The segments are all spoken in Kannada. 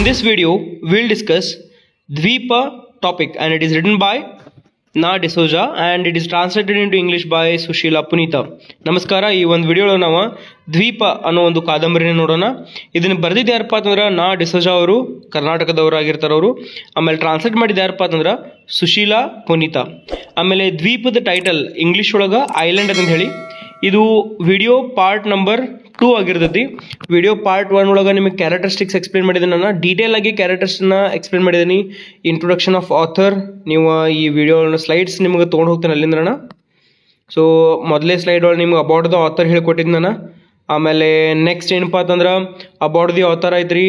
this video, we'll discuss Dvipa topic, and it is written by Na D'Souza and it is translated into English by Sushila Punita. ನಮಸ್ಕಾರ. ಈ ಒಂದು ವಿಡಿಯೋలో ನಾವು ದ್ವೀಪ ಅನ್ನೋ ಒಂದು ಕಾದಂಬರಿನ ನೋಡೋಣ. ಇದನ್ನ ಬರೆದಿದ್ದು ಯಾರಪ್ಪ ಅಂತಂದ್ರೆ ನಾ ಡಿಸೋಜಾ ಅವರು, ಕರ್ನಾಟಕದವರಾಗಿರ್ತಾರೆ ಅವರು. ಆಮೇಲೆ ಟ್ರಾನ್ಸ್ಲೇಟ್ ಮಾಡಿದ ಯಾರಪ್ಪ ಅಂತಂದ್ರೆ ಸುಶೀಲಾ ಪುನೀತ. ಆಮೇಲೆ ದ್ವೀಪದ ಟೈಟಲ್ ಇಂಗ್ಲಿಷ್ ಒಳಗೆ ಐಲ್ಯಾಂಡ್ ಅಂತ ಹೇಳಿ. ಇದು ವಿಡಿಯೋ ಪಾರ್ಟ್ ನಂಬರ್ 2 ಆಗಿರ್ತೈತಿ. ವಿಡಿಯೋ ಪಾರ್ಟ್ 1 ಒಳಗೆ ನಿಮಗೆ ಕ್ಯಾರೆಕ್ಟರಿಸ್ಟಿಕ್ಸ್ ಎಕ್ಸ್ಪ್ಲೇನ್ ಮಾಡಿದ್ದೀನಿ, ನಾನು ಡೀಟೇಲ್ ಆಗಿ ಕ್ಯಾರೆಕ್ಟರ್ಸ್ನ ಎಕ್ಸ್ಪ್ಲೇನ್ ಮಾಡಿದ್ದೀನಿ. ಇಂಟ್ರೊಡಕ್ಷನ್ ಆಫ್ ಆಥರ್, ನೀವು ಈ ವಿಡಿಯೋ ಸ್ಲೈಡ್ಸ್ ನಿಮಗೆ ತೊಗೊಂಡು ಹೋಗ್ತೇನೆ ಅಲ್ಲಿಂದ ನಾನು. ಸೊ ಮೊದಲೇ ಸ್ಲೈಡ್ ಒಳಗೆ ನಿಮ್ಗೆ ಅಬೌಟ್ ದ ಆಥರ್ ಹೇಳ್ಕೊಟ್ಟಿದ್ದು ನಾನು. ಆಮೇಲೆ ನೆಕ್ಸ್ಟ್ ಏನಪ್ಪ ಅಂತಂದ್ರೆ ಅಬೌಟ್ ದಿ ಆಥರ್ ಐತ್ರಿ,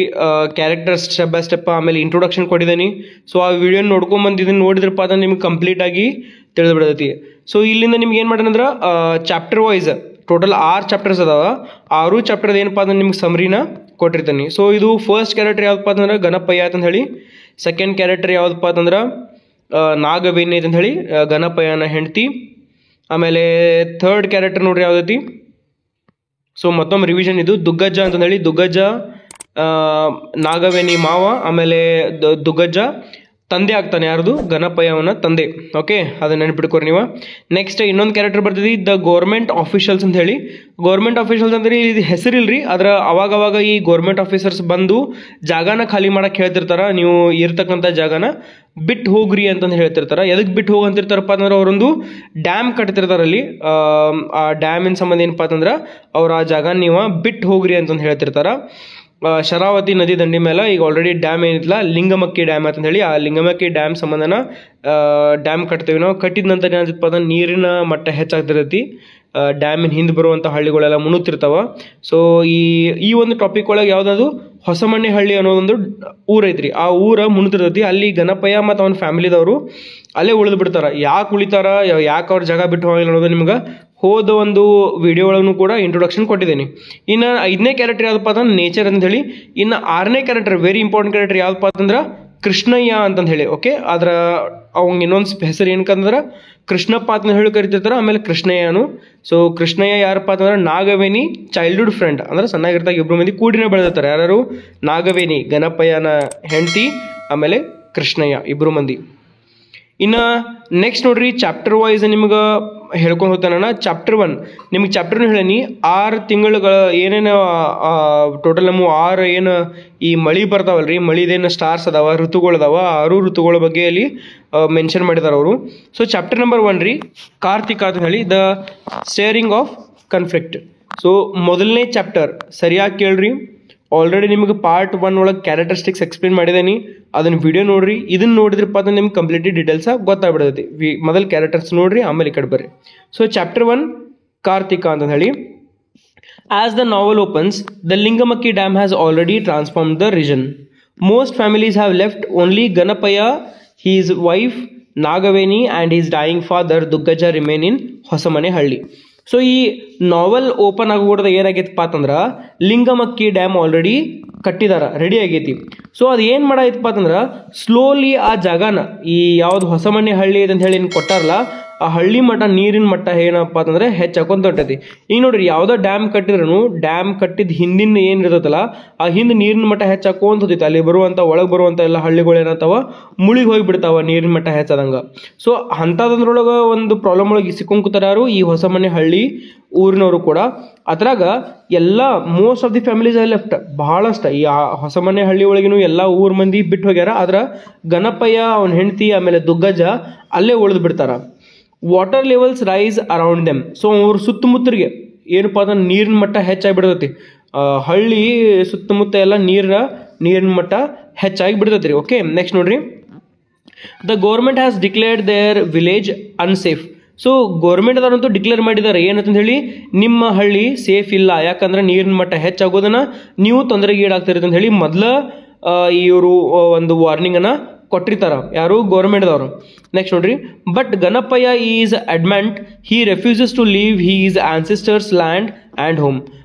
ಕ್ಯಾರೆಕ್ಟರ್ ಸ್ಟೆಪ್ ಬೈ ಸ್ಟೆಪ್, ಆಮೇಲೆ ಇಂಟ್ರೊಡಕ್ಷನ್ ಕೊಟ್ಟಿದ್ದೀನಿ. ಸೊ ಆ ವಿಡಿಯೋ ನೋಡ್ಕೊಂಬಂದು ಇದನ್ನು ನೋಡಿದ್ರಪ್ಪ ಅಂದ್ರೆ ನಿಮ್ಗೆ ಕಂಪ್ಲೀಟ್ ಆಗಿ ತಿಳಿದು ಬಿಡ್ತೈತಿ. ಸೊ ಇಲ್ಲಿಂದ ನಿಮ್ಗೆ ಏನು ಮಾಡೋಣ ಅಂದ್ರೆ ಚಾಪ್ಟರ್ ವೈಸ್ ಟೋಟಲ್ 6 ಚಾಪ್ಟರ್ಸ್ ಅದಾವ. 6 ಚಾಪ್ಟರ್ ಏನಪ್ಪ ಅಂದ್ರೆ ನಿಮ್ಗೆ ಸಮರಿನ ಕೊಟ್ಟಿರ್ತೀನಿ. ಸೊ ಇದು ಫಸ್ಟ್ ಕ್ಯಾರೆಕ್ಟರ್ ಯಾವ್ದಪ್ಪ ಅಂತಂದ್ರೆ ಗಣಪಯ್ಯ ಅಂತ ಹೇಳಿ. ಸೆಕೆಂಡ್ ಕ್ಯಾರೆಕ್ಟರ್ ಯಾವ್ದಪ್ಪ ಅಂತಂದ್ರೆ ನಾಗವೇಣಿ ಅಂತ ಹೇಳಿ, ಗಣಪಯ್ಯನ ಹೆಂಡತಿ. ಆಮೇಲೆ ಥರ್ಡ್ ಕ್ಯಾರೆಕ್ಟರ್ ನೋಡ್ರಿ ಯಾವ್ದೈತಿ. ಸೊ ಮತ್ತೊಮ್ಮೆ ರಿವಿಷನ್, ಇದು ದುಗ್ಗಜ್ಜ ಅಂತ ಹೇಳಿ. ದುಗ್ಗಜ್ಜ ನಾಗವೇಣಿ ಮಾವ, ಆಮೇಲೆ ದುಗ್ಗಜ್ಜ ತಂದೆ ಆಗ್ತಾನೆ, ಯಾರ್ದು ಗಣಪಯ್ಯವನ ತಂದೆ. ಓಕೆ, ಅದನ್ನ ನೆನಪಿಟ್ಕೊರಿ ನೀವು. ನೆಕ್ಸ್ಟ್ ಇನ್ನೊಂದು ಕ್ಯಾರೆಕ್ಟರ್ ಬರ್ತದೆ, ದ ಗೌರ್ಮೆಂಟ್ ಆಫೀಷಿಯಲ್ಸ್ ಅಂತ ಹೇಳಿ. ಗೌರ್ಮೆಂಟ್ ಆಫೀಷಿಯಲ್ಸ್ ಅಂದ್ರೆ ಇದು ಹೆಸರಿಲ್ರಿ, ಆದ್ರೆ ಅವಾಗವಾಗ ಈ ಗೌರ್ಮೆಂಟ್ ಆಫೀಸರ್ಸ್ ಬಂದು ಜಾಗನ ಖಾಲಿ ಮಾಡಕ್ಕೆ ಹೇಳ್ತಿರ್ತಾರ. ನೀವು ಇರ್ತಕ್ಕಂಥ ಜಾಗನ ಬಿಟ್ಟು ಹೋಗ್ರಿ ಅಂತಂದು ಹೇಳ್ತಿರ್ತಾರ. ಎದಕ್ಕೆ ಬಿಟ್ಟು ಹೋಗಂತಿರ್ತಾರಪ್ಪ ಅಂತಂದ್ರೆ ಅವರೊಂದು ಡ್ಯಾಮ್ ಕಟ್ತಿರ್ತಾರಲ್ಲಿ. ಆ ಡ್ಯಾಮಿನ ಸಂಬಂಧ ಏನಪ್ಪ ಅಂತಂದ್ರೆ ಅವ್ರು ಆ ಜಾಗ ನೀವು ಬಿಟ್ಟು ಹೋಗ್ರಿ ಅಂತಂದು ಹೇಳ್ತಿರ್ತಾರ. ಶರಾವತಿ ನದಿ ದಂಡಿ ಮೇಲೆ ಈಗ ಆಲ್ರೆಡಿ ಡ್ಯಾಮ್ ಏನಿಲ್ಲ, ಲಿಂಗಮಕ್ಕಿ ಡ್ಯಾಮ್ ಅಂತ ಹೇಳಿ, ಆ ಲಿಂಗಮಕ್ಕಿ ಡ್ಯಾಮ್ ಸಂಬಂಧನ ಡ್ಯಾಮ್ ಕಟ್ತೇವೆ ನಾವು. ಕಟ್ಟಿದ ನಂತರ ಏನಾಗ್ತಪ್ಪ ಅಂದ್ರೆ ನೀರಿನ ಮಟ್ಟ ಹೆಚ್ಚಾಗ್ತಿರ್ತೈತಿ. ಡ್ಯಾಮಿನ ಹಿಂದೆ ಬರುವಂಥ ಹಳ್ಳಿಗಳೆಲ್ಲ ಮುಣುತ್ತಿರ್ತಾವ. ಸೊ ಈ ಒಂದು ಟಾಪಿಕ್ ಒಳಗೆ ಯಾವುದಾದ್ರು ಹೊಸಮಣ್ಣೆ ಹಳ್ಳಿ ಅನ್ನೋದೊಂದು ಊರೈತ್ರಿ. ಆ ಊರ ಮುಣುತ್ತಿರ್ತೈತಿ. ಅಲ್ಲಿ ಗಣಪಯ್ಯ ಮತ್ತು ಅವನ ಫ್ಯಾಮಿಲಿದವರು ಅಲ್ಲೇ ಉಳಿದು ಬಿಡ್ತಾರ. ಯಾಕೆ ಉಳಿತಾರ, ಯಾಕೆ ಅವ್ರ ಜಾಗ ಬಿಟ್ಟು ಹೋಗಿಲ್ಲ ಅನ್ನೋದು ನಿಮ್ಗೆ ಹೋದ ಒಂದು ವಿಡಿಯೋ ಒಳಗೂ ಕೂಡ ಇಂಟ್ರೊಡಕ್ಷನ್ ಕೊಟ್ಟಿದ್ದೀನಿ. ಇನ್ನು 5ನೇ ಕ್ಯಾರೆಕ್ಟರ್ ಯಾವ್ದಪ್ಪ ಅಂತಂದ್ರೆ ನೇಚರ್ ಅಂತ ಹೇಳಿ. ಇನ್ನು 6ನೇ ಕ್ಯಾರೆಕ್ಟರ್ ವೆರಿ ಇಂಪಾರ್ಟೆಂಟ್ ಕ್ಯಾರೆಕ್ಟರ್ ಯಾವ್ದಪ್ಪ ಅಂತಂದ್ರೆ ಕೃಷ್ಣಯ್ಯ ಅಂತಂದು ಹೇಳಿ. ಓಕೆ, ಅದ್ರ ಅವಂಗೆ ಇನ್ನೊಂದು ಹೆಸರು ಏನಕ್ಕಂದ್ರೆ ಕೃಷ್ಣಪ್ಪ ಅಂತ ಹೇಳಿ ಕರಿತಿರ್ತಾರೆ. ಆಮೇಲೆ ಕೃಷ್ಣಯ್ಯನು. ಸೊ ಕೃಷ್ಣಯ್ಯ ಯಾರಪ್ಪ ಅಂತಂದ್ರೆ ನಾಗವೇಣಿ ಚೈಲ್ಡ್ಹುಡ್ ಫ್ರೆಂಡ್, ಅಂದ್ರೆ ಸಣ್ಣಾಗಿರ್ತಾಗ ಇಬ್ರು ಮಂದಿ ಕೂಡಿನೇ ಬೆಳೆದಿರ್ತಾರೆ. ಯಾರು? ನಾಗವೇಣಿ ಗಣಪಯ್ಯನ ಹೆಂಡತಿ, ಆಮೇಲೆ ಕೃಷ್ಣಯ್ಯ, ಇಬ್ರು ಮಂದಿ. ಇನ್ನು ನೆಕ್ಸ್ಟ್ ನೋಡ್ರಿ, ಚಾಪ್ಟರ್ ವೈಸ್ ನಿಮ್ಗೆ ಹೇಳ್ಕೊಂಡು ಹೋಗ್ತಾನ. ಚಾಪ್ಟರ್ 1 ನಿಮ್ಗೆ ಚಾಪ್ಟರ್ನ ಹೇಳೀನಿ. 6 ತಿಂಗಳುಗಳ ಏನೇನು ಟೋಟಲ್ ನಮ್ಮ 6 ಏನು ಈ ಮಳಿ ಬರ್ತಾವಲ್ರಿ, ಮಳಿದೇನು ಸ್ಟಾರ್ಸ್ ಅದಾವ, ಋತುಗಳು ಅದಾವ, 6 ಋತುಗಳ ಬಗ್ಗೆ ಅಲ್ಲಿ ಮೆನ್ಷನ್ ಮಾಡಿದಾರೆ ಅವರು. ಸೊ ಚಾಪ್ಟರ್ ನಂಬರ್ 1 ರೀ, ಕಾರ್ತಿಕ ಅಂತ ಹೇಳಿ, the steering of conflict. So ಮೊದಲನೇ ಚಾಪ್ಟರ್ ಸರಿಯಾಗಿ ಕೇಳ್ರಿ. ಆಲ್ರೆಡಿ ನಿಮಗೆ ಪಾರ್ಟ್ 1 ಒಳಗೆ ಕ್ಯಾರೆಕ್ಟರಿಸ್ಟಿಕ್ಸ್ ಎಕ್ಸ್ಪ್ಲೇನ್ ಮಾಡಿದ್ದೀನಿ, ಅದನ್ನ ವಿಡಿಯೋ ನೋಡ್ರಿ. ಇದನ್ನ ನೋಡಿದ್ರಪ್ಪ ಅಂದ್ರೆ ನಿಮ್ಗೆ ಕಂಪ್ಲೀಟ್ಲಿ ಡೀಟೇಲ್ಸ್ ಗೊತ್ತಾಗ್ಬಿಡ್ತೈತಿ. ಮೊದಲು ಕ್ಯಾರೆಕ್ಟರ್ಸ್ ನೋಡ್ರಿ, ಆಮೇಲೆ ಈ ಕಡೆ ಬರ್ರಿ. ಸೊ ಚಾಪ್ಟರ್ 1 ಕಾರ್ತಿಕ ಅಂತ ಹೇಳಿ. As the novel opens, the Lingamakki dam has already transformed the region. Most families have left, only Ganapayya, his wife Nagaveni and his dying father Duggajja remain in Hosamane ಹಳ್ಳಿ. ಸೊ ಈ ನಾವೆಲ್ ಓಪನ್ ಆಗೋದ ಏನಾಗೈತಪ್ಪ ಅಂತಂದ್ರೆ ಲಿಂಗಮಕ್ಕಿ ಡ್ಯಾಮ್ ಆಲ್ರೆಡಿ ಕಟ್ಟಿದಾರ, ರೆಡಿ ಆಗೈತಿ. ಸೊ ಅದು ಏನು ಮಾಡಾಯ್ತಪ್ಪ ಅಂತಂದ್ರೆ ಸ್ಲೋಲಿ ಆ ಜಾಗನ, ಈ ಯಾವ್ದು ಹೊಸಮನೆ ಹಳ್ಳಿ ಅಂತ ಹೇಳಿ ಏನು ಕೊಟ್ಟಾರಲ್ಲ, ಆ ಹಳ್ಳಿ ಮಟ್ಟ ನೀರಿನ ಮಟ್ಟ ಏನಪ್ಪ ಅಂತಂದ್ರೆ ಹೆಚ್ಚಾಕೊಂತ ಹೊಂಟೈತಿ. ಈಗ ನೋಡ್ರಿ, ಯಾವುದೋ ಡ್ಯಾಮ್ ಕಟ್ಟಿದ್ರು ಡ್ಯಾಮ್ ಕಟ್ಟಿದ ಹಿಂದಿನ ಏನು ಇರ್ತೈತಲ್ಲ, ಆ ಹಿಂದೆ ನೀರಿನ ಮಟ್ಟ ಹೆಚ್ಚಾಕೊಂತ ಹೋತೈತಿ. ಅಲ್ಲಿ ಬರುವಂಥ ಒಳಗೆ ಬರುವಂಥ ಎಲ್ಲ ಹಳ್ಳಿಗಳು ಏನಂತಾವ ಮುಳಿಗೆ ಹೋಗಿಬಿಡ್ತಾವ ನೀರಿನ ಮಟ್ಟ ಹೆಚ್ಚಾದಂಗೆ. ಸೊ ಅಂಥದ್ರೊಳಗೆ ಒಂದು ಪ್ರಾಬ್ಲಮ್ ಒಳಗೆ ಸಿಕ್ಕೊಂಡ್ಕೂತಾರ ಯಾರು, ಈ ಹೊಸಮನೆ ಹಳ್ಳಿ ಊರಿನವರು ಕೂಡ. ಅದ್ರಾಗ ಎಲ್ಲ most of the families left, ಬಹಳಷ್ಟು ಈ ಹೊಸಮನೆ ಹಳ್ಳಿ ಒಳಗಿನೂ ಎಲ್ಲ ಊರ್ ಮಂದಿ ಬಿಟ್ಟು ಹೋಗ್ಯಾರ. ಆದ್ರೆ ಗಣಪಯ್ಯ, ಅವನ ಹೆಂಡತಿ, ಆಮೇಲೆ ದುಗ್ಗಜ್ಜ ಅಲ್ಲೇ ಉಳಿದು ಬಿಡ್ತಾರ. Water levels rise around them. So ಅವ್ರ ಸುತ್ತಮುತ್ತರಿಗೆ ಏನಪ್ಪ ಅಂದ್ರೆ ನೀರಿನ ಮಟ್ಟ ಹೆಚ್ಚಾಗಿ ಹಳ್ಳಿ ಸುತ್ತಮುತ್ತ ಎಲ್ಲ ನೀರಿನ ಮಟ್ಟ ಹೆಚ್ಚಾಗಿ ಬಿಡ್ತೈತಿ ರೀ. ಓಕೆ, ನೆಕ್ಸ್ಟ್ ನೋಡ್ರಿ, the government has declared their village unsafe. So government ಅದರಂತೂ ಡಿಕ್ಲೇರ್ ಮಾಡಿದ್ದಾರೆ ಏನಂತ ಹೇಳಿ, ನಿಮ್ಮ ಹಳ್ಳಿ ಸೇಫ್ ಇಲ್ಲ, ಯಾಕಂದ್ರೆ ನೀರಿನ ಮಟ್ಟ ಹೆಚ್ಚಾಗೋದನ್ನ ನೀವು ತೊಂದರೆಗೆ ಈಡಾಗ್ತಿರುತ್ತೆ ಅಂತ ಹೇಳಿ ಮೊದಲ ಇವರು ಒಂದು ವಾರ್ನಿಂಗ್ ಅನ್ನ ಕೊಟ್ಟಿರ್ತಾರ. ಯಾರು? ಗೌರ್ಮೆಂಟ್ದವರು. ನೆಕ್ಸ್ಟ್ ನೋಡ್ರಿ, but Ganapayya is adamant, he refuses to leave his ancestors land and home.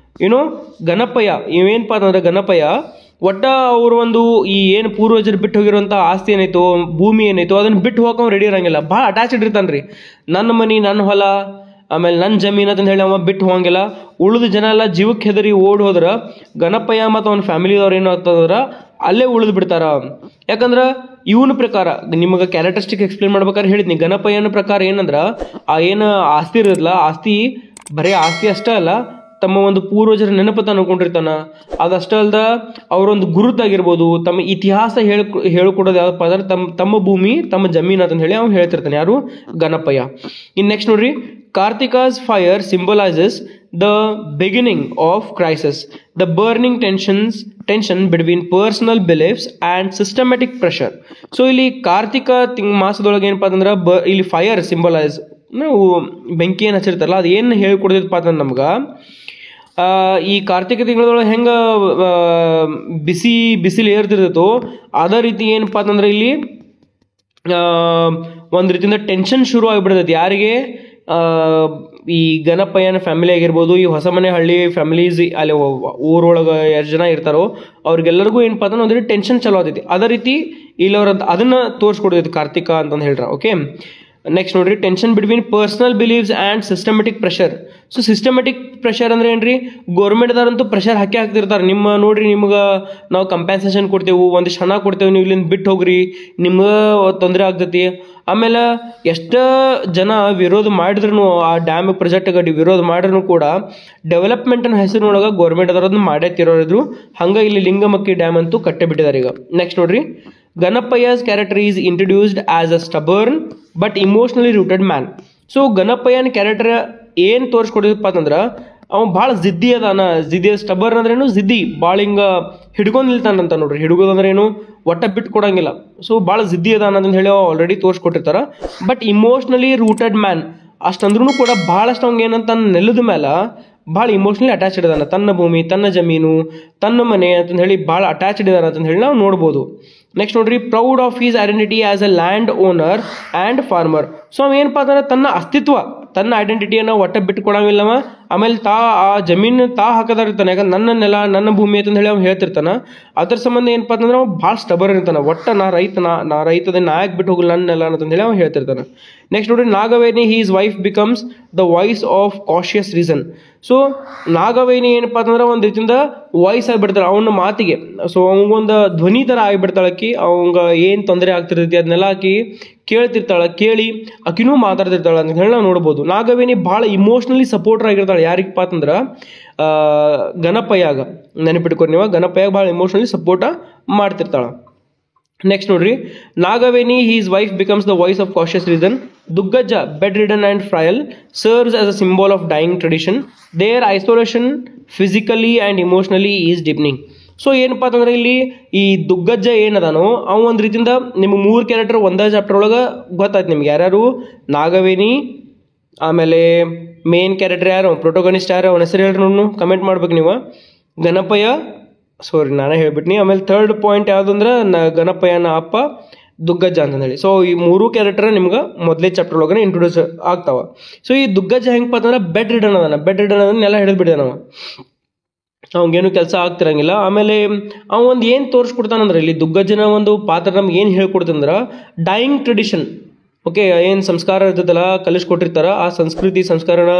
ಏನೋ ಗಣಪಯ್ಯ ಇವೇನಪ್ಪ ಅಂತಂದ್ರೆ ಗಣಪಯ್ಯ ಒಟ್ಟ ಅವರು ಒಂದು ಈ ಏನು ಪೂರ್ವಜರು ಬಿಟ್ಟು ಹೋಗಿರುವಂಥ ಆಸ್ತಿ ಏನೈತೋ, ಭೂಮಿ ಏನೈತೋ, ಅದನ್ನು ಬಿಟ್ಟು ಹೋಗೋ ರೆಡಿ ಇರಂಗಿಲ್ಲ. ಭಾಳ ಅಟ್ಯಾಚ್ಡ್ ಇರ್ತಾನೆ ರೀ. ನನ್ನ ಮನೆ, ನನ್ನ ಹೊಲ, ಆಮೇಲೆ ನನ್ನ ಜಮೀನು ಅಂತ ಹೇಳಿ ಅವ ಬಿಟ್ಟು ಹೋಗಂಗಿಲ್ಲ. ಉಳಿದ ಜನ ಎಲ್ಲ ಜೀವಕ್ಕೆ ಹೆದರಿ ಓಡಿ ಹೋದ್ರೆ ಗಣಪಯ್ಯ ಮತ್ತು ಅವನ ಫ್ಯಾಮಿಲಿದವ್ರು ಏನು ಆಗ್ತದ್ರ ಅಲ್ಲೇ ಉಳಿದು ಬಿಡ್ತಾರ. ಯಾಕಂದ್ರೆ ಇವನ ಪ್ರಕಾರ ನಿಮಗೆ ಕ್ಯಾರೆಕ್ಟರಿಸ್ಟಿಕ್ ಎಕ್ಸ್ಪ್ಲೇನ್ ಮಾಡ್ಬೇಕಾದ್ರೆ ಹೇಳಿದ್ನಿ. ಗಣಪಯ್ಯನ ಪ್ರಕಾರ ಏನಂದ್ರೆ ಆ ಏನು ಆಸ್ತಿ ಇರೋದಿಲ್ಲ, ಆಸ್ತಿ ಬರೀ ಆಸ್ತಿ ಅಷ್ಟೇ ಅಲ್ಲ, ತಮ್ಮ ಒಂದು ಪೂರ್ವಜರ ನೆನಪು ಅನ್ಕೊಂಡಿರ್ತಾನ. ಅದಷ್ಟೇ ಅಲ್ದ ಅವರೊಂದು ಗುರುತಾಗಿರ್ಬೋದು, ತಮ್ಮ ಇತಿಹಾಸ ಹೇಳ್ಕೊಡೋದು ಯಾವ್ದಪ್ಪ ಅಂದ್ರೆ ತಮ್ಮ ಭೂಮಿ ತಮ್ಮ ಜಮೀನು ಅಂತ ಹೇಳಿ ಅವ್ನು ಹೇಳ್ತಿರ್ತಾನೆ. ಯಾರು? ಗಣಪಯ್ಯ. ಇನ್ನು ನೆಕ್ಸ್ಟ್ ನೋಡ್ರಿ, Karthika's fire symbolizes the beginning of crisis, the burning tension between personal beliefs and systematic pressure. So ಇಲ್ಲಿ ಕಾರ್ತಿಕ ಮಾಸದೊಳಗೆ ಏನಪ್ಪ ಅಂತಂದ್ರೆ ಇಲ್ಲಿ ಫೈರ್ ಸಿಂಬಲೈಸ್, ನಾವು ಬೆಂಕಿ ಏನು ಹಚ್ಚಿರ್ತಾರಲ್ಲ ಅದು ಏನು ಹೇಳ್ಕೊಡ್ತೈತಪ್ಪ ಅಂತಂದ್ರೆ ನಮ್ಗೆ ಈ ಕಾರ್ತಿಕ ತಿಂಗಳೊಳಗೆ ಹೆಂಗೆ ಬಿಸಿಲು ಏರ್ತಿರ್ತೈತೋ ಅದೇ ರೀತಿ ಏನಪ್ಪ ಅಂತಂದ್ರೆ ಇಲ್ಲಿ ಒಂದು ರೀತಿಯಿಂದ ಟೆನ್ಷನ್ ಶುರು ಆಗಿಬಿಡ್ತೈತಿ. ಯಾರಿಗೆ? ಈ ಗಣಪಯ್ಯನ ಫ್ಯಾಮಿಲಿ ಆಗಿರ್ಬೋದು, ಈ ಹೊಸಮನೆ ಹಳ್ಳಿ ಫ್ಯಾಮಿಲೀಸ್ ಅಲ್ಲಿ ಊರೊಳಗೆ ಎಷ್ಟು ಜನ ಇರ್ತಾರೋ ಅವ್ರಿಗೆಲ್ಲರಿಗೂ ಏನಪ್ಪ ಅಂತಂದ್ರೆ ಒಂದು ಟೆನ್ಷನ್ ಚಲೋ ಆಗ್ತೈತಿ. ಅದೇ ರೀತಿ ಇಲ್ಲಿ ಅವ್ರ ಅದನ್ನು ತೋರಿಸ್ಕೊಡ್ತೈತಿ ಕಾರ್ತಿಕ ಅಂತಂದು ಹೇಳ್ರ. ಓಕೆ, ನೆಕ್ಸ್ಟ್ ನೋಡ್ರಿ, tension between personal believes and systematic pressure. So systematic pressure ಅಂದ್ರೆ ಏನ್ರಿ? ಗೌರ್ಮೆಂಟ್ದವ್ರಂತೂ ಪ್ರೆಷರ್ ಹಾಕ್ತಿರ್ತಾರೆ. ನಿಮಗೆ ನಾವು ಕಂಪೆನ್ಸೇಷನ್ ಕೊಡ್ತೇವೆ, ಒಂದಿಷ್ಟು ಹಣ ಕೊಡ್ತೇವೆ, ನೀವು ಇಲ್ಲಿಂದ ಬಿಟ್ಟು ಹೋಗ್ರಿ, ನಿಮ್ಗೆ ತೊಂದರೆ ಆಗ್ತೈತಿ. ಆಮೇಲೆ ಎಷ್ಟು ಜನ ವಿರೋಧ ಮಾಡಿದ್ರು, ಆ ಡ್ಯಾಮ್ ಪ್ರಾಜೆಕ್ಟ್ಗೆ ವಿರೋಧ ಮಾಡಿದ್ರು ಕೂಡ ಡೆವಲಪ್ಮೆಂಟ್ನ ಹೆಸರಿನೊಳಗೆ ಗೌರ್ಮೆಂಟ್ ಅದರದ್ದು ಮಾಡೇ ತಿರೋರಿದ್ರು. ಹಂಗೆ ಇಲ್ಲಿ ಲಿಂಗಮಕ್ಕಿ ಡ್ಯಾಮ್ ಅಂತೂ ಕಟ್ಟೆ ಬಿಟ್ಟಿದ್ದಾರೆ ಈಗ. ನೆಕ್ಸ್ಟ್ ನೋಡ್ರಿ, Ganapayya's character is introduced as a stubborn but emotionally rooted man. So ಗಣಪಯ್ಯನ ಕ್ಯಾರೆಕ್ಟರ್ ಏನು ತೋರಿಸ್ಕೊಡಿದಪ್ಪ ಅಂತಂದ್ರೆ ಅವ್ನು ಭಾಳ ಜಿದ್ದಿ ಅದಾನ. ಸ್ಟಬರ್ನ್ ಅಂದ್ರೇನು? ಜಿದ್ದಿ, ಭಾಳ ಹಿಂಗೆ ಹಿಡ್ಕೊಂಡು ನಿಲ್ತಾನಂತ ನೋಡ್ರಿ. ಹಿಡ್ಗೋದಂದ್ರೆ ಏನು? ಒಟ್ಟ ಬಿಟ್ಟು ಕೊಡಂಗಿಲ್ಲ. ಸೊ ಭಾಳ ಜಿದ್ದಿ ಅದಾನ ಅಂತ ಹೇಳಿ ಆಲ್ರೆಡಿ ತೋರಿಸ್ಕೊಟ್ಟಿರ್ತಾರ. ಬಟ್ ಇಮೋಷ್ನಲಿ ರೂಟೆಡ್ ಮ್ಯಾನ್ ಅಷ್ಟಂದ್ರೂ ಕೂಡ ಭಾಳಷ್ಟು ಅವ್ಗೆ ಏನಂತ ನೆಲದ ಮೇಲೆ ಭಾಳ ಇಮೋಷ್ನಲಿ ಅಟ್ಯಾಚ್ಡ್ ಇದಾನ. ತನ್ನ ಭೂಮಿ, ತನ್ನ ಜಮೀನು, ತನ್ನ ಮನೆ ಅಂತಂದು ಹೇಳಿ ಭಾಳ ಅಟ್ಯಾಚ್ಡ್ ಇದಾನ ಅಂತ ಹೇಳಿ ನಾವು ನೋಡ್ಬೋದು. ನೆಕ್ಸ್ಟ್ ನೋಡ್ರಿ, proud of his identity as a land owner and farmer. So ಅವ ಏನಪ್ಪ ಅಂದ್ರೆ ತನ್ನ ಅಸ್ತಿತ್ವ, ತನ್ನ ಐಡೆಂಟಿಟಿಯನ್ನು ಒಟ್ಟ ಬಿಟ್ಟು ಕೊಡಂಗಿಲ್ಲವ. ಆಮೇಲೆ ಆ ಜಮೀನು ಹಾಕದಾರ ಇರ್ತಾನೆ. ಯಾಕಂದ್ರೆ ನನ್ನ ನೆಲ, ನನ್ನ ಭೂಮಿ ಅಂತಂದು ಹೇಳಿ ಅವ್ನು ಹೇಳ್ತಿರ್ತಾನ. ಅದ್ರ ಸಂಬಂಧ ಏನಪ್ಪ ಅಂತಂದ್ರೆ ಅವ್ನು ಭಾಳ ಸ್ಟಬರ್ ಇರ್ತಾನೆ. ಒಟ್ಟ ನಾ ರೈತದ ಯಾಕೆ ಬಿಟ್ಟು ಹೋಗಲ್ಲ ನನ್ನ ನೆಲ ಅಂತಂದು ಹೇಳಿ ಅವ್ನು ಹೇಳ್ತಿರ್ತಾನೆ. ನೆಕ್ಸ್ಟ್ ನೋಡ್ರಿ, Nagaveni his wife becomes the voice of cautious reason. So Nagaveni ಏನಪ್ಪ ಅಂತಂದ್ರೆ ಒಂದು ರೀತಿಯಿಂದ ವಾಯ್ಸ್ ಆಗಿಬಿಡ್ತಾಳೆ ಅವನ ಮಾತಿಗೆ. ಸೊ ಅವಂಗೊಂದು ಧ್ವನಿ ಥರ ಆಗಿಬಿಡ್ತಾಳಕ್ಕಿ. ಅವಂಗ ಏನು ತೊಂದರೆ ಆಗ್ತಿರ್ತೈತಿ ಅದನ್ನೆಲ್ಲ ಆಕಿ ಕೇಳ್ತಿರ್ತಾಳೆ. ಕೇಳಿ ಆಕಿನೂ ಮಾತಾಡ್ತಿರ್ತಾಳೆ ಅಂತ ಹೇಳಿ ನಾವು ನೋಡ್ಬೋದು. ನಾಗವೇಣಿ ಭಾಳ ಇಮೋಷ್ನಲಿ ಸಪೋರ್ಟರ್ ಆಗಿರ್ತಾಳೆ. ಯಾರಿಗಪ್ಪ ಅಂತಂದ್ರೆ ಗಣಪಯ್ಯಾಗ. ನೆನಪಿಟ್ಕೊರಿ ನೀವು, ಗಣಪಯ್ಯಾಗ ಭಾಳ ಇಮೋಷ್ನಲಿ ಸಪೋರ್ಟ ಮಾಡ್ತಿರ್ತಾಳೆ. ನೆಕ್ಸ್ಟ್ ನೋಡ್ರಿ, Nagaveni his wife becomes the voice of cautious reason. Duggajja, bedridden and frail, serves as a symbol of dying tradition. Their isolation physically and emotionally is deepening. So ಏನಪ್ಪ ಅಂತಂದ್ರೆ ಇಲ್ಲಿ ಈ ದುಗ್ಗಜ್ಜ ಏನದಾನೋ ಅವ ಒಂದು ರೀತಿಯಿಂದ ನಿಮ್ಗೆ 3 ಕ್ಯಾರೆಕ್ಟರ್ ಒಂದೇ ಚಾಪ್ಟರ್ ಒಳಗೆ ಗೊತ್ತಾಯ್ತು ನಿಮ್ಗೆ. ಯಾರ್ಯಾರು? ನಾಗವೇಣಿ, ಆಮೇಲೆ ಮೇನ್ ಕ್ಯಾರೆಕ್ಟರ್ ಯಾರು, ಪ್ರೊಟೋಗನಿಸ್ಟ್ ಯಾರು, ಅವನ ಹೆಸರು ಹೇಳ್ರಿ ನೋಡು, ಕಮೆಂಟ್ ಮಾಡ್ಬೇಕು ನೀವು. ಗಣಪಯ್ಯ, ಸಾರಿ ನಾನೇ ಹೇಳ್ಬಿಟ್ನಿ. ಆಮೇಲೆ ಥರ್ಡ್ ಪಾಯಿಂಟ್ ಯಾವುದು ಅಂದ್ರೆ ಗಣಪಯ್ಯನ ಅಪ್ಪ ದುಗ್ಗಜ್ಜ ಅಂತ ಹೇಳಿ. ಸೊ ಈ 3 ಕ್ಯಾರೆಕ್ಟರ್ ನಿಮ್ಗೆ ಮೊದಲೇ ಚಾಪ್ಟರ್ ಒಳಗಡೆ ಇಂಟ್ರೊಡ್ಯೂಸ್ ಆಗ್ತಾವ. ಸೊ ಈ ದುಗ್ಗಜ್ಜ ಹೆಂಗಪ್ಪ ಅಂತಂದ್ರೆ ಬೆಡ್ ರಿಡನ್ ಅದನ್ನೆಲ್ಲ ಹಿಡಿದು ಬಿಟ್ಟಿದ್ದಾನ. ಅವಂಗೇನು ಕೆಲಸ ಆಗ್ತಿರಂಗಿಲ್ಲ. ಆಮೇಲೆ ಅವ ಒಂದು ಏನು ತೋರಿಸ್ಕೊಡ್ತಾನಂದ್ರೆ ಇಲ್ಲಿ ದುಗ್ಗಜ್ಜನ ಒಂದು ಪಾತ್ರ ನಮ್ಗೆ ಏನು ಹೇಳ್ಕೊಡ್ತಂದ್ರೆ ಡೈಯಿಂಗ್ ಟ್ರೆಡಿಷನ್. ಓಕೆ, ಏನು ಸಂಸ್ಕಾರ ಇರ್ತದಲ್ಲ ಕಲಿಸ್ಕೊಟ್ಟಿರ್ತಾರ, ಆ ಸಂಸ್ಕಾರನ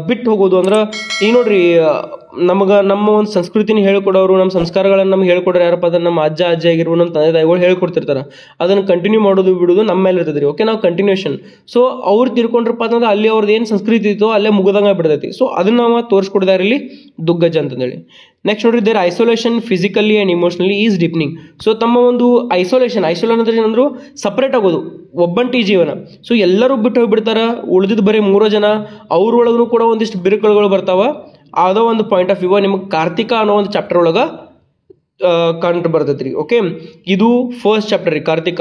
ಬಿಟ್ಟು ಹೋಗೋದು ಅಂದ್ರೆ ಈಗ ನೋಡ್ರಿ, ನಮ್ಮ ಒಂದು ಸಂಸ್ಕೃತಿನ ಹೇಳ್ಕೊಡೋರು, ನಮ್ಮ ಸಂಸ್ಕಾರಗಳನ್ನು ನಮ್ಗೆ ಹೇಳ್ಕೊಡ್ರೆ ಯಾರಪ್ಪ ಅಂದ್ರೆ ನಮ್ಮ ಅಜ್ಜ ಆಗಿರ್ಬೋದು, ನಮ್ಮ ತಂದೆ ತಾಯಿಗಳು ಹೇಳ್ಕೊಡ್ತಿರ್ತಾರೆ. ಅದನ್ನು ಕಂಟಿನ್ಯೂ ಮಾಡೋದು ಬಿಡೋದು ನಮ್ಮ ಮೇಲೆ ಇರ್ತದೆ ರೀ. ಓಕೆ, ನಾವು ಕಂಟಿನ್ಯೂಷನ್. ಸೊ ಅವ್ರು ತಿರ್ಕೊಂಡ್ರಪ್ಪ ಅಂತಂದ್ರೆ ಅಲ್ಲಿ ಅವ್ರದ್ದು ಏನು ಸಂಸ್ಕೃತಿ ಇತ್ತು ಅಲ್ಲೇ ಮುಗ್ದಂಗೆ ಬಿಡ್ತೈತಿ. ಸೊ ಅದನ್ನ ನಾವು ತೋರಿಸ್ಕೊಡ್ದಾರೆ ಇಲ್ಲಿ ದುಗ್ಗಜ್ಜ ಅಂತಂದೇಳಿ. ನೆಕ್ಸ್ಟ್ ನೋಡ್ರಿ, their isolation physically and emotionally is deepening. So ತಮ್ಮ ಒಂದು ಐಸೋಲೇಷನ್ ಅಂದ್ರೆ ಏನಂದ್ರು ಸಪ್ರೇಟ್ ಆಗೋದು, ಒಬ್ಬಂಟಿ ಜೀವನ. ಸೊ ಎಲ್ಲರೂ ಬಿಟ್ಟು ಹೋಗ್ಬಿಡ್ತಾರ. ಉಳಿದಿದ್ದು ಬರೀ 3 ಜನ. ಅವ್ರೊಳಗೂ ಕೂಡ ಒಂದಿಷ್ಟು ಬಿರುಕುಗಳು ಬರ್ತಾವ. ಅದೋ ಒಂದು ಪಾಯಿಂಟ್ ಆಫ್ ವ್ಯೂ ನಿಮಗೆ ಕಾರ್ತಿಕ ಅನ್ನೋ ಒಂದು ಚಾಪ್ಟರ್ ಒಳಗೆ ಕಂಡು ಬರ್ತೈತೆ ರೀ. ಓಕೆ, ಇದು ಫಸ್ಟ್ ಚಾಪ್ಟರ್ ರೀ ಕಾರ್ತಿಕ.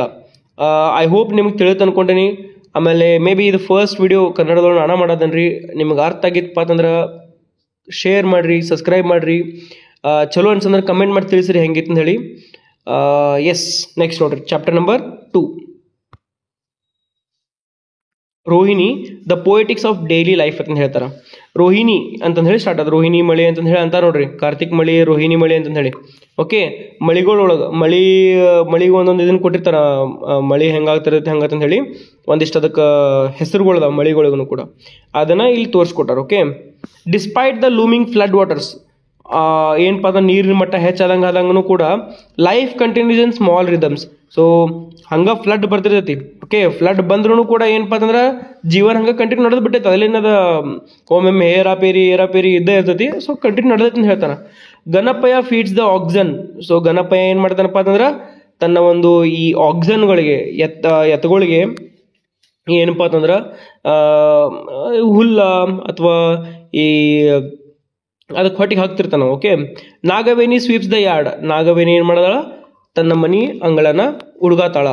ಐ ಹೋಪ್ ನಿಮಗೆ ತಿಳಿತು ಅನ್ಕೊಂಡೇನಿ. ಆಮೇಲೆ ಮೇ ಬಿ ಇದು ಫಸ್ಟ್ ವಿಡಿಯೋ ಕನ್ನಡದೊಳಗೆ ನಾನು ಮಾಡೋದನ್ರಿ. ನಿಮ್ಗೆ ಅರ್ಥ ಆಗಿತ್ತಪ್ಪ ಅಂತಂದ್ರೆ ಶೇರ್ ಮಾಡಿರಿ, ಸಬ್ಸ್ಕ್ರೈಬ್ ಮಾಡಿರಿ. ಚಲೋ ಅನ್ಸಂದ್ರೆ ಕಮೆಂಟ್ ಮಾಡಿ ತಿಳಿಸ್ರಿ ಹೆಂಗಿತ್ತು ಅಂತ ಹೇಳಿ. ಎಸ್, ನೆಕ್ಸ್ಟ್ ನೋಡ್ರಿ chapter number 2. Rohini the poetics of daily life ಅಂತ ಹೇಳ್ತಾರೆ. ರೋಹಿಣಿ ಅಂತಂದು ಹೇಳಿ ಸ್ಟಾರ್ಟ್ ಆದ ರೋಹಿಣಿ ಮಳೆ ಅಂತಂದು ಹೇಳಿ ಅಂತಾರೆ ನೋಡ್ರಿ. ಕಾರ್ತಿಕ್ ಮಳಿ, ರೋಹಿಣಿ ಮಳೆ ಅಂತಂದು ಹೇಳಿ. ಓಕೆ, ಮಳಿಗಳೊಳಗೆ ಮಳಿಗೆ ಒಂದೊಂದು ಇದನ್ನು ಕೊಟ್ಟಿರ್ತಾರ, ಮಳಿ ಹೆಂಗಾಗ್ತಿರುತ್ತೆ ಹಂಗಂತ ಹೇಳಿ ಒಂದಿಷ್ಟು ಅದಕ್ಕೆ ಹೆಸರುಗಳದ ಮಳಿಗಳಿಗೂ ಕೂಡ, ಅದನ್ನು ಇಲ್ಲಿ ತೋರಿಸ್ಕೊಟ್ಟಾರ. Okay, despite the looming flood waters, ಏನಪ್ಪ ಅಂದ್ರೆ ನೀರಿನ ಮಟ್ಟ ಹೆಚ್ಚಾದಂಗೆ ಆದಂಗೂ ಕೂಡ life continues in small rhythms. So ಹಂಗೆ ಫ್ಲಡ್ ಬರ್ತಿರ್ತೈತಿ. ಓಕೆ, ಫ್ಲಡ್ ಬಂದ್ರೂ ಕೂಡ ಏನಪ್ಪ ಅಂತಂದ್ರೆ ಜೀವನ ಹಂಗೆ ಕಂಟಿನ್ಯೂ ನಡೆದು ಬಿಟ್ಟೈತೆ. ಅಲ್ಲಿನದ ಒಮ್ಮೊಮ್ಮೆ ಏರಾಪೇರಿ ಇದ್ದೇ ಇರ್ತೈತಿ. ಸೊ ಕಂಟಿನ್ಯೂ ನಡೆದೈತಿ ಅಂತ ಹೇಳ್ತಾನೆ. Ganapayya feeds the oxygen. So Ganapayya ಏನು ಮಾಡ್ತಾನಪ್ಪ ಅಂತಂದ್ರೆ ತನ್ನ ಒಂದು ಈ ಆಕ್ಸಿಜನ್ಗಳಿಗೆ ಎತ್ತುಗಳಿಗೆ ಏನಪ್ಪ ಅಂತಂದ್ರೆ ಹುಲ್ಲ ಅಥವಾ ಈ ಅದಕ್ಕೆ ಹೊಟ್ಟಿಗೆ ಹಾಕ್ತಿರ್ತಾನ. Okay, Nagaveni sweeps the yard. Nagaveni ಏನು ಮಾಡದಾಳ, ತನ್ನ ಮನಿ ಅಂಗಳನ ಹುಡುಗಾತಾಳ.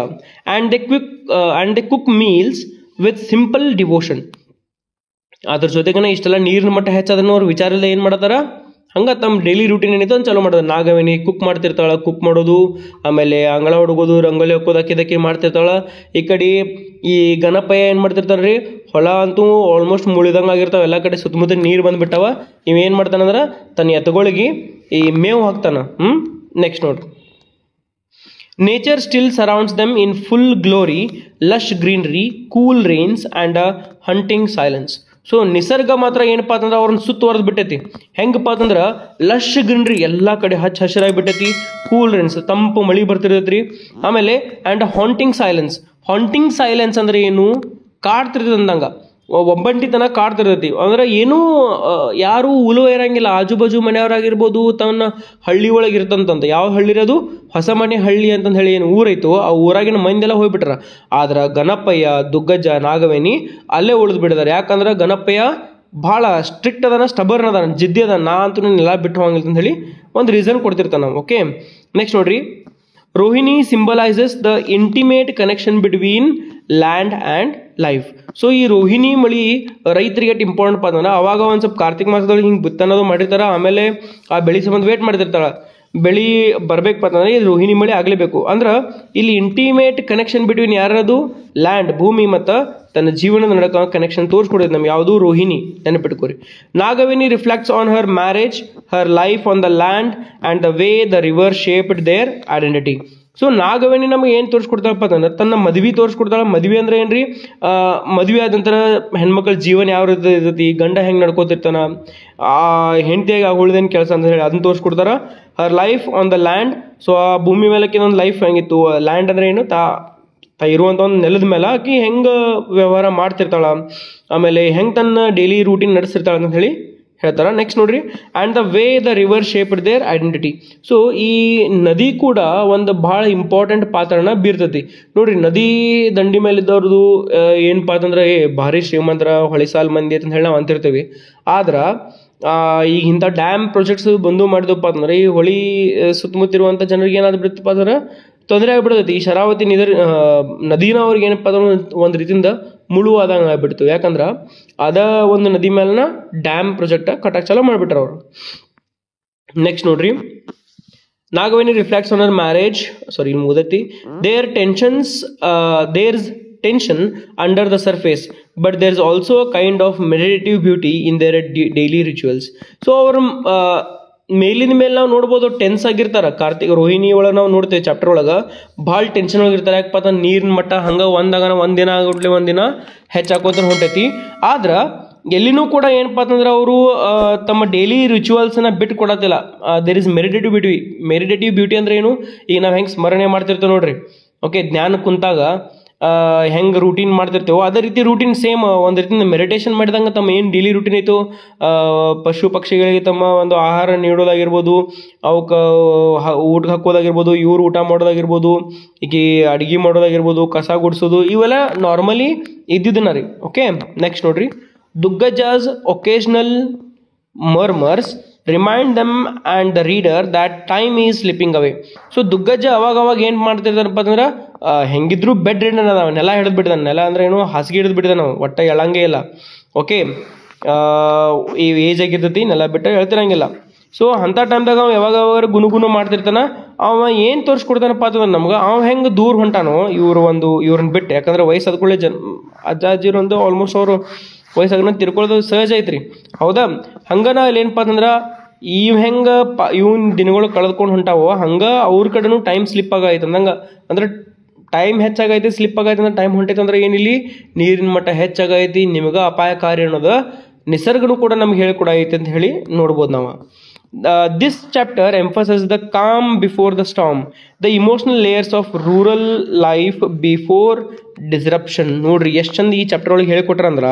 And they cook meals with simple devotion. ಅದ್ರ ಜೊತೆಗನ ಇಷ್ಟೆಲ್ಲ ನೀರಿನ ಮಟ್ಟ ಹೆಚ್ಚಾದ್ರೂ ಅವ್ರು ವಿಚಾರ ಇಲ್ಲ ಏನು ಮಾಡತ್ತಾರ, ಹಂಗೆ ತಮ್ಮ ಡೈಲಿ ರೂಟೀನ್ ಏನಿತ್ತು ಅಂತ ಚಾಲೂ ಮಾಡೋದು. ನಾಗವೇಣಿ ಕುಕ್ ಮಾಡ್ತಿರ್ತಾಳೆ, ಕುಕ್ ಮಾಡೋದು, ಆಮೇಲೆ ಅಂಗಳ ಹುಡುಗೋದು, ರಂಗೋಲಿ ಹಾಕೋದು, ಅಕ್ಕಿದಕ್ಕಿ ಮಾಡ್ತಿರ್ತಾಳೆ. ಈ ಕಡೆ ಈ ಗಣಪಯ್ಯ ಏನು ಮಾಡ್ತಿರ್ತಾನೆ ರೀ, ಹೊಲ ಅಂತೂ ಆಲ್ಮೋಸ್ಟ್ ಮುಳಿದಂಗೆ ಆಗಿರ್ತಾವೆ, ಎಲ್ಲ ಕಡೆ ಸುತ್ತಮುತ್ತ ನೀರು ಬಂದುಬಿಟ್ಟವ. ಇವೇನು ಮಾಡ್ತಾನಂದ್ರೆ ತನ್ನ ಎತ್ತುಗಳಿಗೆ ಈ ಮೇವು ಹಾಕ್ತಾನ. ನೆಕ್ಸ್ಟ್ ನೋಡ್ರಿ, nature still surrounds them in full glory, lush greenery, cool rains and hunting silence. So ನಿಸರ್ಗ ಮಾತ್ರ ಏನಪ್ಪ ಅಂತಂದ್ರೆ ಅವ್ರನ್ನ ಸುತ್ತುವರೆದು ಬಿಟ್ಟೈತಿ. ಹೆಂಗಪ್ಪ ಅಂತಂದ್ರೆ ಲಶ್ ಗ್ರೀನರಿ, ಎಲ್ಲ ಕಡೆ ಹಚ್ಚ ಹಸಿರಾಗಿ ಬಿಟ್ಟೈತಿ. ಕೂಲ್ ರೇನ್ಸ್, ತಂಪು ಮಳಿ ಬರ್ತಿರ್ತೈತಿ ರೀ. ಆಮೇಲೆ ಆ್ಯಂಡ್ ಹಾಂಟಿಂಗ್ ಸೈಲೆನ್ಸ್ ಅಂದ್ರೆ ಏನು, ಕಾಡ್ತಿರ್ತದೆ ಅಂದಂಗೆ, ಒಬ್ಬಂಟಿತನ ಕಾಡ್ತಿರ್ತೈತಿ. ಅಂದ್ರೆ ಏನೂ ಯಾರೂ ಉಳುವ ಇರಂಗಿಲ್ಲ. ಆಜು ಬಾಜು ಮನೆಯವರಾಗಿರ್ಬೋದು, ತನ್ನ ಹಳ್ಳಿ ಒಳಗೆ ಇರ್ತಂತ. ಯಾವ ಹಳ್ಳಿ ಇರೋದು, ಹೊಸ ಮನೆ ಹಳ್ಳಿ ಅಂತಂದು ಹೇಳಿ ಏನು ಊರೈತು, ಆ ಊರಾಗಿನ ಮಂದಿಯೆಲ್ಲ ಹೋಗ್ಬಿಟ್ರ. ಆದ್ರೆ ಗಣಪಯ್ಯ, ದುಗ್ಗಜ್ಜ, ನಾಗವೇಣಿ ಅಲ್ಲೇ ಉಳಿದು ಬಿಡಿದಾರೆ. ಯಾಕಂದ್ರೆ ಗಣಪಯ್ಯ ಭಾಳ ಸ್ಟ್ರಿಕ್ಟ್ ಅದಾನ, ಸ್ಟಬರ್ನ್ ಅದಾನ, ಜಿದ್ದಿ ಅದಾನ. ನಾ ಅಂತೂ ನೆಲ ಬಿಟ್ಟು ಹೋಗಿಲ್ಲ ಅಂತ ಹೇಳಿ ಒಂದು ರೀಸನ್ ಕೊಡ್ತಿರ್ತಾನೆ ನಾವು. ಓಕೆ, ನೆಕ್ಸ್ಟ್ ನೋಡ್ರಿ, Rohini symbolises the intimate connection between land and life. So ಈ ರೋಹಿಣಿ ಮಳಿ ರೈತರಿಗೆ ಇಂಪಾರ್ಟೆಂಟ್ ಅಂದ್ರೆ ಅವಾಗ ಒಂದು ಸ್ವಲ್ಪ ಕಾರ್ತಿಕ್ ಮಾಸದೊಳಗೆ ಹಿಂಗೆ ಬಿತ್ತನೋದು ಮಾಡಿರ್ತಾರ. ಆಮೇಲೆ ಆ ಬೆಳೆ ಸಂಬಂಧ ವೇಟ್ ಮಾಡ್ತಿರ್ತಾಳ. ಬೆಳೆ ಬರ್ಬೇಕಪ್ಪ ಅಂತಂದ್ರೆ ಇದು ರೋಹಿಣಿ ಮಳಿ ಆಗಲೇಬೇಕು. ಅಂದ್ರೆ ಇಲ್ಲಿ ಇಂಟಿಮೇಟ್ ಕನೆಕ್ಷನ್ ಬಿಟ್ವೀನ್ ಯಾರದು, ಲ್ಯಾಂಡ್ ಭೂಮಿ ಮತ್ತು ತನ್ನ ಜೀವನದ ನಡಕ ಕನೆಕ್ಷನ್ ತೋರಿಸ್ಕೊಡೋದು ನಮ್ಗೆ ಯಾವುದು, ರೋಹಿಣಿ. ನೆನಪಿಟ್ಕೋರಿ. Nagaveni reflects on her marriage, her life on the land and the way the river shaped their identity. So Nagaveni ನಮಗೆ ಏನು ತೋರಿಸ್ಕೊಡ್ತಾಳಪ್ಪ ಅಂತಂದ್ರೆ ತನ್ನ ಮದುವೆ ತೋರಿಸ್ಕೊಡ್ತಾಳೆ. ಮದುವೆ ಅಂದ್ರೆ ಏನ್ರಿ, ಮದುವೆ ಆದ ನಂತರ ಹೆಣ್ಮಕ್ಳ ಜೀವನ ಯಾವ ರೀತಿ ಇರ್ತೈತಿ, ಗಂಡ ಹೆಂಗೆ ನಡ್ಕೋತಿರ್ತಾನ, ಆ ಹೆಂಡತಿಯಾಗಿ ಉಳ್ದೇನು ಕೆಲಸ ಅಂತ ಹೇಳಿ ಅದನ್ನ ತೋರಿಸ್ಕೊಡ್ತಾರ. Her life on the land. So ಆ ಭೂಮಿ ಮೇಲಕ್ಕೆ ಒಂದು ಲೈಫ್ ಹೆಂಗಿತ್ತು, ಲ್ಯಾಂಡ್ ಅಂದ್ರೆ ಏನು, ತಾ ಇರುವಂಥ ಒಂದು ನೆಲದ ಮೇಲೆ ಆಕಿ ಹೆಂಗೆ ವ್ಯವಹಾರ ಮಾಡ್ತಿರ್ತಾಳ, ಆಮೇಲೆ ಹೆಂಗೆ ತನ್ನ ಡೈಲಿ ರೂಟೀನ್ ನಡೆಸ್ತಿರ್ತಾಳೆ ಅಂತ ಹೇಳಿ ಹೇಳ್ತಾರ. ನೆಕ್ಸ್ಟ್ ನೋಡ್ರಿ, and the way the river shaped their identity. So ಈ ನದಿ ಕೂಡ ಒಂದು ಭಾಳ ಇಂಪಾರ್ಟೆಂಟ್ ಪಾತ್ರನ ಬೀರ್ತೈತಿ ನೋಡ್ರಿ. ನದಿ ದಂಡಿ ಮೇಲೆ ಇದ್ದವ್ರದ್ದು ಏನಪ್ಪ ಅಂತಂದ್ರೆ ಭಾರಿ ಶ್ರೀಮಂತರ ಹೊಳಿಸಾಲ್ ಮಂದಿ ಅಂತ ಹೇಳಿ ನಾವು ಅಂತಿರ್ತೀವಿ. ಆದ್ರೆ ಈಗ ಇಂಥ ಡ್ಯಾಮ್ ಪ್ರಾಜೆಕ್ಟ್ಸ್ ಬಂದು ಮಾಡಿದಪ್ಪ ಅಂತಂದ್ರೆ ಈ ಹೊಳಿ ಸುತ್ತಮುತ್ತಿರುವಂಥ ಜನರಿಗೆ ಏನಾದ್ರು ಬಿಡುತ್ತಪ್ಪ ಅಂದ್ರೆ ತೊಂದರೆ ಆಗಿಬಿಡ್ತೈತಿ. ಈ ಶರಾವತಿ ನದಿನ ಅವ್ರಿಗೆ ಏನಪ್ಪ ಅಂದ್ರೆ ಒಂದು ರೀತಿಯಿಂದ ಮುಳುವಾದಂಗೆ ಆಗಿಬಿಡ್ತು. ಯಾಕಂದ್ರೆ ಅದ ಒಂದು ನದಿ ಮೇಲಿನ ಡ್ಯಾಮ್ ಪ್ರಾಜೆಕ್ಟ್ ಕಟ್ಟಕ್ಕೆ ಚಾಲೂ ಮಾಡಿಬಿಟ್ರ ಅವರು. ನೆಕ್ಸ್ಟ್ ನೋಡ್ರಿ, Nagaveni reflects on her marriage, sorry ಇಲ್ಲಿ ಮುದತಿ, there tension under the surface but there is also a kind of meditative beauty in their daily rituals. So ಅವರು ಮೇಲಿನ ಮೇಲೆ ನಾವು ನೋಡ್ಬೋದು ಟೆನ್ಸ್ ಆಗಿರ್ತಾರೆ. ಕಾರ್ತಿಕ್ ರೋಹಿಣಿ ಒಳಗೆ ನಾವು ನೋಡ್ತೇವೆ ಚಾಪ್ಟರ್ ಒಳಗೆ ಭಾಳ ಟೆನ್ಷನ್ ಒಳಗಿರ್ತಾರೆ. ಯಾಕಪ್ಪ ಅಂದ್ರೆ ನೀರಿನ ಮಟ್ಟ ಹಂಗೆ ಒಂದಿನ ಆಗಲಿ ಒಂದಿನ ಹೆಚ್ಚಾಕೋತ ಹೊಂಟೈತಿ. ಆದ್ರೆ ಎಲ್ಲಿನೂ ಕೂಡ ಏನಪ್ಪ ಅಂತಂದ್ರೆ ಅವರು ತಮ್ಮ ಡೈಲಿ ರಿಚುವಲ್ಸನ್ನ ಬಿಟ್ಟು ಕೊಡೋದಿಲ್ಲ. ದೇರ್ ಇಸ್ ಮೆಡಿಟೇಟಿವ್ ಬ್ಯೂಟಿ ಅಂದ್ರೆ ಏನು, ಈಗ ನಾವು ಹೆಂಗೆ ಸ್ಮರಣೆ ಮಾಡ್ತಿರ್ತೇವೆ ನೋಡ್ರಿ. ಓಕೆ, ಜ್ಞಾನ ಕುಂತಾಗ ಹೆಂಗೆ ರೂಟೀನ್ ಮಾಡ್ತಿರ್ತೇವೋ ಅದೇ ರೀತಿ ರೂಟೀನ್ ಸೇಮ್ ಒಂದು ರೀತಿಯಿಂದ ಮೆಡಿಟೇಷನ್ ಮಾಡಿದಂಗೆ ತಮ್ಮ ಏನು ಡೈಲಿ ರೂಟೀನ್ ಇತ್ತು, ಪಶು ಪಕ್ಷಿಗಳಿಗೆ ತಮ್ಮ ಒಂದು ಆಹಾರ ನೀಡೋದಾಗಿರ್ಬೋದು, ಅವಕ್ಕೆ ಊಟಕ್ಕೆ ಹಾಕೋದಾಗಿರ್ಬೋದು, ಇವ್ರು ಊಟ ಮಾಡೋದಾಗಿರ್ಬೋದು, ಈಗ ಅಡುಗೆ ಮಾಡೋದಾಗಿರ್ಬೋದು, ಕಸ ಗುಡಿಸೋದು, ಇವೆಲ್ಲ ನಾರ್ಮಲಿ ಇದ್ದಿದ್ದನ್ನ ರೀ. ಓಕೆ, ನೆಕ್ಸ್ಟ್ ನೋಡ್ರಿ, Duggajja's occasional murmurs remind them and the reader that time is slipping away. So Duggajja ಅವಾಗ ಏನು ಮಾಡ್ತಿರ್ತಾರಪ್ಪ ಅಂದ್ರೆ ಹೆಂಗಿದ್ರು ಬೆಡ್ ರಿಡನ್ ಅದಾವ, ನೆಲ ಹಿಡಿದು ಬಿಟ್ಟಿದ್ದಾನೆ. ನೆಲ ಅಂದ್ರೆ ಏನು, ಹಾಸಿಗೆ ಹಿಡಿದು ಬಿಟ್ಟಿದ್ದಾನೆ, ನಾವು ಒಟ್ಟ ಎಳಂಗೇ ಇಲ್ಲ. ಓಕೆ, ಈ ಏಜ್ ಆಗಿರ್ತೈತಿ, ನೆಲ ಬಿಟ್ಟು ಹೇಳ್ತಿರಂಗಿಲ್ಲ. ಸೊ ಅಂಥ ಟೈಮ್ದಾಗ ಅವ ಯಾವಾಗ ಗುನುಗುನು ಮಾಡ್ತಿರ್ತಾನ. ಅವ ಏನು ತೋರಿಸ್ಕೊಡ್ತಾನಪ್ಪ ಅಂತಂದ್ರೆ ನಮ್ಗೆ ಅವ ಹೆಂಗೆ ದೂರ ಹೊಂಟಾನೋ ಇವ್ರನ್ನ ಬಿಟ್ಟು. ಯಾಕಂದ್ರೆ ವಯಸ್ಸು ಅದ್ಕೊಳ್ಳೆ ಅಜ್ಜ ಅಜ್ಜಿರು ಒಂದು ಆಲ್ಮೋಸ್ಟ್ ಅವರು ವಯಸ್ಸಾಗ ತಿರ್ಕೊಳ್ಳೋದು ಸಹಜ ಐತ್ರಿ, ಹೌದಾ? ಹಂಗನ ಅಲ್ಲಿ ಏನಪ್ಪ ಅಂತಂದ್ರೆ ಇವ್ ಹೆಂಗೆ ಇವನ್ ದಿನಗಳು ಕಳೆದ್ಕೊಂಡು ಹೊಂಟಾವೋ ಹಂಗೆ ಅವ್ರ ಕಡೆನೂ ಟೈಮ್ ಸ್ಲಿಪ್ ಆಗೈತೆ ಅಂದಂಗೆ. ಅಂದ್ರೆ ಟೈಮ್ ಹೆಚ್ಚಾಗೈತಿ, ಸ್ಲಿಪ್ ಆಗೈತೆ ಅಂದ್ರೆ ಟೈಮ್ ಹೊಂಟೈತೆ ಅಂದ್ರೆ ಏನಿಲ್ಲಿ ನೀರಿನ ಮಟ್ಟ ಹೆಚ್ಚಾಗೈತಿ, ನಿಮಗೆ ಅಪಾಯಕಾರಿ ಅನ್ನೋದು ನಿಸರ್ಗನೂ ಕೂಡ ನಮ್ಗೆ ಹೇಳ್ಕೊಡೈತೆ ಅಂತ ಹೇಳಿ ನೋಡ್ಬೋದು ನಾವು. This chapter emphasizes the calm before the storm, the emotional layers of rural life before disruption. ನೋಡ್ರಿ ಎಷ್ಟು ಚಂದ ಈ ಚಾಪ್ಟರ್ ಒಳಗೆ ಹೇಳ್ಕೊಟ್ರಂದ್ರ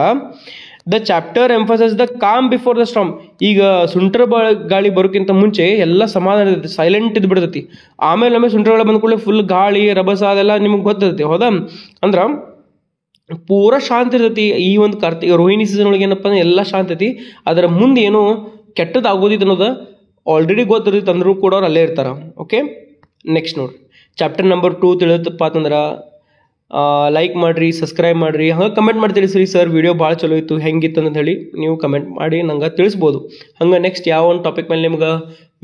the chapter emphasizes the calm before the storm. ಈಗ ಸುಂಟರ ಗಾಳಿ ಬರೋಕ್ಕಿಂತ ಮುಂಚೆ ಎಲ್ಲ ಸಮಾಧಾನ ಇರ್ತೈತಿ, ಸೈಲೆಂಟ್ ಇದ್ದು ಬಿಡ್ತೈತಿ. ಆಮೇಲೆ ಒಮ್ಮೆ ಸುಂಟರ ಗಾಳಿ ಬಂದ ಕೂಡಲೇ ಫುಲ್ ಗಾಳಿ ರಭಸ ಅದೆಲ್ಲ ನಿಮ್ಗೆ ಗೊತ್ತಿರ್ತೈತಿ, ಹೌದಾ? ಅಂದ್ರೆ ಪೂರ ಶಾಂತಿ ಇರ್ತೈತಿ. ಈ ಒಂದು ರೋಹಿಣಿ ಸೀಸನ್ ಒಳಗೆ ಏನಪ್ಪ ಅಂದ್ರೆ ಎಲ್ಲ ಶಾಂತಿ ಐತಿ. ಅದರ ಮುಂದೆ ಏನೋ ಕೆಟ್ಟದ್ದು ಆಗೋದಿತ್ತು ಅನ್ನೋದು ಆಲ್ರೆಡಿ ಗೊತ್ತಿರ್ತೈತೆ ಅಂದ್ರೂ ಕೂಡ ಅವ್ರು ಅಲ್ಲೇ ಇರ್ತಾರೆ. ಓಕೆ, ನೆಕ್ಸ್ಟ್ ನೋಡ್ರಿ ಚಾಪ್ಟರ್ ನಂಬರ್ 2 ತಿಳಿದಪ್ಪ ಅಂತಂದ್ರೆ ಲೈಕ್ ಮಾಡಿರಿ, ಸಬ್ಸ್ಕ್ರೈಬ್ ಮಾಡಿರಿ, ಹಂಗೆ ಕಮೆಂಟ್ ಮಾಡಿ ತಿಳಿಸ್ರಿ ಸರ್ ವಿಡಿಯೋ ಭಾಳ ಚಲೋ ಇತ್ತು ಹೆಂಗಿತ್ತು ಅಂತ ಹೇಳಿ ನೀವು ಕಮೆಂಟ್ ಮಾಡಿ ನಂಗೆ ತಿಳಿಸ್ಬೋದು. ಹಂಗೆ ನೆಕ್ಸ್ಟ್ ಯಾವ ಒಂದು ಟಾಪಿಕ್ ಮೇಲೆ ನಿಮ್ಗೆ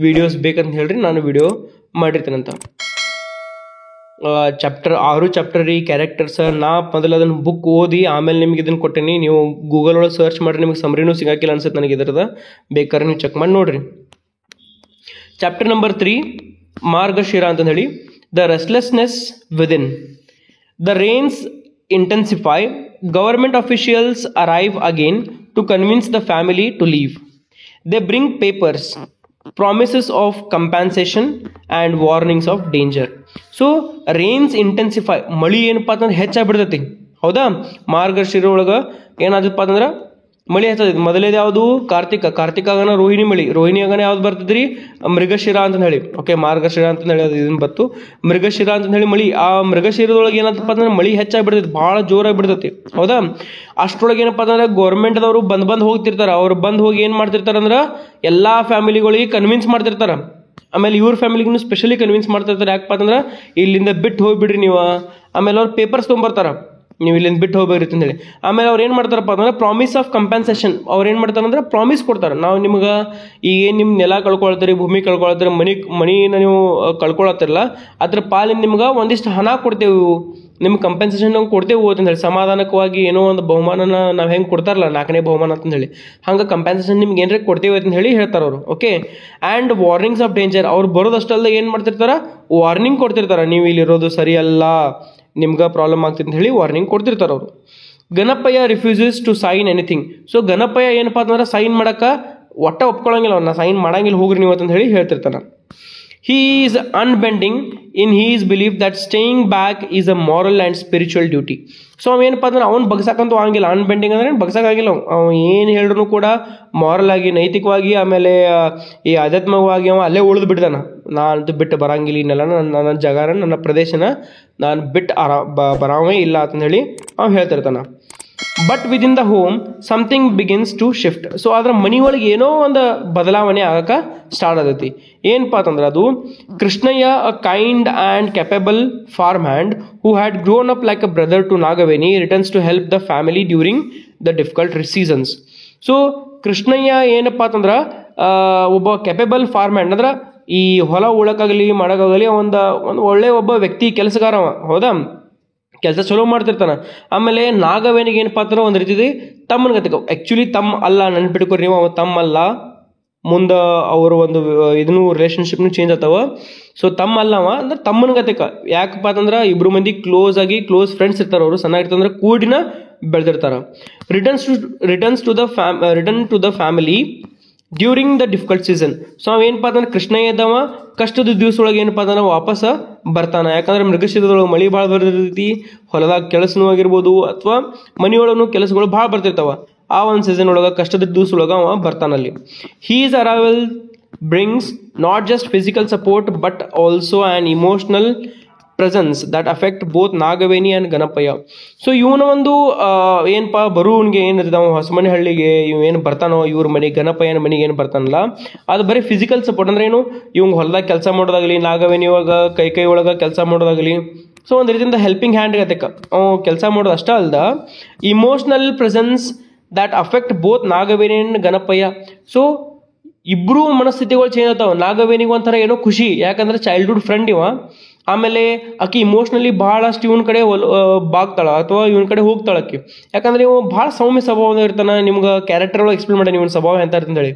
ವೀಡಿಯೋಸ್ ಬೇಕಂತ ಹೇಳ್ರಿ, ನಾನು ವಿಡಿಯೋ ಮಾಡಿರ್ತೀನಂತ. ಚಾಪ್ಟರ್ 6 ಚಾಪ್ಟರ್ ರೀ ಕ್ಯಾರೆಕ್ಟರ್ಸ್. ನಾ ಮೊದಲು ಅದನ್ನು ಬುಕ್ ಓದಿ ಆಮೇಲೆ ನಿಮ್ಗೆ ಇದನ್ನು ಕೊಟ್ಟೇನಿ. ನೀವು ಗೂಗಲ್ ಒಳಗೆ ಸರ್ಚ್ ಮಾಡಿರಿ, ನಿಮ್ಗೆ ಸಮರಿನೂ ಸಿಗಾಕಿಲ್ಲ ಅನ್ಸುತ್ತೆ ನನಗೆ ಇದರದ, ಬೇಕಾದ್ರೆ ನೀವು ಚೆಕ್ ಮಾಡಿ ನೋಡ್ರಿ. ಚಾಪ್ಟರ್ ನಂಬರ್ 3 ಮಾರ್ಗಶಿರ ಅಂತ ಹೇಳಿ. The restlessness within. The rains intensify. Government officials arrive again to convince the family to leave. They bring papers, promises of compensation and warnings of danger. So rains intensify. ಮಳಿ ಏನಪ್ಪ ಅಂತಂದ್ರೆ ಹೆಚ್ಚಾಗ್ಬಿಡ್ತೈತಿ, ಹೌದಾ? ಮಾರ್ಗಶಿರ ಒಳಗೆ ಏನಾದಪ್ಪ ಅಂತಂದ್ರೆ ಮಳಿ ಹೆಚ್ಚಾದೈತಿ. ಮೊದಲೇದು ಯಾವುದು? ಕಾರ್ತಿಕ ಆಗನ ರೋಹಿಣಿ ಮಳಿ, ರೋಹಿಣಿ ಆಗನ ಯಾವ್ದು ಬರ್ತದ್ರಿ? ಮೃಗಶಿರ ಅಂತ ಹೇಳಿ. ಓಕೆ, ಮಾರ್ಗಶಿರ ಅಂತ ಹೇಳಿ ಅದು ಇದನ್ನ ಬತ್ತು, ಮೃಗಶಿರ ಅಂತ ಹೇಳಿ ಮಳಿ. ಆ ಮೃಗಶಿರದೊಳಗೆ ಏನಂತಪ್ಪ ಅಂತಂದ್ರೆ ಮಳಿ ಹೆಚ್ಚಾಗ್ಬಿಡ್ತೈತಿ, ಭಾಳ ಜೋರಾಗಿ ಬಿಡ್ತೈತಿ, ಹೌದಾ? ಅಷ್ಟರೊಳಗೆ ಏನಪ್ಪ ಅಂತಂದ್ರೆ ಗೌರ್ಮೆಂಟ್ದವರು ಬಂದು ಹೋಗ್ತಿರ್ತಾರೆ. ಅವ್ರು ಬಂದು ಹೋಗಿ ಏನು ಮಾಡ್ತಿರ್ತಾರೆ ಅಂದ್ರೆ ಎಲ್ಲ ಫ್ಯಾಮಿಲಿಗಳಿಗೆ ಕನ್ವಿನ್ಸ್ ಮಾಡ್ತಿರ್ತಾರೆ. ಆಮೇಲೆ ಇವ್ರ ಫ್ಯಾಮಿಲಿಗೂ ಸ್ಪೆಷಲಿ ಕನ್ವಿನ್ಸ್ ಮಾಡ್ತಿರ್ತಾರೆ. ಯಾಕಪ್ಪ ಅಂತಂದ್ರೆ ಇಲ್ಲಿಂದ ಬಿಟ್ಟು ಹೋಗ್ಬಿಡ್ರಿ ನೀವು. ಆಮೇಲೆ ಅವ್ರು ಪೇಪರ್ಸ್ ತೊಗೊಂಬರ್ತಾರ, ನೀವು ಇಲ್ಲಿಂದ ಬಿಟ್ಟು ಹೋಗ್ಬೇಕ್ರಿ ಅಂತ ಹೇಳಿ. ಆಮೇಲೆ ಅವ್ರು ಏನು ಮಾಡ್ತಾರಪ್ಪ ಅಂತಂದ್ರೆ ಪ್ರಾಮಿಸ್ ಆಫ್ ಕಂಪೆನ್ಸೇಷನ್. ಅವ್ರು ಏನು ಮಾಡ್ತಾರೆ ಅಂದ್ರೆ ಪ್ರಾಮಿಸ್ ಕೊಡ್ತಾರೆ, ನಾವು ನಿಮ್ಗೆ ಈಗ ಏನು ನಿಮ್ಮ ನೆಲ ಕಳ್ಕೊಳ್ತೀರಿ, ಭೂಮಿ ಕಳ್ಕೊಳ್ತೀರಿ, ಮನಿನ ನೀವು ಕಳ್ಕೊಳತ್ತಿರಲ್ಲ, ಅದ್ರ ಪಾಲಿನ ನಿಮ್ಗೆ ಒಂದಿಷ್ಟು ಹಣ ಕೊಡ್ತೇವೆ, ನಿಮ್ಗೆ ಕಂಪೆನ್ಸೇಷನ್ ನಾವು ಕೊಡ್ತೇವೆ ಅಂತ ಹೇಳಿ. ಸಮಾಧಾನಕವಾಗಿ ಏನೋ ಒಂದು ಬಹುಮಾನನ ನಾವು ಹೆಂಗೆ ಕೊಡ್ತಾರಲ್ಲ 4ನೇ ಬಹುಮಾನ ಅಂತ ಹೇಳಿ, ಹಂಗೆ ಕಂಪೆನ್ಸೇಷನ್ ನಿಮ್ಗೆ ಏನಾರ ಕೊಡ್ತೇವೆ ಅಂತ ಹೇಳಿ ಹೇಳ್ತಾರೆ ಅವರು. Okay, and warnings of danger. ಅವ್ರು ಬರೋದಷ್ಟಲ್ಲದೆ ಏನು ಮಾಡ್ತಿರ್ತಾರೆ? ವಾರ್ನಿಂಗ್ ಕೊಡ್ತಿರ್ತಾರೆ, ನೀವು ಇಲ್ಲಿರೋದು ಸರಿ ಅಲ್ಲ, ನಿಮ್ಗೆ ಪ್ರಾಬ್ಲಮ್ ಆಗ್ತಿದೆ ಅಂತ ಹೇಳಿ ವಾರ್ನಿಂಗ್ ಕೊಡ್ತಿರ್ತಾರೆ ಅವರು. Ganapayya refuses to sign anything. So Ganapayya ಏನಪ್ಪ ಅಂತಂದ್ರೆ ಸೈನ್ ಮಾಡೋಕೆ ಒಟ್ಟ ಒಪ್ಕೊಳ್ಳಂಗಿಲ್ಲ, ಅವ್ರನ್ನ ಸೈನ್ ಮಾಡಂಗಿಲ್ಲ, ಹೋಗ್ರಿ ನೀವು ಅಂತ ಹೇಳಿ ಹೇಳ್ತಿರ್ತಾನೆ. He is unbending in his belief that staying back is a moral and spiritual duty. So ಅವೇನಪ್ಪ ಅಂದ್ರೆ ಅವ್ನು ಬಗ್ಸಕ್ಕಂತೂ ಆಗಿಲ್ಲ. ಅನ್ಬೆಂಡಿಂಗ್ ಅಂದ್ರೆ ಬಗ್ಸಕ್ಕಾಗಿಲ್ಲ. ಅವ್ನು ಏನು ಹೇಳಿದ್ರು ಕೂಡ ಮಾರಲ್ ಆಗಿ, ನೈತಿಕವಾಗಿ, ಆಮೇಲೆ ಈ ಆಧ್ಯಾತ್ಮಿಕವಾಗಿ ಅವ ಅಲ್ಲೇ ಉಳಿದು ಬಿಡ್ದಾನ. ನಾನಂತೂ ಬಿಟ್ಟು ಬರಂಗಿಲ್ಲ, ಇನ್ನೆಲ್ಲ ನನ್ನ ಜಾಗನ, ನನ್ನ ಪ್ರದೇಶನ ನಾನು ಬಿಟ್ಟು ಬರಾವೇ ಇಲ್ಲ ಅಂತ ಹೇಳಿ ಅವ್ನು ಹೇಳ್ತಿರ್ತಾನೆ. But within the home something begins to shift. So ಅದ್ರ ಮನೆಯೊಳಗೆ ಏನೋ ಒಂದು ಬದಲಾವಣೆ ಆಗಕ್ಕೆ ಸ್ಟಾರ್ಟ್ ಆಗೈತಿ. ಏನಪ್ಪ ಅಂತಂದ್ರೆ ಅದು Krishnayya, a kind and capable farm hand who had grown up like a brother to Nagaveni returns to help the family during the difficult seasons. So Krishnayya ಏನಪ್ಪ ಅಂತಂದ್ರೆ ಒಬ್ಬ ಕೆಪಬಲ್ ಫಾರ್ಮ್ ಹ್ಯಾಂಡ್ ಅಂದ್ರೆ ಈ ಹೊಲ ಉಳಕ್ಕಾಗಲಿ ಮಾಡೋಕ್ಕಾಗಲಿ ಒಂದು ಒಳ್ಳೆ ಒಬ್ಬ ವ್ಯಕ್ತಿ, ಕೆಲಸಗಾರವ, ಹೌದಾ? ಕೆಲಸ ಚಲೋ ಮಾಡ್ತಿರ್ತಾನೆ. ಆಮೇಲೆ ನಾಗವೇಣಿಗೆ ಏನಪ್ಪ ಅಂದ್ರೆ ಒಂದು ರೀತಿ ತಮ್ಮನ ಗತಿಕ, ಆ್ಯಕ್ಚುಲಿ ತಮ್ಮ ಅಲ್ಲ, ನೆನ್ಪಿಟ್ಕೊರಿ ನೀವು, ಅವ ತಮ್ಮ ಅಲ್ಲ. ಮುಂದೆ ಅವರು ಒಂದು ಇದನ್ನು ರಿಲೇಷನ್ಶಿಪ್ನು ಚೇಂಜ್ ಆಗ್ತಾವ. ಸೊ ತಮ್ಮ ಅಲ್ಲವ ಅಂದ್ರೆ ತಮ್ಮನ ಗತಿಕ. ಯಾಕಪ್ಪ ಅಂತಂದ್ರೆ ಇಬ್ರು ಮಂದಿ ಕ್ಲೋಸ್ ಫ್ರೆಂಡ್ಸ್ ಇರ್ತಾರೆ. ಅವರು ಚೆನ್ನಾಗಿರ್ತಂದ್ರೆ ಕೂಡಿನ ಬೆಳೆದಿರ್ತಾರೆ. Return to the family during the difficult season. So ಅವೇನಪ್ಪ ಅಂತಂದ್ರೆ ಕೃಷ್ಣಯ್ಯ ಇದ್ದವ ಕಷ್ಟದ ದಿವಸ ಒಳಗೆ ಏನಪ್ಪ ಅಂದ್ರೆ ವಾಪಸ್ ಬರ್ತಾನೆ. ಯಾಕಂದ್ರೆ ಮೃಗಶಿರದೊಳಗೆ ಮಳೆ ಭಾಳ ಬರ್ತೈತಿ, ಹೊಲದಾಗ ಕೆಲಸನೂ ಆಗಿರ್ಬೋದು ಅಥವಾ ಮನೆಯೊಳಗೂ ಕೆಲಸಗಳು ಭಾಳ ಬರ್ತಿರ್ತಾವ. ಆ ಒಂದು ಸೀಸನ್ ಒಳಗೆ ಕಷ್ಟದ ದಿವಸ ಒಳಗೆ ಅವ ಬರ್ತಾನಲ್ಲಿ. His arrival brings not just physical support but also an emotional presence that affect both Nagaveni and Ganapayya. So ಇವನ ಒಂದು ಏನಪ್ಪ ಬರುವನಿಗೆ ಏನಿರ್ತದೆ, ಅವ ಹೊಸಮನೆ ಹಳ್ಳಿಗೆ ಏನು ಬರ್ತಾನೋ, ಇವ್ರ ಮನೆಗೆ ಗಣಪಯ್ಯನ ಮನೆಗೆ ಏನು ಬರ್ತಾನಲ್ಲ, ಅದು ಬರೀ ಫಿಸಿಕಲ್ ಸಪೋರ್ಟ್ ಅಂದ್ರೆ ಏನು, ಇವಂಗೆ ಹೊಲದಾಗ ಕೆಲಸ ಮಾಡೋದಾಗಲಿ, ನಾಗವೇಣಿ ಒಳಗೆ ಕೈ ಒಳಗೆ ಕೆಲಸ ಮಾಡೋದಾಗಲಿ. ಸೊ ಒಂದು ರೀತಿಯಿಂದ ಹೆಲ್ಪಿಂಗ್ ಹ್ಯಾಂಡ್ ಗತಕ್ಕ ಅವ ಕೆಲಸ ಮಾಡೋದು ಅಷ್ಟೇ ಅಲ್ದ, emotional presence that affect both Nagaveni and Ganapayya. So ಇಬ್ಬರೂ ಮನಸ್ಥಿತಿಗಳು ಚೇಂಜ್ ಆಗ್ತಾವೆ. ನಾಗವೇಣಿಗೆ ಒಂಥರ ಏನೋ ಖುಷಿ, ಯಾಕಂದ್ರೆ ಚೈಲ್ಡ್ಹುಡ್ ಫ್ರೆಂಡ್ ಇವ. ಆಮೇಲೆ ಆಕಿ ಇಮೋಷ್ನಲಿ ಭಾಳಷ್ಟು ಇವನ ಕಡೆ ಬಾಗ್ತಾಳ ಅಥವಾ ಇವನ ಕಡೆ ಹೋಗ್ತಾಳ ಆಕಿ. ಯಾಕಂದ್ರೆ ಇವ ಭಾಳ ಸೌಮ್ಯ ಸ್ವಭಾವದ ಇರ್ತಾನೆ. ನಿಮ್ಗೆ ಕ್ಯಾರೆಕ್ಟರ್ ಒಳಗೆ ಎಕ್ಸ್ಪ್ಲೇನ್ ಮಾಡಿ ಇವನ ಸ್ವಭಾವ ಎಂತ ಇರ್ತಂತ ಹೇಳಿ.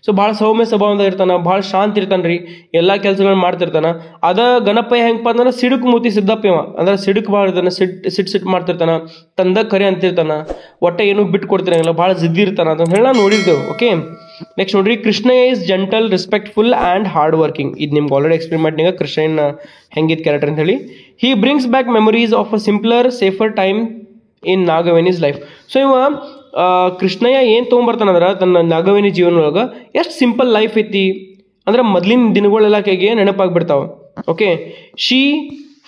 ಸೊ ಭಾಳ ಸೌಮ್ಯ ಸ್ವಭಾವದ ಇರ್ತಾನೆ, ಭಾಳ ಶಾಂತ ಇರ್ತಾನೆ ರೀ, ಎಲ್ಲ ಕೆಲಸಗಳನ್ನ ಮಾಡ್ತಿರ್ತಾನೆ. ಅದ ಗಣಪಯ್ಯ ಹೆಂಗಪ್ಪ ಅಂದ್ರೆ ಸಿಡುಕು ಮೂತಿ ಸಿದ್ದಪ್ಪ ಇವ, ಅಂದ್ರೆ ಸಿಡುಕು ಭಾಳ ಇರ್ತಾನೆ, ಸಿಟ್ಟು ಮಾಡ್ತಿರ್ತಾನೆ, ತಂದ ಕರೆ ಅಂತಿರ್ತಾನೆ, ಒಟ್ಟೆ ಏನು ಬಿಟ್ಟು ಕೊಡ್ತಿರಂಗಿಲ್ಲ, ಭಾಳ ಜಿದ್ದಿ ಇರ್ತಾನೆ ಅಂತ ಹೇಳಿ ನಾವು ನೋಡಿರ್ತೇವೆ. ಓಕೆ, ನೆಕ್ಸ್ಟ್ ನೋಡ್ರಿ, Krishna is gentle, respectful and hard working. ಇದು ನಿಮ್ಗೆ ಆಲ್ರೆಡಿ ಎಕ್ಸ್ಪ್ಲೇನ್ ಮಾಡಿನಾಗ ಕೃಷ್ಣನ ಹೆಂಗಿದ್ ಕ್ಯಾರೆಕ್ಟರ್ ಅಂತ ಹೇಳಿ. He brings back memories of a simpler safer time in Nagaveni's life. So ಇವ ಕೃಷ್ಣಯ್ಯ ಏನು ತೊಗೊಂಬರ್ತಾನಂದ್ರೆ ತನ್ನ ನಾಗವೇಣಿ ಜೀವನ ಒಳಗೆ ಎಷ್ಟು ಸಿಂಪಲ್ ಲೈಫ್ ಐತಿ ಅಂದ್ರೆ ಮೊದಲಿನ ದಿನಗಳೆಲ್ಲ ಕೈಗೆ ನೆನಪಾಗ್ಬಿಡ್ತಾವ. Okay, she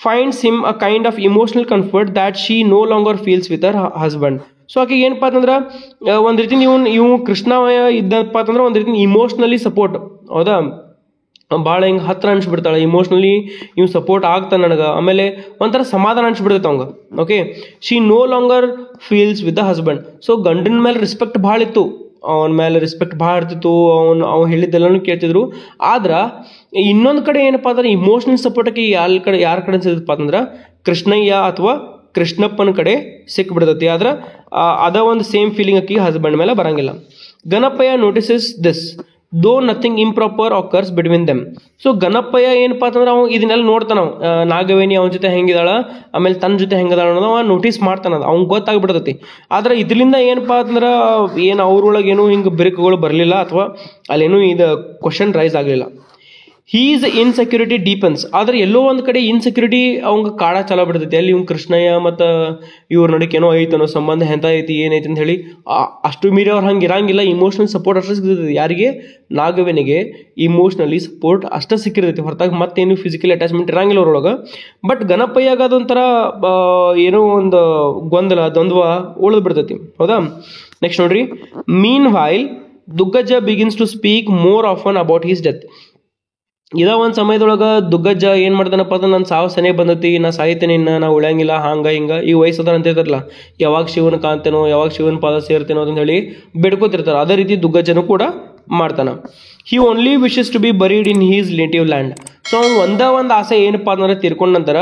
finds him a kind of emotional comfort that she no longer feels with her husband. So ಆಕೆ ಏನಪ್ಪ ಅಂತಂದ್ರೆ ಒಂದು ರೀತಿ ಇವು ಕೃಷ್ಣಯ್ಯ ಇದ್ದಪ್ಪ ಅಂತಂದ್ರೆ ಒಂದು ರೀತಿ ಇಮೋಷ್ನಲಿ ಸಪೋರ್ಟ್, ಹೌದಾ, ಭಾಳ ಹಿಂಗೆ ಹತ್ರ ಅನ್ಸ್ಬಿಡ್ತಾಳೆ, ಇಮೋಷ್ನಲಿ ಇವ್ ಸಪೋರ್ಟ್ ಆಗ್ತಾನೆ ನನಗೆ. ಆಮೇಲೆ ಒಂಥರ ಸಮಾಧಾನ ಅನ್ಸ್ಬಿಡ್ತೈತೆ ಅವಂಗೆ. Okay, she no longer feels with the husband. So ಗಂಡನ ಮೇಲೆ ರೆಸ್ಪೆಕ್ಟ್ ಭಾಳ ಇತ್ತು, ಅವನ ಮೇಲೆ ರೆಸ್ಪೆಕ್ಟ್ ಭಾಳ ಇರ್ತಿತ್ತು, ಅವ್ನು ಹೇಳಿದ್ದೆಲ್ಲನೂ ಕೇಳ್ತಿದ್ರು. ಆದ್ರೆ ಇನ್ನೊಂದು ಕಡೆ ಏನಪ್ಪ ಅಂದ್ರೆ ಇಮೋಷನಲ್ ಸಪೋರ್ಟಕ್ಕೆ ಯಾರ ಕಡೆ ಸಿಗತ್ತಪ್ಪ ಅಂತಂದ್ರೆ ಕೃಷ್ಣಯ್ಯ ಅಥವಾ ಕೃಷ್ಣಪ್ಪನ ಕಡೆ ಸಿಕ್ಬಿಡ್ತೈತಿ. ಆದ್ರೆ ಅದ ಒಂದು ಸೇಮ್ ಫೀಲಿಂಗ್ ಆಕಿ ಹಸ್ಬೆಂಡ್ ಮೇಲೆ ಬರಂಗಿಲ್ಲ. ಗಣಪಯ್ಯ ನೋಟಿಸಸ್ ದಿಸ್ ದೋ nothing improper occurs between them. So Ganapayya ಏನಪ್ಪ ಅಂತಂದ್ರೆ ಅವ್ನು ಇದನ್ನೆಲ್ಲ ನೋಡ್ತಾನ, ನಾಗವೇಣಿ ಅವನ ಜೊತೆ ಹೆಂಗಿದಾಳ, ಆಮೇಲೆ ತನ್ನ ಜೊತೆ ಹೆಂಗಿದಾಳ ಅನ್ನೋದು ಅವ ನೋಟಿಸ್ ಮಾಡ್ತಾನ, ಅವ್ನಿಗೆ ಗೊತ್ತಾಗ್ಬಿಡ್ತೈತಿ. ಆದ್ರೆ ಇದರಿಂದ ಏನಪ್ಪ ಅಂತಂದ್ರೆ ಏನು ಅವ್ರೊಳಗೆ ಏನೂ ಹಿಂಗೆ ಬಿರುಕುಗಳು ಬರಲಿಲ್ಲ ಅಥವಾ ಅಲ್ಲೇನೂ ಇದು ಕ್ವಶನ್ ರೈಸ್ ಆಗಲಿಲ್ಲ. His insecurity deepens. ಆದ್ರೆ ಎಲ್ಲೋ ಒಂದು ಕಡೆ ಇನ್ಸೆಕ್ಯೂರಿಟಿ ಅವಂಗೆ ಕಾಡ ಚಲ ಬಿಡ್ತೈತಿ. ಅಲ್ಲಿ ಇವ್ನು ಕೃಷ್ಣಯ್ಯ ಮತ್ತು ಇವ್ರ ನಡಕ್ಕೆ ಏನೋ ಐತನೋ ಸಂಬಂಧ ಎಂತ ಐತಿ ಏನೈತಿ ಅಂತ ಹೇಳಿ ಅಷ್ಟು ಮೀರಿ ಅವ್ರು ಹಂಗೆ ಇರಂಗಿಲ್ಲ. ಇಮೋಷ್ನಲ್ ಸಪೋರ್ಟ್ ಅಷ್ಟೇ ಸಿಗ್ತೈತಿ. ಯಾರಿಗೆ? ನಾಗವೇಣಿಗೆ ಇಮೋಷ್ನಲಿ ಸಪೋರ್ಟ್ ಅಷ್ಟೇ ಸಿಕ್ಕಿರ್ತೈತಿ, ಹೊರತಾಗಿ ಮತ್ತೇನು ಫಿಸಿಕಲಿ ಅಟ್ಯಾಚ್ಮೆಂಟ್ ಇರಂಗಿಲ್ಲ ಅವ್ರೊಳಗೆ. ಬಟ್ ಗಣಪಯ್ಯಾಗ ಅದೊಂಥರ ಏನೋ ಒಂದು ದ್ವಂದ್ವ ಉಳಿದು ಬಿಡ್ತೈತಿ, ಹೌದಾ. ನೆಕ್ಸ್ಟ್ ನೋಡ್ರಿ, meanwhile Duggajja begins to speak more often about his death. ಇದ ಒಂದು ಸಮಯದೊಳಗೆ ದುಗ್ಗಜ್ಜ ಏನು ಮಾಡ್ತಾನಪ್ಪ ಅಂದ್ರೆ ನನ್ನ ಸಾವು ಸನೇ ಬಂದೈತಿ, ನಾ ಸಾಯ್ತೇನೆ, ಇನ್ನು ನಾ ಉಳಿಯಂಗಿಲ್ಲ, ಹಂಗೆ ಹಿಂಗೆ ಈ ವಯಸ್ಸದ ಅಂತ ಇರ್ತಾರಲ್ಲ, ಯಾವಾಗ ಶಿವನ ಕಾಣ್ತೇನೋ, ಯಾವಾಗ ಶಿವನ ಪಾದ ಸೇರ್ತೇನೋ ಅಂತ ಹೇಳಿ ಬೇಡ್ಕೋತಿರ್ತಾರೆ. ಅದೇ ರೀತಿ ದುಗ್ಗಜ್ಜನೂ ಕೂಡ ಮಾಡ್ತಾನೆ. He only wishes to be buried in his native land. So ಅವ್ನು ಒಂದು ಆಸೆ ಏನಪ್ಪ ಅಂದ್ರೆ ತೀರ್ಕೊಂಡ ನಂತರ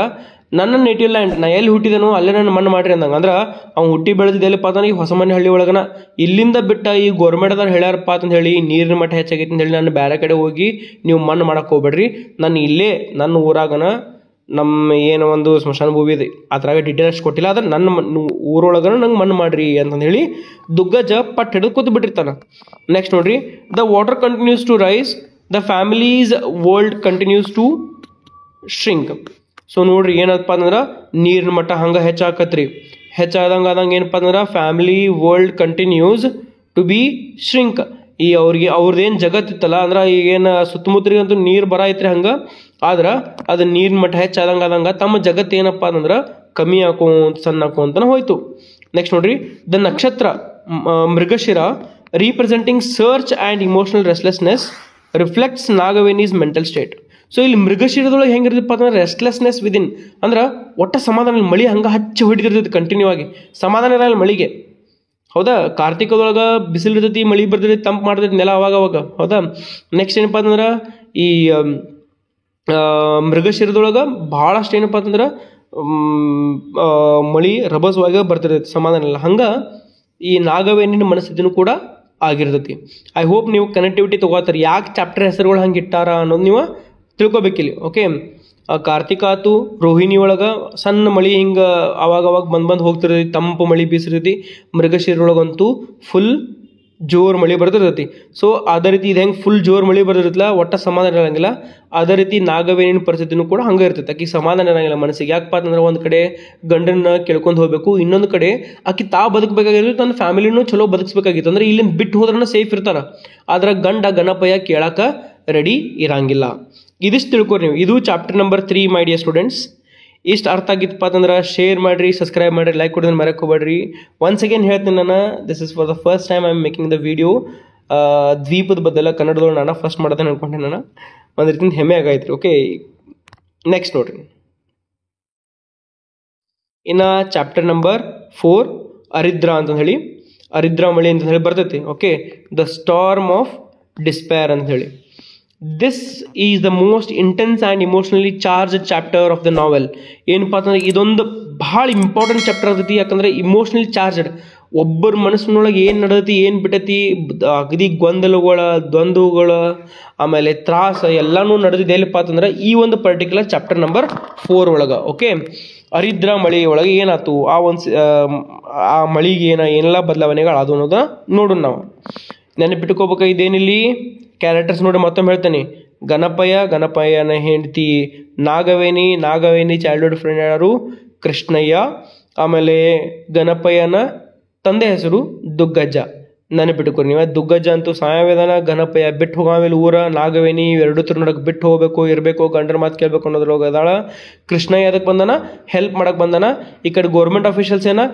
ನನ್ನ ನೇಟಿವ್ ಲ್ಯಾಂಡ್, ನಾ ಎಲ್ಲಿ ಹುಟ್ಟಿದನೋ ಅಲ್ಲೇ ನನ್ನ ಮಣ್ಣು ಮಾಡ್ರಿ ಅಂದಂಗೆ. ಅಂದ್ರೆ ಅವ್ನು ಹುಟ್ಟಿ ಬೆಳೆದಿದ್ದು ಎಲ್ಲಿಪ್ಪ ಅಂದ್ರೆ ಈ ಹೊಸಮನೆ ಹಳ್ಳಿ ಒಳಗನ. ಇಲ್ಲಿಂದ ಬಿಟ್ಟ ಈ ಗೋರ್ಮೆಂಟ್ದವ್ರು ಹೇಳ್ಯಾರಪ್ಪ ಅಂತ ಹೇಳಿ ನೀರಿನ ಮಟ್ಟ ಹೆಚ್ಚಾಗೈತಿ ಅಂತ ಹೇಳಿ ನಾನು ಬೇರೆ ಕಡೆ ಹೋಗಿ ನೀವು ಮಣ್ಣು ಮಾಡಕ್ಕೆ ಹೋಗ್ಬೇಡ್ರಿ, ನಾನು ಇಲ್ಲೇ ನನ್ನ ಊರಾಗನ ನಮ್ಮ ಏನೋ ಒಂದು ಸ್ಮಶಾನ ಭೂಮಿ ಇದೆ, ಅದ್ರಾಗ ಡೀಟೇಲ್ ಅಷ್ಟು ಕೊಟ್ಟಿಲ್ಲ, ಆದ್ರೆ ನನ್ನ ಊರೊಳಗನ ನಂಗೆ ಮಣ್ಣು ಮಾಡ್ರಿ ಅಂತಂದು ಹೇಳಿ ದುಗ್ಗಜ್ಜ ಪಟ್ಟು ಹಿಡಿದು ಕೂತು ಬಿಟ್ಟಿರ್ತಾನೆ. ನೆಕ್ಸ್ಟ್ ನೋಡ್ರಿ, the water continues to rise, the families world continues to shrink. So ನೋಡ್ರಿ ಏನಪ್ಪ ಅಂದ್ರೆ ನೀರಿನ ಮಟ್ಟ ಹಂಗೆ ಹೆಚ್ಚಾಕತ್ರಿ, ಹೆಚ್ಚಾದಂಗೆ ಏನಪ್ಪ ಅಂದ್ರೆ family world continues to be shrink. ಈ ಅವ್ರದ್ದೇನು ಜಗತ್ತಿತ್ತಲ್ಲ ಅಂದ್ರೆ ಈಗೇನು ಸುತ್ತಮುತ್ತಲಿಗಂತೂ ನೀರು ಬರ ಐತ್ರಿ ಹಂಗೆ, ಆದ್ರೆ ಅದು ನೀರಿನ ಮಟ್ಟ ಹೆಚ್ಚಾದಂಗೆ ತಮ್ಮ ಜಗತ್ತು ಏನಪ್ಪ ಅಂದ್ರೆ ಕಮ್ಮಿ ಸಣ್ಣ ಹಾಕೋಂತನ ಹೋಯ್ತು. ನೆಕ್ಸ್ಟ್ ನೋಡ್ರಿ, the nakshatra Mrigashira representing search and emotional restlessness reflects Nagaveni's mental state. So ಇಲ್ಲಿ ಮೃಗಶಿರದೊಳಗೆ ಹೆಂಗಿರ್ತಪ್ಪ ಅಂದ್ರೆ ರೆಸ್ಟ್ಲೆಸ್ನೆಸ್ ವಿದಿನ್, ಅಂದ್ರೆ ಒಟ್ಟ ಸಮಾಧಾನ, ಮಳಿ ಹಂಗೆ ಹಚ್ಚಿ ಹೊಡಿತಿರ್ತೈತಿ ಕಂಟಿನ್ಯೂ ಆಗಿ, ಸಮಾಧಾನ ಇರಲ್ಲ ಮಳಿಗೆ, ಹೌದಾ. ಕಾರ್ತಿಕದೊಳಗೆ ಬಿಸಿಲು ಇರ್ತೈತಿ, ಮಳಿ ಬರ್ತೈತಿ, ತಂಪು ಮಾಡ್ತೈತಿ ನೆಲ ಅವಾಗ, ಹೌದಾ. ನೆಕ್ಸ್ಟ್ ಏನಪ್ಪ ಅಂತಂದ್ರೆ ಈ ಮೃಗಶಿರದೊಳಗೆ ಭಾಳಷ್ಟು ಏನಪ್ಪ ಅಂತಂದ್ರೆ ಮಳಿ ರಭಸವಾಗಿ ಬರ್ತಿರ್ತೈತಿ, ಸಮಾಧಾನ ಇಲ್ಲ. ಹಂಗೆ ಈ ನಾಗವೇಣಿನ ಮನಸ್ಥಿತಿನೂ ಕೂಡ ಆಗಿರ್ತೈತಿ. ಐ ಹೋಪ್ ನೀವು ಕನೆಕ್ಟಿವಿಟಿ ತೊಗೋತಾರೆ, ಯಾಕೆ ಚಾಪ್ಟರ್ ಹೆಸರುಗಳು ಹಂಗೆ ಇಟ್ಟಾರ ಅನ್ನೋದು ನೀವು ತಿಳ್ಕೊಬೇಕಿಲ್ಲಿ. ಓಕೆ, ಕಾರ್ತಿಕ ಆತು, ರೋಹಿಣಿ ಒಳಗೆ ಸಣ್ಣ ಮಳಿ ಹಿಂಗೆ ಅವಾಗ ಬಂದು ಹೋಗ್ತಿರ್ತೈತಿ, ತಂಪು ಮಳಿ ಬೀಸಿರ್ತೈತಿ. ಮೃಗಶಿರೊಳಗಂತೂ ಫುಲ್ ಜೋರು ಮಳೆ ಬರ್ತಿರ್ತೈತಿ. ಸೊ ಅದೇ ರೀತಿ ಇದು ಹೆಂಗೆ ಫುಲ್ ಜೋರು ಮಳೆ ಬರ್ತಿರತ್ತಲ್ಲ, ಒಟ್ಟ ಸಮಾಧಾನ ಇರೋಂಗಿಲ್ಲ. ಅದೇ ರೀತಿ ನಾಗವೇಣಿನ ಪರಿಸ್ಥಿತಿನೂ ಕೂಡ ಹಂಗೆ ಇರ್ತೈತೆ, ಆಕಿ ಸಮಾಧಾನ ಇರೋಂಗಿಲ್ಲ ಮನಸ್ಸಿಗೆ. ಯಾಕಪ್ಪ ಅಂತಂದ್ರೆ ಒಂದು ಕಡೆ ಗಂಡನ್ನ ಕೇಳ್ಕೊಂಡು ಹೋಗಬೇಕು, ಇನ್ನೊಂದು ಕಡೆ ಆಕಿ ಬದುಕಬೇಕಾಗಿತ್ತು, ತನ್ನ ಫ್ಯಾಮಿಲಿನೂ ಚಲೋ ಬದುಕಿಸ್ಬೇಕಾಗಿತ್ತು. ಅಂದ್ರೆ ಇಲ್ಲಿಂದ ಬಿಟ್ಟು ಹೋದ್ರನ್ನ ಸೇಫ್ ಇರ್ತಾರ, ಆದ್ರೆ ಗಂಡ ಗಣಪಯ್ಯ ಕೇಳಾಕ ರೆಡಿ ಇರಂಗಿಲ್ಲ. ಇದಿಷ್ಟು ತಿಳ್ಕೊರಿ ನೀವು. ಇದು chapter number 3 my dear students. ಇಷ್ಟು ಅರ್ಥ ಆಗಿತ್ತಪ್ಪ ಅಂತಂದ್ರೆ ಶೇರ್ ಮಾಡಿರಿ, ಸಬ್ಸ್ಕ್ರೈಬ್ ಮಾಡಿರಿ, ಲೈಕ್ ಕೊಡೋದನ್ನ ಮರೆಯಕ್ಕೆ ಹೋಗ್ಬೇಡ್ರಿ. ಒನ್ಸ್ ಅಗೇನ್ ಹೇಳ್ತೀನಿ ನಾನು, this is for the first time I am making the video. ದ್ವೀಪದ ಬದಲ ಕನ್ನಡದೊಳಗೆ ನಾನು ಫಸ್ಟ್ ಮಾಡೋದನ್ನ ಅನ್ಕೊಂಡೆ, ನಾನು ಒಂದು ರೀತಿಯಿಂದ ಹೆಮ್ಮೆ ಆಗೈತ್ರಿ. ಓಕೆ, ನೆಕ್ಸ್ಟ್ ನೋಡ್ರಿ, ಇನ್ನು ಚಾಪ್ಟರ್ ನಂಬರ್ 4 ಅರಿದ್ರ ಅಂತ ಹೇಳಿ, ಅರಿದ್ರ ಮಳೆ ಅಂತ ಹೇಳಿ ಬರ್ತೈತಿ. Okay, the storm of despair ಅಂತ ಹೇಳಿ. This is the most intense and emotionally charge chapter of the ನಾವೆಲ್. ಏನಪ್ಪ ಅಂತಂದ್ರೆ ಇದೊಂದು ಭಾಳ ಇಂಪಾರ್ಟೆಂಟ್ ಚಾಪ್ಟರ್ ಆಗ್ತೈತಿ, ಯಾಕಂದ್ರೆ ಇಮೋಷನಲಿ ಚಾರ್ಜ್ಡ್. ಒಬ್ಬರ ಮನಸ್ಸಿನೊಳಗೆ ಏನು ನಡೆದೈತಿ, ಏನು ಬಿಟ್ಟೈತಿ, ಅಗದಿ ಗೊಂದಲಗಳ, ದ್ವಂದ್ವಗಳ, ಆಮೇಲೆ ತ್ರಾಸ ಎಲ್ಲನೂ ನಡೆದಿದೆ ಎಲ್ಲಿಪ್ಪ ಅಂತಂದ್ರೆ ಈ ಒಂದು ಪರ್ಟಿಕ್ಯುಲರ್ ಚಾಪ್ಟರ್ ನಂಬರ್ 4 ಒಳಗೆ. ಓಕೆ, ಹರಿದ್ರ ಮಳಿ ಒಳಗೆ ಏನಾಯ್ತು, ಆ ಮಳಿಗೆ ಏನೆಲ್ಲ ಬದಲಾವಣೆಗಳು ಅದು ಅನ್ನೋದನ್ನ ನೋಡೋಣ ನಾವು. ನೆನಪಿಟ್ಕೋಬೇಕು ಇದೇನಿಲ್ಲಿ ಕ್ಯಾರೆಕ್ಟರ್ಸ್ ನೋಡಿ ಮತ್ತೊಮ್ಮೆ ಹೇಳ್ತೇನೆ. ಗಣಪಯ್ಯನ ಹೆಂಡತಿ ನಾಗವೇಣಿ ಚೈಲ್ಡ್ಹುಡ್ ಫ್ರೆಂಡ್ ಯಾರು, ಕೃಷ್ಣಯ್ಯ. ಆಮೇಲೆ ಗಣಪಯ್ಯನ ತಂದೆ ಹೆಸರು ದುಗ್ಗಜ್ಜ. ನೆನಪಿಟ್ಕೊರಿ ನೀವು. ದುಗ್ಗಜ್ಜ ಅಂತೂ ಸಾಯವೇದನ, ಗಣಪಯ್ಯ ಬಿಟ್ಟು ಹೋಗಾಮೇಲೆ ಊರ, ನಾಗವೇಣಿ ಎರಡು ನಡಕ್ಕೆ ಬಿಟ್ಟು ಹೋಗ್ಬೇಕು, ಇರಬೇಕು, ಗಂಡರ ಮಾತು ಕೇಳಬೇಕು ಅನ್ನೋದ್ರೊಳಗೆ ಅದಾಳ. ಕೃಷ್ಣಯ್ಯ ಅದಕ್ಕೆ ಬಂದನ, ಹೆಲ್ಪ್ ಮಾಡಕ್ಕೆ ಬಂದನ. ಈ ಕಡೆ ಗೌರ್ಮೆಂಟ್ ಆಫೀಷಿಯಲ್ಸ್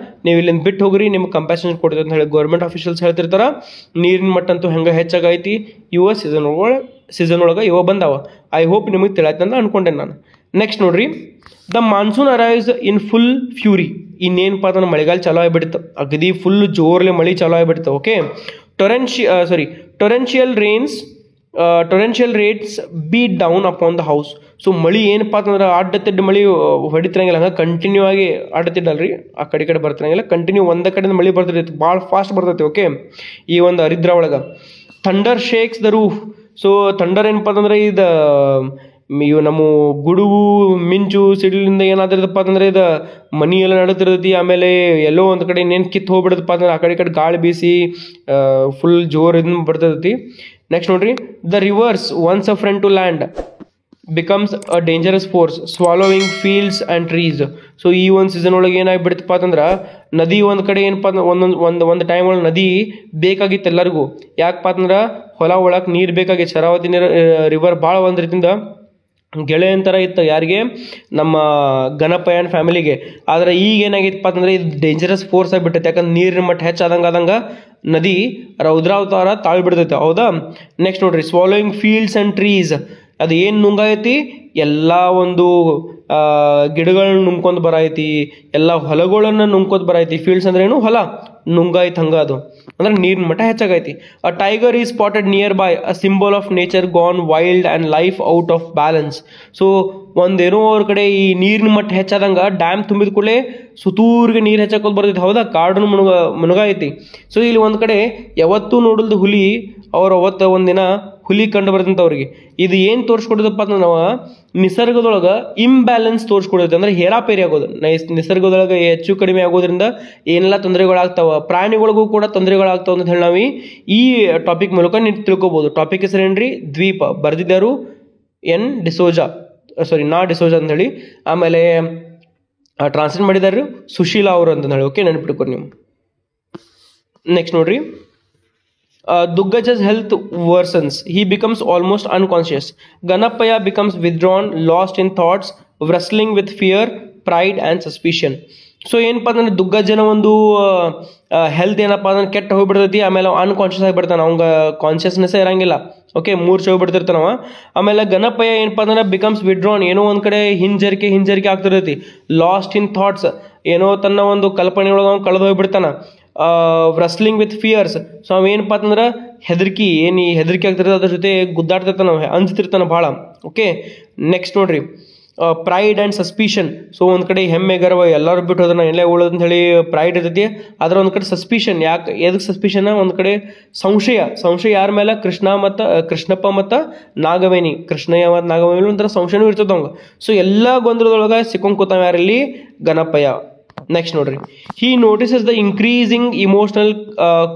ನೀವು ಇಲ್ಲಿಂದ ಬಿಟ್ಟು ಹೋಗ್ರಿ, ನಿಮ್ಗೆ ಕಂಪ್ಯಾಷನ್ ಕೊಡ್ತೀವಿ ಅಂತ ಹೇಳಿ ಗೌರ್ಮೆಂಟ್ ಆಫೀಷಿಯಲ್ಸ್ ಹೇಳ್ತಿರ್ತಾರ. ನೀರಿನ ಮಟ್ಟ ಅಂತೂ ಹೆಂಗೆ ಹೆಚ್ಚಾಗೈತಿ ಇವ ಸೀಸನ್ ಒಳಗೆ ಇವ ಬಂದಾವ. ಐ ಹೋಪ್ ನಿಮಗೆ ತಿಳಿಯತ್ತಂತ ಅನ್ಕೊಂಡೆ ನಾನು. ನೆಕ್ಸ್ಟ್ ನೋಡ್ರಿ, the monsoon arrives in full fury. ಇನ್ನೇನಪ್ಪ ಅಂದ್ರೆ ಮಳೆಗಾಲ ಚಾಲೂ ಆಗಿಬಿಡ್ತು, ಅಗದಿ ಫುಲ್ ಜೋರ್ಲೆ ಮಳೆ ಚಾಲೂ ಆಗಿಬಿಡ್ತು. Okay, torrential rains beat down upon the house. So ಮಳಿ ಏನಪ್ಪ ಅಂತಂದ್ರೆ ಅಡ್ಡತಿಡ್ಡ ಮಳಿ ಹೊಡಿತಿರಂಗಿಲ್ಲ, ಹಂಗೆ ಕಂಟಿನ್ಯೂ ಆಗಿ ಅಡ್ಡತಿಡ್ಡಲ್ರಿ, ಆ ಕಡೆ ಬರ್ತಿರಂಗಿಲ್ಲ, ಕಂಟಿನ್ಯೂ ಒಂದೇ ಕಡೆಯಿಂದ ಮಳಿ ಬರ್ತೈತಿ, ಭಾಳ ಫಾಸ್ಟ್ ಬರ್ತೈತಿ. ಓಕೆ, ಈ ಒಂದು ಹರಿದ್ರ ಒಳಗೆ thunder shakes the roof. So thunder ಏನಪ್ಪ ಅಂತಂದ್ರೆ ಇವು ನಮ್ಮ ಗುಡುಗು ಮಿಂಚು ಸಿಡಿಲಿಂದ ಏನಾದಿರದಪ್ಪ ಅಂತಂದ್ರೆ ಮನಿ ಎಲ್ಲ ನಡತಿರ್ತೈತಿ. ಆಮೇಲೆ ಎಲ್ಲೋ ಒಂದು ಕಡೆ ಇನ್ನೇನು ಕಿತ್ತು ಹೋಗ್ಬಿಡದಪ್ಪ ಅಂತಂದ್ರೆ ಆ ಕಡೆ ಗಾಳಿ ಬೀಸಿ ಫುಲ್ ಜೋರ್ ಇದನ್ನ ಬರ್ತೈತಿ. ನೆಕ್ಸ್ಟ್ ನೋಡ್ರಿ, the rivers once a friend to land becomes a dangerous force swallowing fields and trees. So ಈ ಒಂದು ಸೀಸನ್ ಒಳಗೆ ಏನಾಗಿಬಿಡ್ತಪ್ಪ ಅಂತಂದ್ರೆ ನದಿ ಒಂದು ಕಡೆ ಏನಪ್ಪ ಅಂದ್ರೆ ಒಂದು ಟೈಮ್ ಒಳಗೆ ನದಿ ಬೇಕಾಗಿತ್ತು ಎಲ್ಲರಿಗೂ. ಯಾಕಪ್ಪ ಅಂತಂದ್ರೆ ಹೊಲ ಒಳಗೆ ನೀರು ಬೇಕಾಗಿತ್ತು. ಶರಾವತಿ ರಿವರ್ ಭಾಳ ಒಂದು ರೀತಿಯಿಂದ ಗೆಳೆಯಂತರ ಇತ್ತು ಯಾರಿಗೆ, ನಮ್ಮ ಗಣಪಯ್ಯನ ಫ್ಯಾಮಿಲಿಗೆ. ಆದರೆ ಈಗ ಏನಾಗಿತ್ತಪ್ಪ ಅಂತಂದ್ರೆ ಇದು ಡೇಂಜರಸ್ ಫೋರ್ಸ್ ಆಗಿಬಿಟ್ಟೈತೆ. ಯಾಕಂದ್ರೆ ನೀರಿನ ಮಟ್ಟ ಹೆಚ್ಚಾದಂಗೆ ನದಿ ರೌದ್ರಾವತಾರ ತಾಳ್ಬಿಡ್ತೈತೆ. ಹೌದಾ? ನೆಕ್ಸ್ಟ್ ನೋಡ್ರಿ, ಸ್ವಾಲೋಯಿಂಗ್ ಫೀಲ್ಡ್ಸ್ ಆ್ಯಂಡ್ ಟ್ರೀಸ್. ಅದು ಏನು ನುಂಗಾಯತಿ, ಎಲ್ಲ ಒಂದು ಗಿಡಗಳನ್ನ ನುಂಗ್ಕೊಂಡು ಬರೈತಿ, ಎಲ್ಲ ಹೊಲಗಳನ್ನು ನುಂಗ್ಕೊಂಡು ಬರೈತಿ. ಫೀಲ್ಡ್ಸ್ ಅಂದ್ರೆ ಏನು, ಹೊಲ ನುಂಗಾಯ್ತು, ಹಂಗ ಅದು ಅಂದ್ರೆ ನೀರಿನ ಮಟ್ಟ ಹೆಚ್ಚಾಗೈತಿ. A tiger is spotted nearby, a symbol of nature gone wild and life out of balance. So ಒಂದೇನೋ ಅವ್ರ ಕಡೆ ಈ ನೀರಿನ ಮಟ್ಟ ಹೆಚ್ಚಾದಂಗೆ ಡ್ಯಾಮ್ ತುಂಬಿದ ಕೂಡಲೇ ಸುತ್ತೂರಿಗೆ ನೀರು ಹೆಚ್ಚಾಕೋದು ಬರ್ತೈತಿ. ಹೌದಾ? ಕಾಡನ್ನು ಮುಳುಗೈತಿ. ಸೊ ಇಲ್ಲಿ ಒಂದು ಕಡೆ ಯಾವತ್ತೂ ನೋಡಲ್ದು ಹುಲಿ, ಅವ್ರು ಅವತ್ತು ಒಂದಿನ ಹುಲಿ ಕಂಡು ಬರ್ತಂತ ಅವ್ರಿಗೆ. ಇದು ಏನು ತೋರಿಸ್ಕೊಡೋದಪ್ಪ ಅಂದ್ರೆ ನಾವು ನಿಸರ್ಗದೊಳಗೆ ಇಂಬ್ಯಾಲೆನ್ಸ್ ತೋರಿಸ್ಕೊಡೋದು, ಅಂದ್ರೆ ಹೇರಾಪೇರಿ ಆಗೋದು. ನಿಸರ್ಗದೊಳಗೆ ಹೆಚ್ಚು ಕಡಿಮೆ ಆಗೋದ್ರಿಂದ ಏನೆಲ್ಲ ತೊಂದರೆಗಳಾಗ್ತಾವ, ಪ್ರಾಣಿಗಳಿಗೂ ಕೂಡ ತೊಂದರೆಗಳಾಗ್ತಾವ ಅಂತ ಹೇಳಿ ನಾವು ಈ ಟಾಪಿಕ್ ಮೂಲಕ ನೀವು ತಿಳ್ಕೊಬೋದು. ಟಾಪಿಕ್ ಹೆಸರೇನ್ರಿ, ದ್ವೀಪ. ಬರೆದಿದ್ದಾರು ಡಿಸೋಜಾ ಅಂತ ಹೇಳಿ. ಆಮೇಲೆ ಟ್ರಾನ್ಸ್ಲೇಟ್ ಮಾಡಿದಾರು ಸುಶೀಲಾ ಅವರು ಅಂತ ಹೇಳಿ. ಓಕೆ, ನೆನಪಿಟ್ಕೊರಿ ನೀವು. ನೆಕ್ಸ್ಟ್ ನೋಡ್ರಿ, Duggaja's health worsens. He becomes almost unconscious. Ganapaya becomes withdrawn, lost in thoughts, wrestling with fear, pride and suspicion. So ಏನಪ್ಪ ಅಂದ್ರೆ ದುಗ್ಗಜ್ಜನ ಒಂದು ಹೆಲ್ತ್ ಏನಪ್ಪ ಅಂದ್ರೆ ಕೆಟ್ಟ ಹೋಗ್ಬಿಡ್ತೈತಿ. ಆಮೇಲೆ ಅನ್ಕಾನ್ಷಿಯಸ್ ಆಗಿಬಿಡ್ತಾನೆ, ಅವಂಗ ಕಾನ್ಷಿಯಸ್ನೆಸ್ಸೇ ಇರಂಗಿಲ್ಲ. ಓಕೆ, ಮೂರ್ಛೆ ಹೋಗ್ಬಿಡ್ತಿರ್ತಾನವ. ಆಮೇಲೆ ಗಣಪಯ್ಯ ಏನಪ್ಪ ಅಂದ್ರೆ ಬಿಕಮ್ಸ್ ವಿಡ್ರಾನ್, ಏನೋ ಒಂದು ಕಡೆ ಹಿಂಜರಿಕೆ ಆಗ್ತಿರ್ತೈತಿ. ಲಾಸ್ಟ್ ಇನ್ ಥಾಟ್ಸ್, ಏನೋ ತನ್ನ ಒಂದು ಕಲ್ಪನೆ ಒಳಗೆ ಅವ್ನು ಕಳೆದು ಹೋಗ್ಬಿಡ್ತಾನ. ವ್ರಸ್ಲಿಂಗ್ ವಿತ್ ಫಿಯರ್ಸ್. ಸೊ ಅವ ಏನಪ್ಪ ಅಂತಂದ್ರೆ ಹೆದರಿಕೆ ಆಗ್ತಿರ್ತದೆ, ಅದ್ರ ಜೊತೆ ಗುದ್ದಾಡ್ತಿರ್ತಾನ, ಅಂಜ್ತಿರ್ತಾನೆ ಭಾಳ. ಓಕೆ, ನೆಕ್ಸ್ಟ್ ನೋಡ್ರಿ, ಪ್ರೈಡ್ ಆ್ಯಂಡ್ ಸಸ್ಪಿಷನ್. ಸೊ ಒಂದು ಕಡೆ ಹೆಮ್ಮೆ ಗರ್ವ ಎಲ್ಲರೂ ಬಿಟ್ಟು ಹೋದ್ರೆ ಎಲ್ಲೇ ಉಳೋದು ಅಂತ ಹೇಳಿ ಪ್ರೈಡ್ ಇರ್ತೈತಿ. ಅದರ ಒಂದು ಕಡೆ ಸಸ್ಪಿಷನ್. ಎದಕ್ಕೆ ಸಸ್ಪಿಷನ್? ಒಂದು ಕಡೆ ಸಂಶಯ ಯಾರ ಮೇಲೆ, ಕೃಷ್ಣಪ್ಪ ಮತ್ತು ನಾಗವೇಣಿ. ಕೃಷ್ಣಯ್ಯ ಮತ್ತು ನಾಗವೇಣಿ ಒಂಥರ ಸಂಶಯನೂ ಇರ್ತದೆ ಅವಂಗ. ಸೊ ಎಲ್ಲ ಗೊಂದಲದೊಳಗೆ ಸಿಕ್ಕೊಂಡ್ ಕೂತಾವ ಯಾರಲ್ಲಿ, ಗಣಪಯ್ಯ. ನೆಕ್ಸ್ಟ್ ನೋಡ್ರಿ, he notices the increasing emotional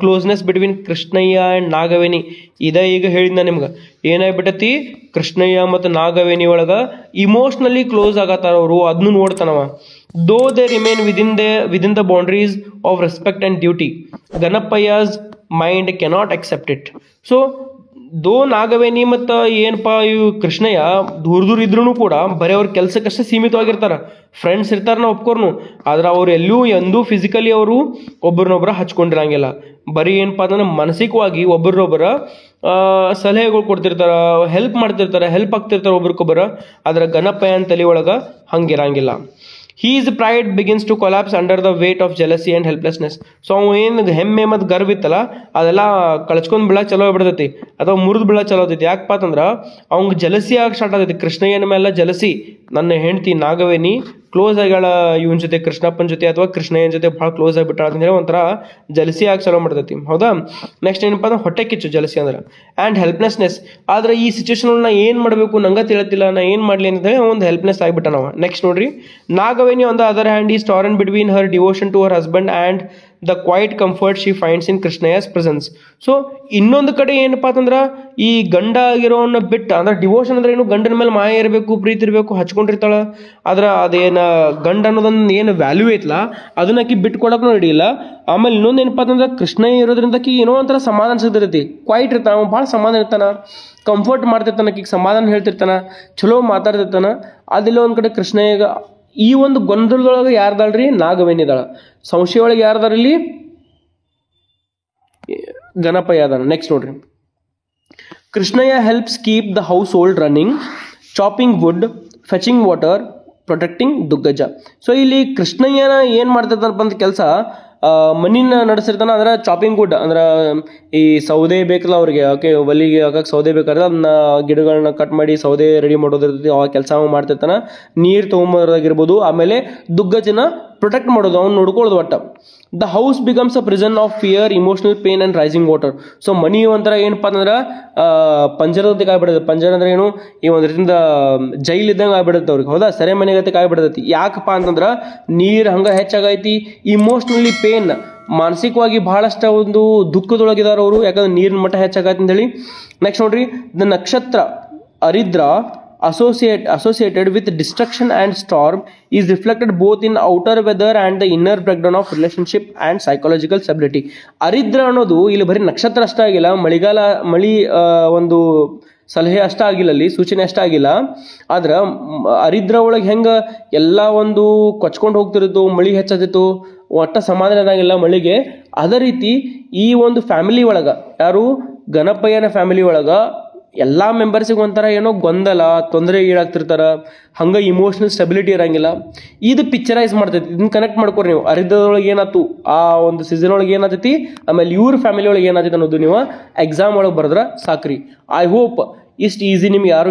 closeness between Krishnayya and Nagaveni. ಈಗ ಹೇಳಿದ್ನ ನಿಮ್ಗೆ, ಏನಾಗ್ಬಿಟ್ಟತಿ, ಕೃಷ್ಣಯ್ಯ ಮತ್ತು ನಾಗವೇಣಿ ಒಳಗೆ ಇಮೋಷ್ನಲಿ ಕ್ಲೋಸ್ ಆಗತ್ತಾರ ಅವರು, ಅದನ್ನು ನೋಡ್ತಾನವ. Though they remain within the boundaries of respect and duty, Ganapayya's mind cannot accept it. So though Nagaveni ಮತ್ತು ಏನಪ್ಪ ಇವು ಕೃಷ್ಣಯ್ಯ ದೂರ ಇದ್ರೂ ಕೂಡ ಬರೀ ಅವ್ರ ಕೆಲಸಕ್ಕಷ್ಟೇ ಸೀಮಿತವಾಗಿರ್ತಾರೆ. ಫ್ರೆಂಡ್ಸ್ ಇರ್ತಾರೆ, ನಾವು ಒಪ್ಕೋರ್ನು. ಆದ್ರೆ ಅವ್ರು ಎಂದೂ ಫಿಸಿಕಲಿ ಅವರು ಒಬ್ಬರನ್ನೊಬ್ಬರ ಹಚ್ಕೊಂಡಿರಂಗಿಲ್ಲ. ಬರೀ ಏನಪ್ಪ ಅಂದ್ರೆ ಮಾನಸಿಕವಾಗಿ ಒಬ್ಬರನ್ನೊಬ್ಬರ ಸಲಹೆಗಳು ಕೊಡ್ತಿರ್ತಾರ, ಹೆಲ್ಪ್ ಆಗ್ತಿರ್ತಾರೆ ಒಬ್ರಿಗೊಬ್ಬರ. ಆದ್ರೆ ಗಣಪಯ್ಯನ ತಲೆ ಒಳಗೆ ಹಂಗಿರಂಗಿಲ್ಲ. His pride begins to collapse under the weight of jealousy and helplessness. So ಅವು ಏನು ಹೆಮ್ಮೆ ಮತ್ತು ಗರ್ವ ಇತ್ತಲ್ಲ ಅದೆಲ್ಲ ಕಳ್ಸ್ಕೊಂಡು ಬೀಳಕ್ಕೆ ಚಲೋ ಆಗ್ಬಿಡ್ತೈತಿ ಅಥವಾ ಮುರಿದು ಬೀಳಕ್ಕೆ ಚಲೋ ಆಗ್ತೈತಿ. ಯಾಕಪ್ಪ ಅಂತಂದ್ರೆ ಅವ್ನಿಗೆ ಜಲಸಿ ಆಗಿ ಸ್ಟಾರ್ಟ್ ಆಗ್ತೈತಿ. ಕೃಷ್ಣಯ್ಯನ ಮೇಲೆ ಜಲಸಿ, ನನ್ನ ಹೆಂಡತಿ ನಾಗವೇಣಿ ಕ್ಲೋಸ್ ಆಗ್ಯಾಳ ಇವನ ಜೊತೆ, ಕೃಷ್ಣಪ್ಪನ ಜೊತೆ ಅಥವಾ ಕೃಷ್ಣಯ್ಯನ ಜೊತೆ ಭಾಳ ಕ್ಲೋಸ್ ಆಗಿಬಿಟ್ಟಾಳ ಅಂತ ಹೇಳಿ ಒಂಥರ ಜಲಸಿ ಆಗಿ ಚಲೋ ಮಾಡ್ತೈತಿ. ಹೌದಾ. ನೆಕ್ಸ್ಟ್ ಏನಪ್ಪ ಅಂದ್ರೆ ಹೊಟ್ಟೆ ಕಿಚ್ಚು ಜಲಸಿ ಅಂದ್ರೆ. ಆ್ಯಂಡ್ ಹೆಲ್ಪ್ಲೆಸ್ನೆಸ್, ಆದರೆ ಈ ಸಿಚುವೇಶನ್ ನಾ ಏನು ಮಾಡಬೇಕು ನಂಗೆ ತಿಳಿತಿಲ್ಲ, ನಾ ಏನು ಮಾಡಲಿ ಅಂತ ಹೇಳಿ ಒಂದು ಹೆಲ್ಪ್ಲೆಸ್ ಆಗಿಬಿಟ್ಟ ನಾವು. ನೆಕ್ಸ್ಟ್ ನೋಡ್ರಿ, Nagaveni on the other hand is torn between her devotion to her husband and the quiet comfort she finds in Krishnayya's presence. So ಇನ್ನೊಂದು ಕಡೆ ಏನಪ್ಪ ಅಂತಂದ್ರೆ ಈ ಗಂಡ ಆಗಿರೋನ್ನ ಬಿಟ್ಟು, ಅಂದ್ರೆ ಡಿವೋಷನ್ ಅಂದ್ರೆ ಏನು, ಗಂಡನ ಮೇಲೆ ಮಾಯ ಇರಬೇಕು, ಪ್ರೀತಿ ಇರಬೇಕು, ಹಚ್ಕೊಂಡಿರ್ತಾಳೆ. ಆದ್ರೆ ಅದೇನು ಗಂಡ ಅನ್ನೋದೊಂದು ಏನು ವ್ಯಾಲ್ಯೂ ಐತಲ್ಲ ಅದನ್ನಕ್ಕಿ ಬಿಟ್ಟು ಕೊಡೋಕೆ ಹಿಡಿಯಿಲ್ಲ. ಆಮೇಲೆ ಇನ್ನೊಂದು ಏನಪ್ಪ ಅಂತಂದ್ರೆ ಕೃಷ್ಣಯ್ಯ ಇರೋದ್ರಿಂದಕಿ ಏನೋ ಒಂಥರ ಸಮಾಧಾನ ಸಿಗ್ತಿರ್ತೈತಿ. ಕ್ವೈಟ್ ಇರ್ತಾನೆ, ಅವ್ನು ಭಾಳ ಸಮಾಧಾನ ಇರ್ತಾನೆ, ಕಂಫರ್ಟ್ ಮಾಡ್ತಿರ್ತಾನೆ, ಆಕಿಗೆ ಸಮಾಧಾನ ಹೇಳ್ತಿರ್ತಾನೆ, ಚಲೋ ಮಾತಾಡ್ತಿರ್ತಾನೆ. ಅದಿಲ್ಲ ಒಂದು ಕಡೆ ಕೃಷ್ಣಯ್ಯಗ ಈ ಒಂದು ಗೊಂದಲದೊಳಗೆ ಯಾರ್ದಾಳ್ರಿ, ನಾಗವೇಣಿ ಇದ್ದಾಳ. ಸಂಶಯ ಒಳಗೆ ಯಾರ್ದಾರಲ್ಲಿ, ಗಣಪಯ್ಯ ಅದಾನ. ನೆಕ್ಸ್ಟ್ ನೋಡ್ರಿ, Krishnayya helps keep the household running, chopping wood, fetching water, protecting Duggaja. So ಇಲ್ಲಿ ಕೃಷ್ಣಯ್ಯನ ಏನು ಮಾಡ್ತಿರ್ತಾನಪ್ಪ ಅಂತ ಕೆಲಸ, ಮನಿನ ನಡೆಸಿರ್ತಾನೆ. ಅಂದ್ರೆ ಚಾಪಿಂಗ್ ವುಡ್ ಅಂದ್ರೆ ಈ ಸೌದೆ ಬೇಕಲ್ಲ ಅವ್ರಿಗೆ, ಓಕೆ, ಒಲಿಗೆ ಹಾಕಕ್ಕೆ ಸೌದೆ ಬೇಕಾದ್ರೆ ಅದನ್ನ ಗಿಡಗಳನ್ನ ಕಟ್ ಮಾಡಿ ಸೌದೆ ರೆಡಿ ಮಾಡೋದಿರ್ತೈತಿ, ಆ ಕೆಲಸ ಮಾಡ್ತಿರ್ತಾನೆ. ನೀರು ತೊಗೊಂಬರೋದಾಗಿರ್ಬೋದು, ಆಮೇಲೆ ದುಗ್ಗಜನ ಪ್ರೊಟೆಕ್ಟ್ ಮಾಡೋದು, ಅವ್ನು ನೋಡ್ಕೊಳ್ಳೋದು ಒಟ್ಟು. The house becomes a prison of fear, emotional pain and rising water. So ಮನಿ ಒಂಥರ ಏನಪ್ಪ ಅಂದ್ರೆ ಪಂಜರದಕ್ಕೆ ಆಗ್ಬಿಡುತ್ತೆ. ಪಂಜರ ಅಂದ್ರೆ ಏನು, ಈ ಒಂದು ರೀತಿಯಿಂದ ಜೈಲ್ ಇದ್ದಂಗೆ ಆಗ್ಬಿಡುತ್ತೆ ಅವ್ರಿಗೆ. ಹೌದಾ, ಸೆರೆ ಮನೆಗತ್ತೆ ಆಗ್ಬಿಡ್ತೈತಿ. ಯಾಕಪ್ಪ ಅಂತಂದ್ರೆ ನೀರು ಹಂಗೆ ಹೆಚ್ಚಾಗೈತಿ, ಇಮೋಷ್ನಲಿ ಪೇನ್, ಮಾನಸಿಕವಾಗಿ ಬಹಳಷ್ಟು ಒಂದು ದುಃಖದೊಳಗಿದ್ದಾರೆ ಅವರು, ಯಾಕಂದ್ರೆ ನೀರಿನ ಮಟ್ಟ ಹೆಚ್ಚಾಗೈತಿ ಅಂತ ಹೇಳಿ. ನೆಕ್ಸ್ಟ್ ನೋಡ್ರಿ, ದ ನಕ್ಷತ್ರ ಅರಿದ್ರ associated with destruction and storm is reflected both in outer weather and the inner breakdown of relationship and psychological stability. ಅರಿದ್ರ ಅನ್ನೋದು ಇಲ್ಲಿ ಬರೀ ನಕ್ಷತ್ರ ಅಷ್ಟೇ ಆಗಿಲ್ಲ, ಮಳಿ ಒಂದು ಸಲಹೆ ಅಷ್ಟ ಆಗಿಲ್ಲ, ಅಲ್ಲಿ ಸೂಚನೆ ಅಷ್ಟ ಆಗಿಲ್ಲ. ಆದ್ರೆ ಅರಿದ್ರ ಒಳಗೆ ಹೆಂಗೆ ಎಲ್ಲ ಒಂದು ಕೊಚ್ಕೊಂಡು ಹೋಗ್ತಿರುತ್ತೋ, ಮಳಿ ಹೆಚ್ಚಾದಿತ್ತು, ಒಟ್ಟ ಸಮಾಧಾನ ಆಗಿಲ್ಲ ಮಳಿಗೆ. ಅದೇ ರೀತಿ ಈ ಒಂದು ಫ್ಯಾಮಿಲಿ ಒಳಗೆ, ಯಾರು ಗಣಪಯ್ಯನ ಫ್ಯಾಮಿಲಿ ಒಳಗೆ ಎಲ್ಲ ಮೆಂಬರ್ಸಿಗೆ ಒಂಥರ ಏನೋ ಗೊಂದಲ, ತೊಂದರೆ ಈಡಾಗ್ತಿರ್ತಾರ, ಹಂಗೆ ಇಮೋಷನಲ್ ಸ್ಟೆಬಿಲಿಟಿ ಇರಂಗಿಲ್ಲ. ಇದು ಪಿಕ್ಚರೈಸ್ ಮಾಡ್ತೈತಿ. ಇದನ್ನ ಕನೆಕ್ಟ್ ಮಾಡ್ಕೊರಿ ನೀವು. ಅರಿದ್ರೊಳಗೆ ಏನಾಯ್ತು, ಆ ಒಂದು ಸೀಸನ್ ಒಳಗೆ ಏನಾಗ್ತೈತಿ, ಆಮೇಲೆ ಇವ್ರ ಫ್ಯಾಮಿಲಿ ಒಳಗೆ ಏನಾಗ್ತೈತಿ ಅನ್ನೋದು ನೀವು ಎಕ್ಸಾಮ್ ಒಳಗೆ ಬರೆದ್ರೆ ಸಾಕ್ರಿ. ಐ ಹೋಪ್ ಇಷ್ಟು ಈಸಿ ನಿಮ್ಗೆ ಯಾರು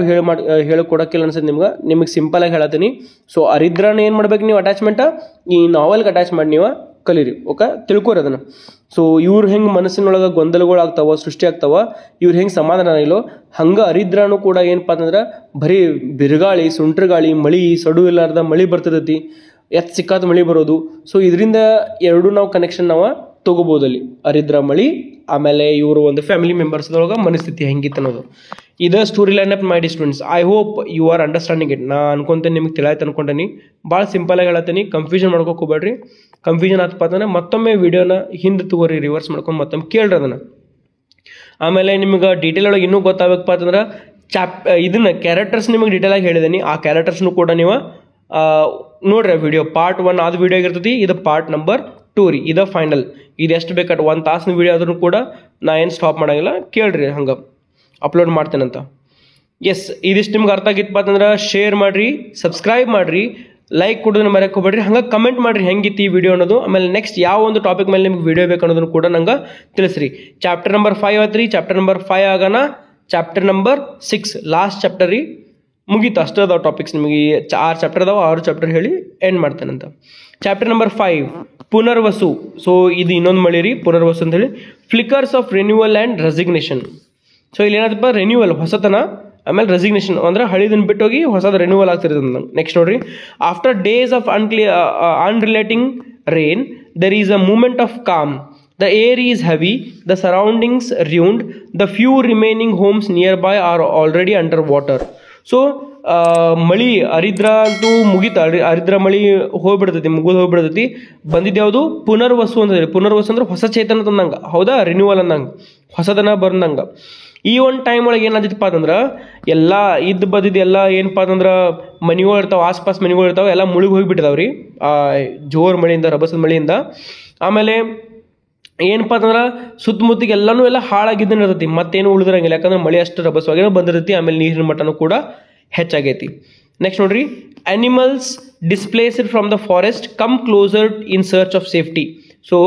ಹೇಳಿಕೊಡೋಕ್ಕಿಲ್ಲ ಅನ್ಸುತ್ತೆ ನಿಮಗೆ ಸಿಂಪಲ್ ಆಗಿ ಹೇಳತ್ತೀನಿ. ಸೊ ಅರಿದ್ರನ ಏನು ಮಾಡ್ಬೇಕು ನೀವು, ಅಟ್ಯಾಚ್ಮೆಂಟ ಈ ನಾವೆಲ್ಗೆ ಅಟ್ಯಾಚ್ ಮಾಡಿ ನೀವು ಕಲೀರಿ. ಓಕೆ, ತಿಳ್ಕೊರಿ ಅದನ್ನು. ಸೊ ಇವ್ರು ಹೆಂಗೆ ಮನಸ್ಸಿನೊಳಗೆ ಗೊಂದಲಗಳು ಆಗ್ತಾವ, ಸೃಷ್ಟಿ ಆಗ್ತಾವ, ಇವ್ರು ಹೆಂಗೆ ಸಮಾಧಾನ ಇಲ್ಲೋ ಹಂಗೆ ಅರಿದ್ರನು ಕೂಡ ಏನಪ್ಪ ಅಂತಂದ್ರೆ ಬರೀ ಬಿರುಗಾಳಿ, ಸುಂಟ್ರಗಾಳಿ, ಮಳಿ, ಸಡು ಇಲ್ಲಾರ್ದ ಮಳಿ ಬರ್ತದೈತಿ, ಸಿಕ್ಕಾದ ಮಳಿ ಬರೋದು. ಸೊ ಇದರಿಂದ ಎರಡು ನಾವು ಕನೆಕ್ಷನ್ ನಾವು ತೊಗೋಬೋದು ಅಲ್ಲಿ. ಅರಿದ್ರ ಮಳಿ, ಆಮೇಲೆ ಇವರು ಒಂದು ಫ್ಯಾಮಿಲಿ ಮೆಂಬರ್ಸ್ದೊಳಗೆ ಮನಸ್ಥಿತಿ ಹೆಂಗಿತ್ತು ಅನ್ನೋದು. ಇದೇ ಸ್ಟೋರಿ ಲೈನ್ ಅಪ್ ಮಾಡಿ students. I hope you are understanding it. ನಾ ಅನ್ಕೊಂತೇನೆ ನಿಮ್ಗೆ ತಿಳಿಯಾಯ್ತು ಅನ್ಕೊಂಡೇನಿ. ಭಾಳ ಸಿಂಪಲಾಗಿ ಹೇಳತ್ತೀನಿ, ಕನ್ಫ್ಯೂಷನ್ ಮಾಡ್ಕೋಕೆ ಹೋಗ್ಬೇಡ್ರಿ. ಕನ್ಫ್ಯೂಷನ್ ಆತಪ್ಪ ಅಂತಂದ್ರೆ ಮತ್ತೊಮ್ಮೆ ವಿಡಿಯೋನ ಹಿಂದೆ ತಗೋರಿ, ರಿವರ್ಸ್ ಮಾಡ್ಕೊಂಡು ಮತ್ತೊಮ್ಮೆ ಕೇಳ್ರಿ ಅದನ್ನು. ಆಮೇಲೆ ನಿಮ್ಗೆ ಡೀಟೇಲ್ ಒಳಗೆ ಇನ್ನೂ ಗೊತ್ತಾಗಬೇಕಪ್ಪ ಅಂತಂದ್ರೆ ಇದನ್ನ ಕ್ಯಾರೆಕ್ಟರ್ಸ್ ನಿಮಗೆ ಡೀಟೇಲಾಗಿ ಹೇಳಿದ್ದೀನಿ. ಆ ಕ್ಯಾರೆಕ್ಟರ್ಸ್ನು ಕೂಡ ನೀವು ನೋಡ್ರಿ. ವಿಡಿಯೋ ಪಾರ್ಟ್ 1 ಆದ ವಿಡಿಯೋ ಆಗಿರ್ತೈತಿ, ಇದು ಪಾರ್ಟ್ ನಂಬರ್ 2 ರೀ. ಇದು ಫೈನಲ್. ಇದು ಎಷ್ಟು ಬೇಕಾದ್ರೆ 1 ತಾಸಿನ ವಿಡಿಯೋ ಆದ್ರೂ ಕೂಡ ನಾ ಏನು ಸ್ಟಾಪ್ ಮಾಡೋಂಗಿಲ್ಲ, ಕೇಳ್ರಿ, ಹಂಗೆ ಅಪ್ಲೋಡ್ ಮಾಡ್ತೇನಂತ. ಎಸ್, ಇದಿಷ್ಟು ನಿಮ್ಗೆ ಅರ್ಥ ಆಗಿತ್ತಪ್ಪ ಅಂತಂದ್ರೆ ಶೇರ್ ಮಾಡಿರಿ, ಸಬ್ಸ್ಕ್ರೈಬ್ ಮಾಡಿರಿ, ಲೈಕ್ ಕೊಡೋದನ್ನ ಮರೆಯಕ್ಕೆ ಹೋಗ್ಬೇಡ್ರಿ. ಹಂಗೆ ಕಮೆಂಟ್ ಮಾಡಿರಿ ಹೆಂಗಿತ್ತು ಈ ವಿಡಿಯೋ ಅನ್ನೋದು. ಆಮೇಲೆ ನೆಕ್ಸ್ಟ್ ಯಾವ ಒಂದು ಟಾಪಿಕ್ ಮೇಲೆ ನಿಮ್ಗೆ ವಿಡಿಯೋ ಬೇಕು ಅನ್ನೋದನ್ನು ಕೂಡ ನಂಗೆ ತಿಳಿಸ್ರಿ. ಚಾಪ್ಟರ್ ನಂಬರ್ 5 ಆತ್ರಿ. ಚಾಪ್ಟರ್ ನಂಬರ್ 5 ಆಗೋಣ. ಚಾಪ್ಟರ್ ನಂಬರ್ 6 ಲಾಸ್ಟ್ ಚಾಪ್ಟರ್ ರೀ, ಮುಗೀತು. ಅಷ್ಟೇ ಅದಾವ ಟಾಪಿಕ್ಸ್. ನಿಮಗೆ 6 ಚಾಪ್ಟರ್ ಅದಾವ, 6 ಚಾಪ್ಟರ್ ಹೇಳಿ ಎಂಡ್ ಮಾಡ್ತೇನಂತ. Chapter number 5 Punarvasu. ಸೊ ಇದು ಇನ್ನೊಂದು ಮಳಿ ರೀ, ಪುನರ್ವಸು ಅಂತ ಹೇಳಿ. Flickers of renewal and resignation. So ಇಲ್ಲಿ ಏನಾದಪ್ಪ, ರಿನ್ಯೂವಲ್ ಹೊಸತನ, ಆಮೇಲೆ ರೆಸಿಗ್ನೇಷನ್ ಅಂದ್ರೆ ಹಳಿದನ್ನು ಬಿಟ್ಟೋಗಿ ಹೊಸದು ರಿನ್ಯೂವಲ್ ಆಗ್ತಿರ್ತದೆ. ನೆಕ್ಸ್ಟ್ ನೋಡ್ರಿ, after days of unrelenting rain there is a moment of calm. The air is heavy, the surroundings ruined, the few remaining homes nearby are already under water. So ಮಳಿ ಅರಿದ್ರ ಅಂತೂ ಮುಗಿತ. ಅರಿದ್ರ ಮಳಿ ಹೋಗ್ಬಿಡ್ತೈತಿ, ಮುಗಿದು ಹೋಗ್ಬಿಡ್ತೈತಿ. ಬಂದಿದ್ದು ಯಾವುದು, ಪುನರ್ವಸು ಅಂತ ಹೇಳಿ. ಪುನರ್ವಸು ಅಂದ್ರೆ ಹೊಸ ಚೇತನ ತಂದಂಗೆ, ಹೌದಾ, ರಿನ್ಯೂವಲ್ ಅಂದಂಗೆ, ಹೊಸದನ ಬಂದಂಗೆ. ಈ ಒಂದು ಟೈಮ್ ಒಳಗೆ ಏನಾದಿತ್ತಪ್ಪ ಅಂತಂದ್ರೆ ಎಲ್ಲ ಬದಿದ್ದು ಎಲ್ಲ ಏನಪ್ಪ ಅಂತಂದ್ರೆ ಮನೆಗಳು ಇರ್ತಾವೆ, ಆಸ್ಪಾಸ್ ಮನೆಗಳು ಇರ್ತಾವೆ, ಎಲ್ಲ ಮುಳುಗಿ ಹೋಗಿಬಿಟ್ಟಿದಾವ್ರಿ ಜೋರು ಮಳೆಯಿಂದ, ರಭಸದ ಮಳೆಯಿಂದ. ಆಮೇಲೆ ಏನಪ್ಪ ಅಂತಂದ್ರೆ ಸುತ್ತಮುತ್ತಿಗೆ ಎಲ್ಲ ಹಾಳಾಗಿದ್ದನ್ನು ಇರ್ತೈತಿ, ಮತ್ತೇನು ಉಳಿದಿರಂಗಿಲ್ಲ. ಯಾಕಂದ್ರೆ ಮಳೆ ಅಷ್ಟು ರಭಸವಾಗಿ ಬಂದಿರ್ತೈತಿ. ಆಮೇಲೆ ನೀರಿನ ಮಟ್ಟನೂ ಕೂಡ ಹೆಚ್ಚಾಗೈತಿ. ನೆಕ್ಸ್ಟ್ ನೋಡ್ರಿ, animals displaced from the forest come closer in search of safety. So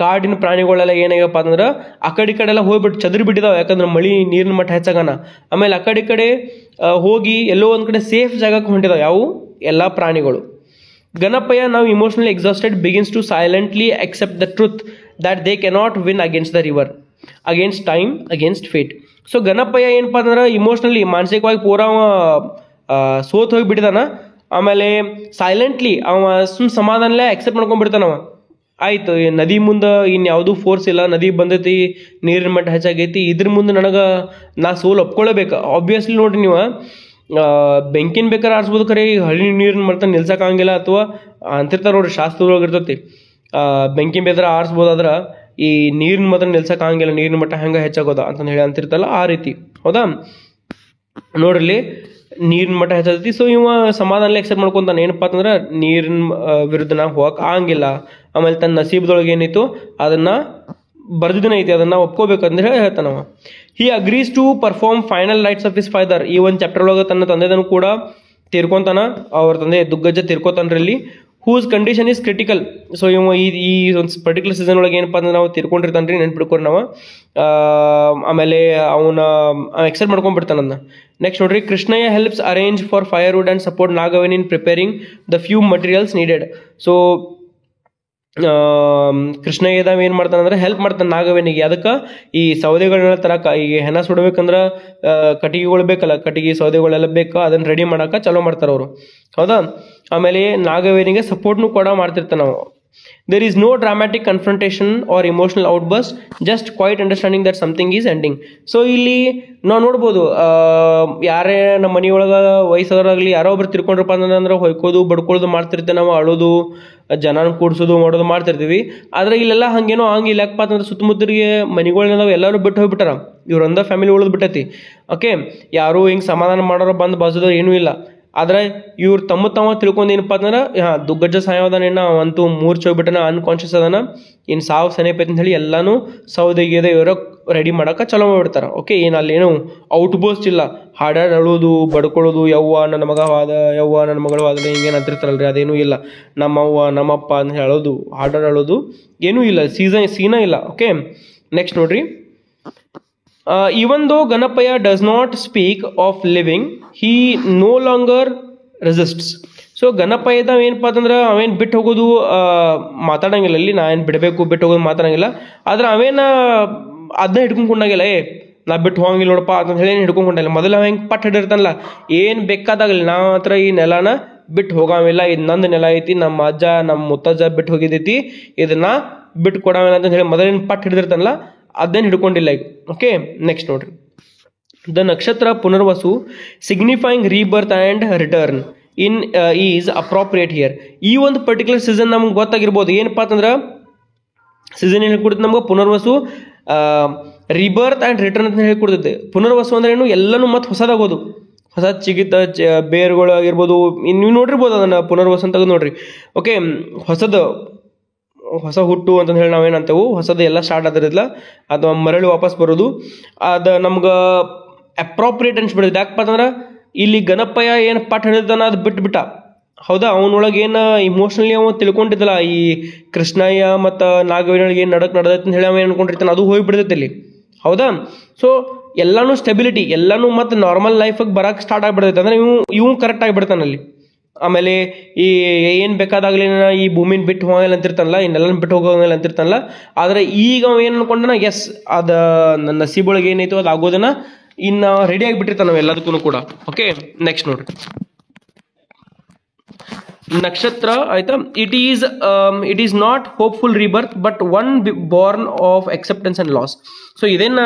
ಕಾಡಿನ ಪ್ರಾಣಿಗಳೆಲ್ಲ ಏನಾಗ್ಯಪ್ಪ ಅಂದ್ರೆ ಆ ಕಡೆ ಈ ಕಡೆ ಎಲ್ಲ ಹೋಗ್ಬಿಟ್ಟು ಚದರಿ ಬಿಟ್ಟಿದಾವೆ, ಯಾಕಂದ್ರೆ ಮಳಿ ನೀರಿನ ಮಟ್ಟ ಹೆಚ್ಚಾಗನ. ಆಮೇಲೆ ಆ ಕಡೆ ಈ ಕಡೆ ಹೋಗಿ ಎಲ್ಲೋ ಒಂದು ಕಡೆ ಸೇಫ್ ಜಾಗಕ್ಕೆ ಹೊಂಟಿದಾವೆ ಯಾವು ಎಲ್ಲ ಪ್ರಾಣಿಗಳು. Ganapaya, now emotionally exhausted, begins to silently accept the truth that they cannot win against the river, against time, against fate. So Ganapayya ಏನಪ್ಪ ಅಂದ್ರೆ ಇಮೋಷ್ನಲಿ ಮಾನಸಿಕವಾಗಿ ಪೂರಾ ಸೋತ್ ಹೋಗಿಬಿಟ್ಟಿದಾನ. ಆಮೇಲೆ ಸೈಲೆಂಟ್ಲಿ ಅವ ಸಮಾಧಾನಲೇ ಅಕ್ಸೆಪ್ಟ್ ಮಾಡ್ಕೊಂಡ್ಬಿಡ್ತಾನವ. ಆಯ್ತು, ನದಿ ಮುಂದೆ ಇನ್ಯಾವುದೂ ಫೋರ್ಸ್ ಇಲ್ಲ, ನದಿ ಬಂದೈತಿ, ನೀರಿನ ಮಟ್ಟ ಹೆಚ್ಚಾಗೈತಿ, ಇದ್ರ ಮುಂದೆ ನನಗೆ ನಾ ಸೋಲ್ ಒಪ್ಕೊಳ್ಳೇಬೇಕು. ಆಬ್ವಿಯಸ್ಲಿ ನೋಡ್ರಿ, ನೀವು ಬೆಂಕಿನ ಬೇಕಾದ್ರೆ ಆರಿಸ್ಬೋದು, ಖರೆ ಈ ಹಳ್ಳಿ ನೀರಿನ ಮಟ್ಟ ನಿಲ್ಸೋಕ್ಕಾಗಂಗಿಲ್ಲ. ಅಥವಾ ಅಂತಿರ್ತಾರೆ ನೋಡ್ರಿ ಶಾಸ್ತ್ರದೊಳಗೆ ಇರ್ತೈತಿ, ಬೆಂಕಿನ ಬೇಕಾದ್ರೆ ಆರಿಸ್ಬೋದಾದ್ರೆ ಈ ನೀರಿನ ಮಾತ್ರ ನಿಲ್ಸೋಕ್ಕಾಗಂಗಿಲ್ಲ, ನೀರಿನ ಮಟ್ಟ ಹೆಂಗೆ ಹೆಚ್ಚಾಗೋದ ಅಂತಂದು ಹೇಳಿ ಅಂತಿರ್ತಲ್ಲ ಆ ರೀತಿ. ಹೌದಾ, ನೋಡ್ರಿ ನೀರಿನ ಮಟ್ಟ ಹೆಚ್ಚೈತಿ. ಸೊ ಇವ ಸಮಾಧಾನಲೇ ಎಕ್ಸೆಪ್ಟ್ ಮಾಡ್ಕೊಂತಾನೆ, ಏನಪ್ಪ ಅಂತಂದ್ರೆ ನೀರಿನ ವಿರುದ್ಧ ನಾವು ಹೋಗಕ್ಕೆ ಆಗಂಗಿಲ್ಲ. ಆಮೇಲೆ ತನ್ನ ನಸೀಬ್ದೊಳಗೆ ಏನಿತ್ತು ಅದನ್ನು ಬರ್ದಿದ್ದನೇ ಐತಿ, ಅದನ್ನು ಒಪ್ಕೋಬೇಕಂದ್ರೆ ಹೇಳ್ತಾನವ. He agrees to perform final rites of his father. ಈ ಒಂದು ಚಾಪ್ಟರ್ ಒಳಗೆ ತನ್ನ ತಂದೆದನ್ನು ಕೂಡ ತೀರ್ಕೊಂತಾನ, ಅವ್ರ ತಂದೆ ದುಗ್ಗಜ್ಜ ತೀರ್ಕೋತಾನ್ರಲ್ಲಿ. Whose condition is critical. So ಇವ ಈ ಒಂದು ಪರ್ಟಿಕ್ಯುಲರ್ ಸೀಸನ್ ಒಳಗೆ ಏನಪ್ಪ ಅಂದ್ರೆ ನಾವು ತೀರ್ಕೊಂಡಿರ್ತಾನೆ ರೀ, ನೆನ್ಪಿಡ್ಕೊರಿ ನಾವು. ಆಮೇಲೆ ಅವನ ಎಕ್ಸೆಪ್ಟ್ ಮಾಡ್ಕೊಂಡ್ಬಿಡ್ತಾನನ್ನ. ನೆಕ್ಸ್ಟ್ ನೋಡ್ರಿ, Krishnayya helps arrange for firewood and support Nagaveni in preparing the few materials needed. So ಕೃಷ್ಣಯ್ಯದವ ಏನು ಮಾಡ್ತಾನೆ ಅಂದ್ರೆ ಹೆಲ್ಪ್ ಮಾಡ್ತಾನೆ ನಾಗವೇಣಿಗೆ. ಅದಕ್ಕೆ ಈ ಸೌದೆಗಳನ್ನ ತರಕ, ಈಗ ಹೆಣ ಸುಡ್ಬೇಕಂದ್ರೆ ಕಟ್ಟಿಗೆಗಳು ಬೇಕಲ್ಲ, ಕಟ್ಟಿಗೆ ಸೌದೆಗಳೆಲ್ಲ ಬೇಕು, ಅದನ್ನು ರೆಡಿ ಮಾಡೋಕೆ ಚಲೋ ಮಾಡ್ತಾರೆ ಅವರು. ಹೌದಾ, ಆಮೇಲೆ ನಾಗವೇಣಿಗೆ ಸಪೋರ್ಟ್ನು ಕೂಡ ಮಾಡ್ತಿರ್ತಾನೆ ನಾವು. There is no dramatic confrontation or emotional outburst, just quiet understanding that something is ending. So ಇಲ್ಲಿ ನಾವು ನೋಡ್ಬೋದು, ಯಾರೇ ನಮ್ಮ ಮನೆಯೊಳಗೆ ವಯಸ್ಸಾದವರಾಗಲಿ ಯಾರೋ ಒಬ್ರು ತಿರ್ಕೊಂಡ್ರಪ್ಪ ಅಂದ್ರೆ ಹೊಯ್ಕೋದು ಬಡ್ಕೊಳ್ಳೋದು ಮಾಡ್ತಿರ್ತೇವೆ ನಾವು, ಅಳೋದು, ಜನನ ಕೂಡ್ಸೋದು ಮಾಡೋದು ಮಾಡ್ತಿರ್ತೀವಿ. ಆದರೆ ಇಲ್ಲೆಲ್ಲ ಹಂಗೇನೋ ಹಂಗಿಲ್ಲ. ಯಾಕಪ್ಪ ಅಂತಂದ್ರೆ ಸುತ್ತಮುತ್ತಲಿಗೆ ಮನೆಗಳನ್ನ ಎಲ್ಲರೂ ಬಿಟ್ಟು ಹೋಗ್ಬಿಟ್ಟಾರ, ಇವ್ರಂದ ಫ್ಯಾಮಿಲಿ ಉಳಿದು ಬಿಟ್ಟೈತಿ. ಓಕೆ, ಯಾರು ಹಿಂಗೆ ಸಮಾಧಾನ ಮಾಡೋರು ಬಂದು ಬಾಜುದವ್ರು ಏನೂ ಇಲ್ಲ. ಆದರೆ ಇವ್ರು ತಮ್ಮ ತಿಳ್ಕೊಂಡು ಏನಪ್ಪ ಅಂದ್ರೆ ದುಗ್ಗಜ್ಜ ಸಾಯೋದಾನೇನ, ಅವಂತೂ ಮೂರ್ಛೆ ಹೋಗ್ಬಿಟ್ಟನ, ಅನ್ಕಾನ್ಷಿಯಸ್ ಅದಾನ, ಇನ್ನು ಸಾವು ಸನೇಪೈತೆ ಅಂತ ಹೇಳಿ ಎಲ್ಲಾನು ಸೌದೆಗೆದೆ ಇವರು ರೆಡಿ ಮಾಡೋಕೆ ಚಲೋ ಮಾಡಿಬಿಡ್ತಾರೆ. ಓಕೆ, ಏನು ಅಲ್ಲೇನು ಔಟ್ ಬೋಸ್ಟ್ ಇಲ್ಲ, ಹಾಡಾಡಿ ಅಳೋದು ಬಡ್ಕೊಳ್ಳೋದು, ಯವ್ವ ನನ್ನ ಮಗ ವಾದ, ಯವ್ವ ನನ್ನ ಮಗಳು ವಾದನೆ, ಹಿಂಗೇನು ಅಂತಿರ್ತಾರಲ್ರಿ, ಅದೇನೂ ಇಲ್ಲ. ನಮ್ಮವ್ವ ನಮ್ಮಪ್ಪ ಅಂತ ಹೇಳೋದು, ಹಾಡಾಡಿ ಅಳೋದು ಏನೂ ಇಲ್ಲ, ಸೀನ ಇಲ್ಲ. ಓಕೆ, ನೆಕ್ಸ್ಟ್ ನೋಡ್ರಿ, even though Ganapaya does not speak of living, he no longer resists. So ಗಣಪಯ್ಯದ ಏನಪ್ಪ ಅಂತಂದ್ರೆ ಅವೇನು ಬಿಟ್ಟು ಹೋಗೋದು ಮಾತಾಡಂಗಿಲ್ಲ. ಅಲ್ಲಿ ನಾ ಏನು ಬಿಡಬೇಕು ಬಿಟ್ಟು ಹೋಗೋದು ಮಾತಾಡಂಗಿಲ್ಲ. ಆದ್ರೆ ಅವೇನ ಅದನ್ನ ಹಿಡ್ಕೊಂಡಾಗಿಲ್ಲ, ನಾ ಬಿಟ್ಟು ಹೋಗಂಗಿಲ್ಲ ನೋಡಪ್ಪ ಅಂತ ಹೇಳಿ ಹಿಡ್ಕೊಂಡಾಗಿಲ್ಲ. ಮೊದಲು ಅವ ಹೆಂಗೆ ಪಟ್ಟು ಹಿಡಿರ್ತಾನಲ್ಲ, ಏನು ಬೇಕಾದಾಗಲಿ ನಾವು ಹತ್ರ ಈ ನೆಲನ ಬಿಟ್ಟು ಹೋಗಾಮಿಲ್ಲ, ಇದು ನಂದು ನೆಲ ಐತಿ, ನಮ್ಮ ಅಜ್ಜ ನಮ್ಮ ಮುತ್ತಜ್ಜ ಬಿಟ್ಟು ಹೋಗಿದ್ದೈತಿ, ಇದನ್ನ ಬಿಟ್ಟು ಕೊಡಾಮಿಲ್ಲ ಅಂತ ಹೇಳಿ ಮೊದಲೇನು ಪಟ್ಟು ಹಿಡಿದಿರ್ತಾನಲ್ಲ, ಅದೇನು ಹಿಡ್ಕೊಂಡಿಲ್ಲ ಈಗ. ಓಕೆ, ನೆಕ್ಸ್ಟ್ ನೋಡ್ರಿ, the nakshatra Punarvasu signifying rebirth and return in is appropriate here. ಈ ಒಂದು ಪರ್ಟಿಕ್ಯುಲರ್ ಸೀಸನ್ ನಮ್ಗೆ ಗೊತ್ತಾಗಿರ್ಬೋದು. ಏನಪ್ಪ ಅಂತಂದ್ರೆ ಸೀಸನ್ ಏನು ಹೇಳ್ಕೊಡ್ತದೆ ನಮ್ಗೆ, ಪುನರ್ವಸು ರಿಬರ್ತ್ ಆ್ಯಂಡ್ ರಿಟರ್ನ್ ಅಂತ ಹೇಳ್ಕೊಡ್ತೈತೆ. ಪುನರ್ವಸು ಅಂದ್ರೆ ಏನು, ಎಲ್ಲನೂ ಮತ್ತೆ ಹೊಸದಾಗೋದು, ಹೊಸ ಚಿಗಿತ ಬೇರುಗಳು ಆಗಿರ್ಬೋದು. ನೀವು ನೋಡಿರ್ಬೋದು ಅದನ್ನು, ಪುನರ್ವಸು ಅಂತ ನೋಡ್ರಿ. ಓಕೆ, ಹೊಸ ಹುಟ್ಟು ಅಂತಂದು ಹೇಳಿ ನಾವೇನಂತೇವು, ಹೊಸದು ಎಲ್ಲ ಸ್ಟಾರ್ಟ್ ಆದಿರಲಿಲ್ಲ ಅಥವಾ ಮರಳಿ ವಾಪಸ್ ಬರೋದು, ಅದು ನಮ್ಗೆ ಅಪ್ರಾಪ್ರಿಯೇಟ್ ಅನ್ಸ್ಬಿಡುತ್ತೆ. ಯಾಕಪ್ಪ ಅಂತಂದ್ರೆ ಇಲ್ಲಿ ಗಣಪಯ್ಯ ಏನು ಪಾಠ ಹೇಳಿದಾನ ಅದು ಬಿಟ್ಬಿಟ್ಟ. ಹೌದಾ, ಅವನೊಳಗೆ ಏನು ಇಮೋಷ್ನಲಿ ಅವ ತಿಳ್ಕೊಂಡಿದ್ದಲ್ಲ, ಈ ಕೃಷ್ಣಯ್ಯ ಮತ್ತು ನಾಗವೇಣಿಗೆ ಏನು ನಡೆದೈತೆ ಅಂತ ಹೇಳಿ ಅವ ಏನು ಅನ್ಕೊಂಡಿರ್ತಾನೆ, ಅದು ಹೋಗಿಬಿಡ್ತೈತೆ ಇಲ್ಲಿ. ಹೌದಾ, ಸೊ ಎಲ್ಲನೂ ಸ್ಟೆಬಿಲಿಟಿ, ಎಲ್ಲನೂ ಮತ್ತು ನಾರ್ಮಲ್ ಲೈಫಿಗೆ ಬರೋಕ್ಕೆ ಸ್ಟಾರ್ಟ್ ಆಗಿಬಿಡ್ತೈತೆ. ಅಂದರೆ ಇವು ಕರೆಕ್ಟ್ ಆಗಿಬಿಡ್ತಾನಲ್ಲಿ. ಆಮೇಲೆ ಈ ಏನು ಬೇಕಾದಾಗಲಿ ಈ ಭೂಮಿನ ಬಿಟ್ಟು ಹೋಗಲ್ಲ ಅಂತಿರ್ತಾನಲ್ಲ, ಇನ್ನೆಲ್ಲ ಬಿಟ್ಟು ಹೋಗೋಂಗಿಲ್ಲ ಅಂತಿರ್ತಾನಲ್ಲ. ಆದರೆ ಈಗ ಅವ ಏನು ಅನ್ಕೊಂಡನ, ಎಸ್ ಅದು ನನ್ನ ನಸೀಬೊಳಗೆ ಏನೈತೋ ಅದು ಆಗೋದನ್ನ ಇನ್ನು ರೆಡಿ ಆಗಿಬಿಟ್ಟಿರ್ತಾನೆ ನಾವು ಎಲ್ಲದಕ್ಕೂ ಕೂಡ. ಓಕೆ, ನೆಕ್ಸ್ಟ್ ನೋಡ್ರಿ, ನಕ್ಷತ್ರ ಆಯ್ತಾ. It is not hopeful rebirth but one Born of acceptance and loss. So ಇದೇನು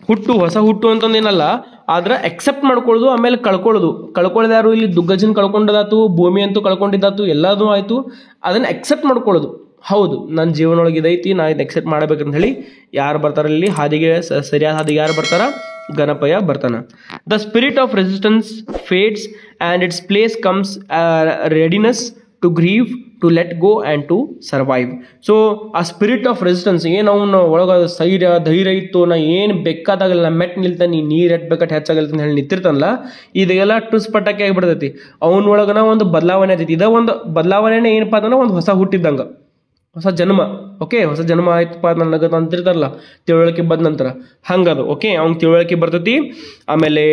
ಹುಟ್ಟು, ಹೊಸ ಹುಟ್ಟು ಅಂತಂದೇನಲ್ಲ, ಆದ್ರೆ ಎಕ್ಸೆಪ್ಟ್ ಮಾಡ್ಕೊಳ್ಳೋದು, ಆಮೇಲೆ ಕಳ್ಕೊಳ್ಳೋದು ಯಾರು ಇಲ್ಲಿ, ದುಗ್ಗಜ್ಜನ ಕಳ್ಕೊಂಡದಾತು, ಭೂಮಿ ಅಂತೂ ಕಳ್ಕೊಂಡಿದ್ದಾತು, ಎಲ್ಲದೂ ಆಯಿತು. ಅದನ್ನು ಎಕ್ಸೆಪ್ಟ್ ಮಾಡ್ಕೊಳ್ಳೋದು, ಹೌದು ನನ್ನ ಜೀವನೊಳಗೆ ಇದೈತಿ, ನಾ ಇದು ಎಕ್ಸೆಪ್ಟ್ ಮಾಡಬೇಕಂತ ಹೇಳಿ ಯಾರು ಬರ್ತಾರೆ ಇಲ್ಲಿ ಹಾದಿಗೆ, ಸರಿಯಾದ ಹಾದಿಗೆ ಯಾರು ಬರ್ತಾರ, ಗಣಪಯ್ಯ ಬರ್ತಾನ. The spirit of resistance fades and its place comes readiness to grieve to let go and to survive. So ಆ ಸ್ಪಿರಿಟ್ ಆಫ್ ರೆಸಿಸ್ಟೆನ್ಸ್ ಏನು ಅವನ ಒಳಗೆ ಧೈರ್ಯ ಇತ್ತು, ನಾ ಏನು ಬೇಕಾದಾಗಲ್ಲ, ನಾ ಮೆಟ್ ನಿಲ್ತಾನೆ, ನೀರು ಎಟ್ಬೇಕಟ್ಟು ಹೆಚ್ಚಾಗಲ್ತ ಹೇಳಿ ನಿಂತಿರ್ತಾನಲ್ಲ, ಇದೆಲ್ಲ ಟುಸ್ ಪಟಾಕಿ ಆಗಿಬಿಡ್ತೈತಿ. ಅವನ ಒಳಗನ ಒಂದು ಬದಲಾವಣೆ ಆಗ್ತೈತಿ. ಇದ ಒಂದು ಬದಲಾವಣೆನೇ ಏನಪ್ಪ ಅಂದ್ರೆ ಒಂದು ಹೊಸ ಹುಟ್ಟಿದ್ದಂಗೆ, ಹೊಸ ಜನ್ಮ. ಓಕೆ, ಹೊಸ ಜನ್ಮ ಆಯ್ತಪ್ಪ ನನಗೆ ಅಂತಿರ್ತಾರಲ್ಲ ತಿಳುವಳಿಕೆ ಬಂದ ನಂತರ, ಹಂಗದು. ಓಕೆ, ಅವ್ನ ತಿಳುವಳಿಕೆ ಬರ್ತೈತಿ. ಆಮೇಲೆ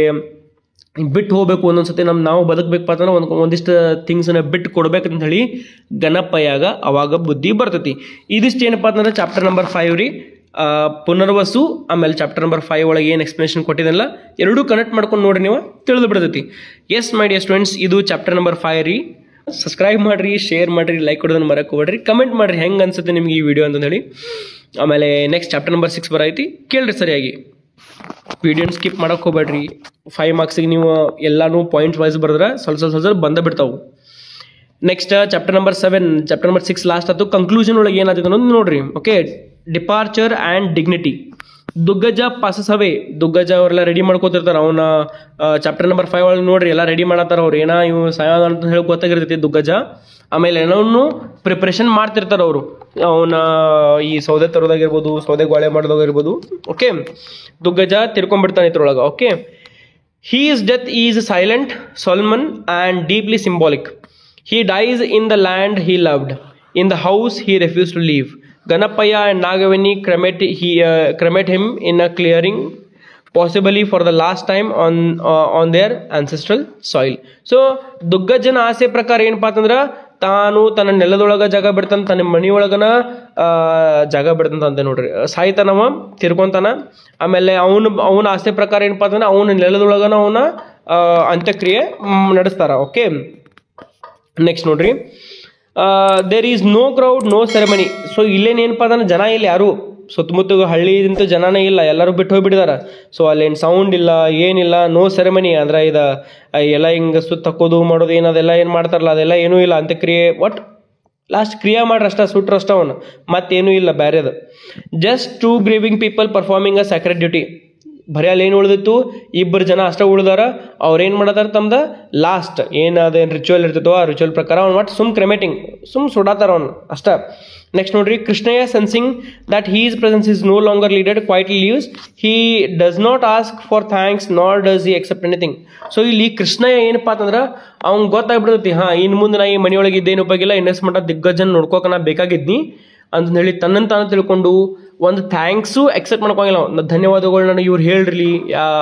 ಬಿಟ್ಟು ಹೋಗ್ಬೇಕು, ಒಂದೊಂದ್ಸತಿ ನಾವು ಬದುಕಬೇಕಪ್ಪ ಅಂದ್ರೆ ಒಂದಿಷ್ಟು ಥಿಂಗ್ಸನ್ನ ಬಿಟ್ಟು ಕೊಡ್ಬೇಕಂತ ಹೇಳಿ ಗಣಪಯ್ಯಾಗ ಅವಾಗ ಬುದ್ಧಿ ಬರ್ತೈತಿ. ಇದಿಷ್ಟು ಏನಪ್ಪ ಅಂತಂದ್ರೆ ಚಾಪ್ಟರ್ ನಂಬರ್ 5 ರೀ, ಪುನರ್ವಸು. ಆಮೇಲೆ ಚಾಪ್ಟರ್ ನಂಬರ್ 5 ಒಳಗೆ ಏನು ಎಕ್ಸ್ಪ್ಲನೇಷನ್ ಕೊಟ್ಟಿದ್ದಲ್ಲ, ಎರಡೂ ಕನೆಕ್ಟ್ ಮಾಡ್ಕೊಂಡು ನೋಡ್ರಿ, ನೀವು ತಿಳಿದು ಬಿಡ್ತೈತಿ. ಎಸ್ ಮೈ ಡಿಯರ್ ಸ್ಟೂಡೆಂಟ್ಸ್, ಇದು ಚಾಪ್ಟರ್ ನಂಬರ್ 5 ರೀ. ಸಬ್ಸ್ಕ್ರೈಬ್ ಮಾಡಿರಿ, ಶೇರ್ ಮಾಡಿರಿ, ಲೈಕ್ ಕೊಡೋದನ್ನ ಮರಕ್ಕೆ ಹೋಗ್ಬೇಡ್ರಿ, ಕಮೆಂಟ್ ಮಾಡಿರಿ ಹೆಂಗೆ ಅನ್ಸುತ್ತೆ ನಿಮ್ಗೆ ಈ ವಿಡಿಯೋ ಅಂತ ಹೇಳಿ. ಆಮೇಲೆ ನೆಕ್ಸ್ಟ್ ಚಾಪ್ಟರ್ ನಂಬರ್ 6 ಬರೈತಿ, ಕೇಳ್ರಿ ಸರಿಯಾಗಿ. ವಿಡಿಯೋನ ಸ್ಕಿಪ್ ಮಾಡೋಕೆ ಹೋಗ್ಬೇಡ್ರಿ. 5 ಮಾರ್ಕ್ಸಿಗೆ ನೀವು ಎಲ್ಲಾನು ಪಾಯಿಂಟ್ಸ್ ವೈಸ್ ಬರೆದ್ರೆ ಸ್ವಲ್ಪ ಬಂದ ಬಿಡ್ತಾವೆ. Next chapter number 7, chapter number 6 last ಆಯ್ತು. ಕನ್ಕ್ಲೂಷನ್ ಒಳಗೆ ಏನಾಗ್ತದೆ ಅನ್ನೋದು ನೋಡ್ರಿ. Okay, departure and dignity. Duggaja passes away. Duggaja ಅವರೆಲ್ಲ ರೆಡಿ ಮಾಡ್ಕೋತಿರ್ತಾರೆ. ಅವನ ಚಾಪ್ಟರ್ ನಂಬರ್ 5 ಒಳಗೆ ನೋಡ್ರಿ ಎಲ್ಲ ರೆಡಿ ಮಾಡತ್ತಾರ ಅವ್ರು. ಇವು ಸಾಯ ಅಂತ ಹೇಳಿ ಗೊತ್ತಾಗಿರ್ತೈತಿ ದುಗ್ಗಜ. ಆಮೇಲೆ ಏನೋ ಪ್ರಿಪ್ರೇಷನ್ ಮಾಡ್ತಿರ್ತಾರೆ ಅವರು. ಅವನ ಈ ಸೌದೆ ತರೋದಾಗಿರ್ಬೋದು, ಸೌದೆ ಗೋಳೆ ಮಾಡೋದಾಗಿರ್ಬೋದು. ಓಕೆ, ದುಗ್ಗಜ ತಿರ್ಕೊಂಡ್ಬಿಡ್ತಾನೆ ಇದ್ರೊಳಗೆ. Okay, his death is silent, solemn and deeply symbolic. He dies in the land he loved. In the house he refused to leave. Ganapaya and Nagavani cremate him in a clearing, possibly for the last time on their ancestral soil. So ದುಗ್ಗಜ್ಜನ ಆಸೆ ಪ್ರಕಾರ ಏನಪ್ಪಾ ಅಂತಂದ್ರೆ ತಾನು ತನ್ನ ನೆಲದೊಳಗ ಜಾಗ ಬಿಡ್ತಾನ, ತನ್ನ ಮನಿಯೊಳಗನ ಜಾಗ ಬಿಡ್ತಂತ ಅಂತ ನೋಡ್ರಿ. ಸಾಯ್ತಾನವ, ತಿರ್ಕೊಂತಾನ. ಆಮೇಲೆ ಅವನ ಆಸೆ ಪ್ರಕಾರ ಏನಪ್ಪಾ ಅಂತಂದ್ರೆ ಅವನ ನೆಲದೊಳಗನ ಅವನ ಅಂತ್ಯಕ್ರಿಯೆ ನಡೆಸ್ತಾರ. ಓಕೆ, ನೆಕ್ಸ್ಟ್ ನೋಡ್ರಿ, there is no crowd, no ceremony. So ಇಲ್ಲೇನೇನಪ್ಪ ಅಂದ್ರೆ ಜನ ಇಲ್ಲ, ಯಾರು ಸುತ್ತಮುತ್ತ ಹಳ್ಳಿದಿಂತ ಜನನೇ ಇಲ್ಲ, ಎಲ್ಲರೂ ಬಿಟ್ಟು ಹೋಗ್ಬಿಟ್ಟಿದಾರ. ಸೊ ಅಲ್ಲೇನು ಸೌಂಡ್ ಇಲ್ಲ, ಏನಿಲ್ಲ, ನೋ ಸೆರೆಮನಿ ಅಂದ್ರೆ ಇದು ಎಲ್ಲ ಹಿಂಗೆ ಸುತ್ತ ಹಾಕೋದು ಮಾಡೋದು ಏನು ಅದೆಲ್ಲ ಏನು ಮಾಡ್ತಾರಲ್ಲ ಅದೆಲ್ಲ ಏನೂ ಇಲ್ಲ. ಅಂತ್ಯಕ್ರಿಯೆ ಒಟ್ಟು ಲಾಸ್ಟ್ ಕ್ರಿಯಾ ಮಾಡ್ರಿ ಅಷ್ಟ, ಸುಟ್ರಷ್ಟ ಅವನು, ಮತ್ತೇನೂ ಇಲ್ಲ ಬೇರೆದು. ಜಸ್ಟ್ 2 ಗ್ರೀವಿಂಗ್ ಪೀಪಲ್ ಪರ್ಫಾರ್ಮಿಂಗ್ ಅ ಸ್ಯಾಕ್ರೆಡ್ ಡ್ಯೂಟಿ. ಬರೀ ಅಲ್ಲಿ ಏನು ಉಳಿದಿತ್ತು, 2 ಜನ ಅಷ್ಟೇ ಉಳಿದಾರ. ಅವ್ರೇನು ಮಾಡತಾರ, ತಮ್ದು ಲಾಸ್ಟ್ ಏನು ಅದೇನು ರಿಚುವಲ್ ಇರ್ತಿತ್ತೋ ಆ ರಿಚುವಲ್ ಪ್ರಕಾರ ಅವ್ನು ಒಟ್ಟು ಕ್ರೆಮೇಟಿಂಗ್ ಸುಡಾತಾರ ಅವ್ನು ಅಷ್ಟ. ನೆಕ್ಸ್ಟ್ ನೋಡ್ರಿ, Krishnayya sensing that his presence is no longer needed quietly leaves. He does not ask for thanks nor does he accept anything. So ಇಲ್ಲಿ ಕೃಷ್ಣಯ್ಯ ಏನಪ್ಪಾ ಅಂತಂದ್ರೆ ಅವ್ನು ಗೊತ್ತಾಗ್ಬಿಡ್ತೈತಿ, ಇನ್ನು ಮುಂದೆ ನಾ ಈ ಮನೆಯೊಳಗೆ ಇದ್ದೇನು ಉಪಯೋಗಿಲ್ಲ, ಇನ್ನಷ್ಟು ಮಟ್ಟ ದಿಗ್ಗಜನ ನೋಡ್ಕೋಕೆ ನಾ ಬೇಕಾಗಿದ್ನಿ ಅಂತ ಹೇಳಿ ತನ್ನನ್ನು ತಾನು ತಿಳ್ಕೊಂಡು ಒಂದು ಥ್ಯಾಂಕ್ಸು ಎಕ್ಸೆಪ್ಟ್ ಮಾಡ್ಕೊಂಗಿಲ್ಲ. ಧನ್ಯವಾದಗಳು ನನಗೆ ಇವ್ರು ಹೇಳ್ರಿ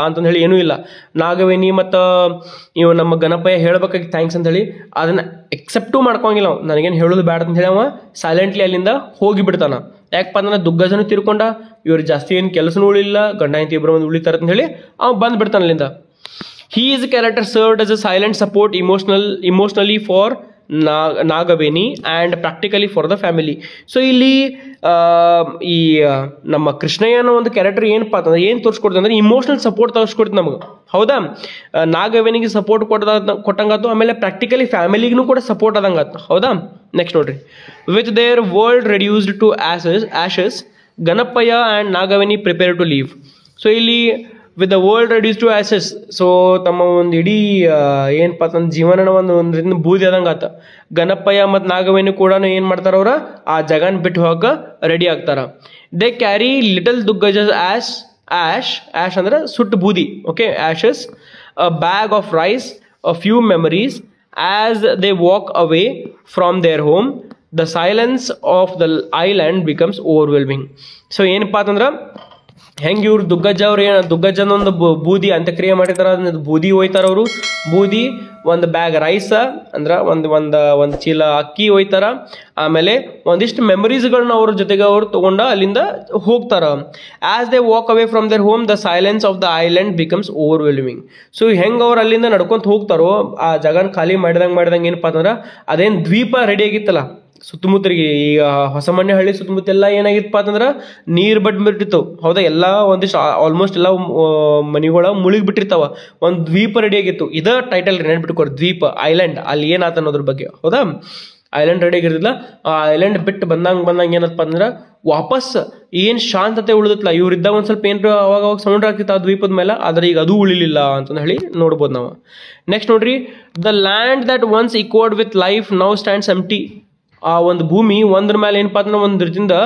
ಅಂತಂದು ಹೇಳಿ ಏನೂ ಇಲ್ಲ. ನಾಗವೇಣಿ ಮತ್ತು ಇವು ನಮ್ಮ ಗಣಪಯ್ಯ ಹೇಳ್ಬೇಕಾಗಿ ಥ್ಯಾಂಕ್ಸ್ ಅಂತ ಹೇಳಿ ಅದನ್ನು ಎಕ್ಸೆಪ್ಟು ಮಾಡ್ಕೊಂಗಿಲ್ಲ. ನನಗೇನು ಹೇಳೋದು ಬೇಡ ಅಂತ ಹೇಳಿ ಅವ ಸೈಲೆಂಟ್ಲಿ ಅಲ್ಲಿಂದ ಹೋಗಿಬಿಡ್ತಾನ. ಯಾಕಪ್ಪ ಅಂದ್ರೆ ದುಗ್ಗಜನು ತಿರ್ಕೊಂಡ, ಇವ್ರು ಜಾಸ್ತಿ ಏನು ಕೆಲಸನೂ ಉಳಿಲ್ಲ, ಗಂಡ ಹೆಂಡತಿ ಇಬ್ಬರು ಒಂದು ಉಳಿತಾರೆ ಅಂತ ಹೇಳಿ ಅವ ಬಂದುಬಿಡ್ತಾನ ಅಲ್ಲಿಂದ. His character served as a silent support emotionally for Nagaveni and practically for the family. So ಇಲ್ಲಿ ಈ ನಮ್ಮ ಕೃಷ್ಣಯ್ಯನ ಒಂದು ಕ್ಯಾರೆಕ್ಟರ್ ಏನಪ್ಪಾ ಅಂತಂದ್ರೆ ಏನು ತೋರಿಸ್ಕೊಡ್ತದೆ ಅಂದ್ರೆ ಇಮೋಷನಲ್ ಸಪೋರ್ಟ್ ತೋರಿಸ್ಕೊಡ್ತದೆ ನಮಗೆ. ಹೌದಾ, ನಾಗವೇನಿಗೆ ಸಪೋರ್ಟ್ ಕೊಟ್ಟಂಗಾತು, ಆಮೇಲೆ ಪ್ರಾಕ್ಟಿಕಲಿ ಫ್ಯಾಮಿಲಿಗೂ ಕೂಡ ಸಪೋರ್ಟ್ ಆದಂಗಾತು. ಹೌದಾ, ನೆಕ್ಸ್ಟ್ ನೋಡ್ರಿ, with their world reduced to ashes Ganapayya and Nagaveni prepare to leave. So ಇಲ್ಲಿ with the world reduce to ashes. So ತಮ್ಮ ಒಂದು ಇಡೀ ಏನಪ್ಪ ಅಂತಂದ್ರೆ ಜೀವನ ಒಂದ್ರಿಂದ ಬೂದಿ ಆದಂಗೆ ಆತ. ಗಣಪಯ್ಯ ಮತ್ತು ನಾಗವೇಣಿ ಕೂಡ ಏನು ಮಾಡ್ತಾರ, ಅವ್ರ ಆ ಜಗನ್ ಬಿಟ್ಟು ಹೋಗಕ್ಕೆ ರೆಡಿ ಆಗ್ತಾರ. They carry little Duggajja's ash ಅಂದ್ರೆ ಸುಟ್ಟು ಬೂದಿ. Okay, ashes, a bag of rice, a few memories. As they walk away from their home the silence of the island becomes overwhelming. So ಏನಪ್ಪಾ ಅಂತಂದ್ರೆ ಹೆಂಗೆ ಇವ್ರು ದುಗ್ಗಜ್ಜನ ಒಂದು ಬೂದಿ ಅಂತ್ಯಕ್ರಿಯೆ ಮಾಡಿರ್ತಾರ, ಅದನ್ನ ಬೂದಿ ಒಯ್ತಾರ ಅವರು. ಬೂದಿ, ಒಂದು ಬ್ಯಾಗ್ ರೈಸ್ ಅಂದ್ರೆ ಒಂದು ಚೀಲ ಅಕ್ಕಿ ಒಯ್ತಾರ. ಆಮೇಲೆ ಒಂದಿಷ್ಟು ಮೆಮರೀಸ್ಗಳನ್ನ ಅವ್ರ ಜೊತೆಗೆ ಅವ್ರು ತಗೊಂಡ ಅಲ್ಲಿಂದ ಹೋಗ್ತಾರ. As they walk away from there home the silence of the island becomes overwhelming. So ಹೆಂಗೆ ಅವ್ರು ಅಲ್ಲಿಂದ ನಡ್ಕೊಂತ ಹೋಗ್ತಾರೋ ಆ ಜಗನ್ ಖಾಲಿ ಮಾಡಿದಂಗೆ ಏನಪ್ಪಾ ಅಂತಂದ್ರೆ ಅದೇನು ದ್ವೀಪ ರೆಡಿ ಆಗಿತ್ತಲ್ಲ ಸುತ್ತಮುತ್ತರಿಗೆ, ಈಗ ಹೊಸಮನೆ ಸುತ್ತಮುತ್ತ ಎಲ್ಲ ಏನಾಗಿತ್ತಪ್ಪ ಅಂತಂದ್ರೆ ನೀರು ಬಿಟ್ಟಿತ್ತು. ಹೌದಾ, ಎಲ್ಲ ಒಂದಿಷ್ಟು ಆಲ್ಮೋಸ್ಟ್ ಎಲ್ಲ ಮನೆಗಳ ಮುಳುಗಿ ಬಿಟ್ಟಿರ್ತಾವ. ಒಂದು ದ್ವೀಪ ರೆಡಿ ಆಗಿತ್ತು. ಇದ ಟೈಟಲ್ ನೆನ್ಬಿಟ್ಕೊಡ್ರಿ, ದ್ವೀಪ, ಐಲ್ಯಾಂಡ್. ಅಲ್ಲಿ ಏನಾತ ಅನ್ನೋದ್ರ ಬಗ್ಗೆ. ಹೌದಾ, ಐಲ್ಯಾಂಡ್ ರೆಡಿ ಆಗಿರೋದಿಲ್ಲ. ಆ ಐಲ್ಯಾಂಡ್ ಬಿಟ್ಟು ಬಂದಂಗೆ ಏನಪ್ಪ ಅಂದ್ರೆ ವಾಪಸ್ ಏನು ಶಾಂತತೆ ಉಳಿದಿತ್ತಲ್ಲ, ಇವ್ರಿದ್ದಾಗ ಒಂದು ಸ್ವಲ್ಪ ಏನ್ರ ಅವಾಗ ಸೌಂಡ್ ಆಗ್ತಿತ್ತು ಆ ದ್ವೀಪದ ಮೇಲೆ, ಆದರೆ ಈಗ ಅದು ಉಳಿಲಿಲ್ಲ ಅಂತಂದು ಹೇಳಿ ನೋಡ್ಬೋದು ನಾವು. ನೆಕ್ಸ್ಟ್ ನೋಡ್ರಿ, ದ ಲ್ಯಾಂಡ್ ದಟ್ ಒನ್ಸ್ ಈಕ್ವರ್ಡ್ with life now stands empty. ಆ ಒಂದು ಭೂಮಿ ಒಂದ್ರ ಮೇಲೆ ಏನಪ್ಪ ಅಂದ್ರೆ ಒಂದು ರೀತಿಯಿಂದ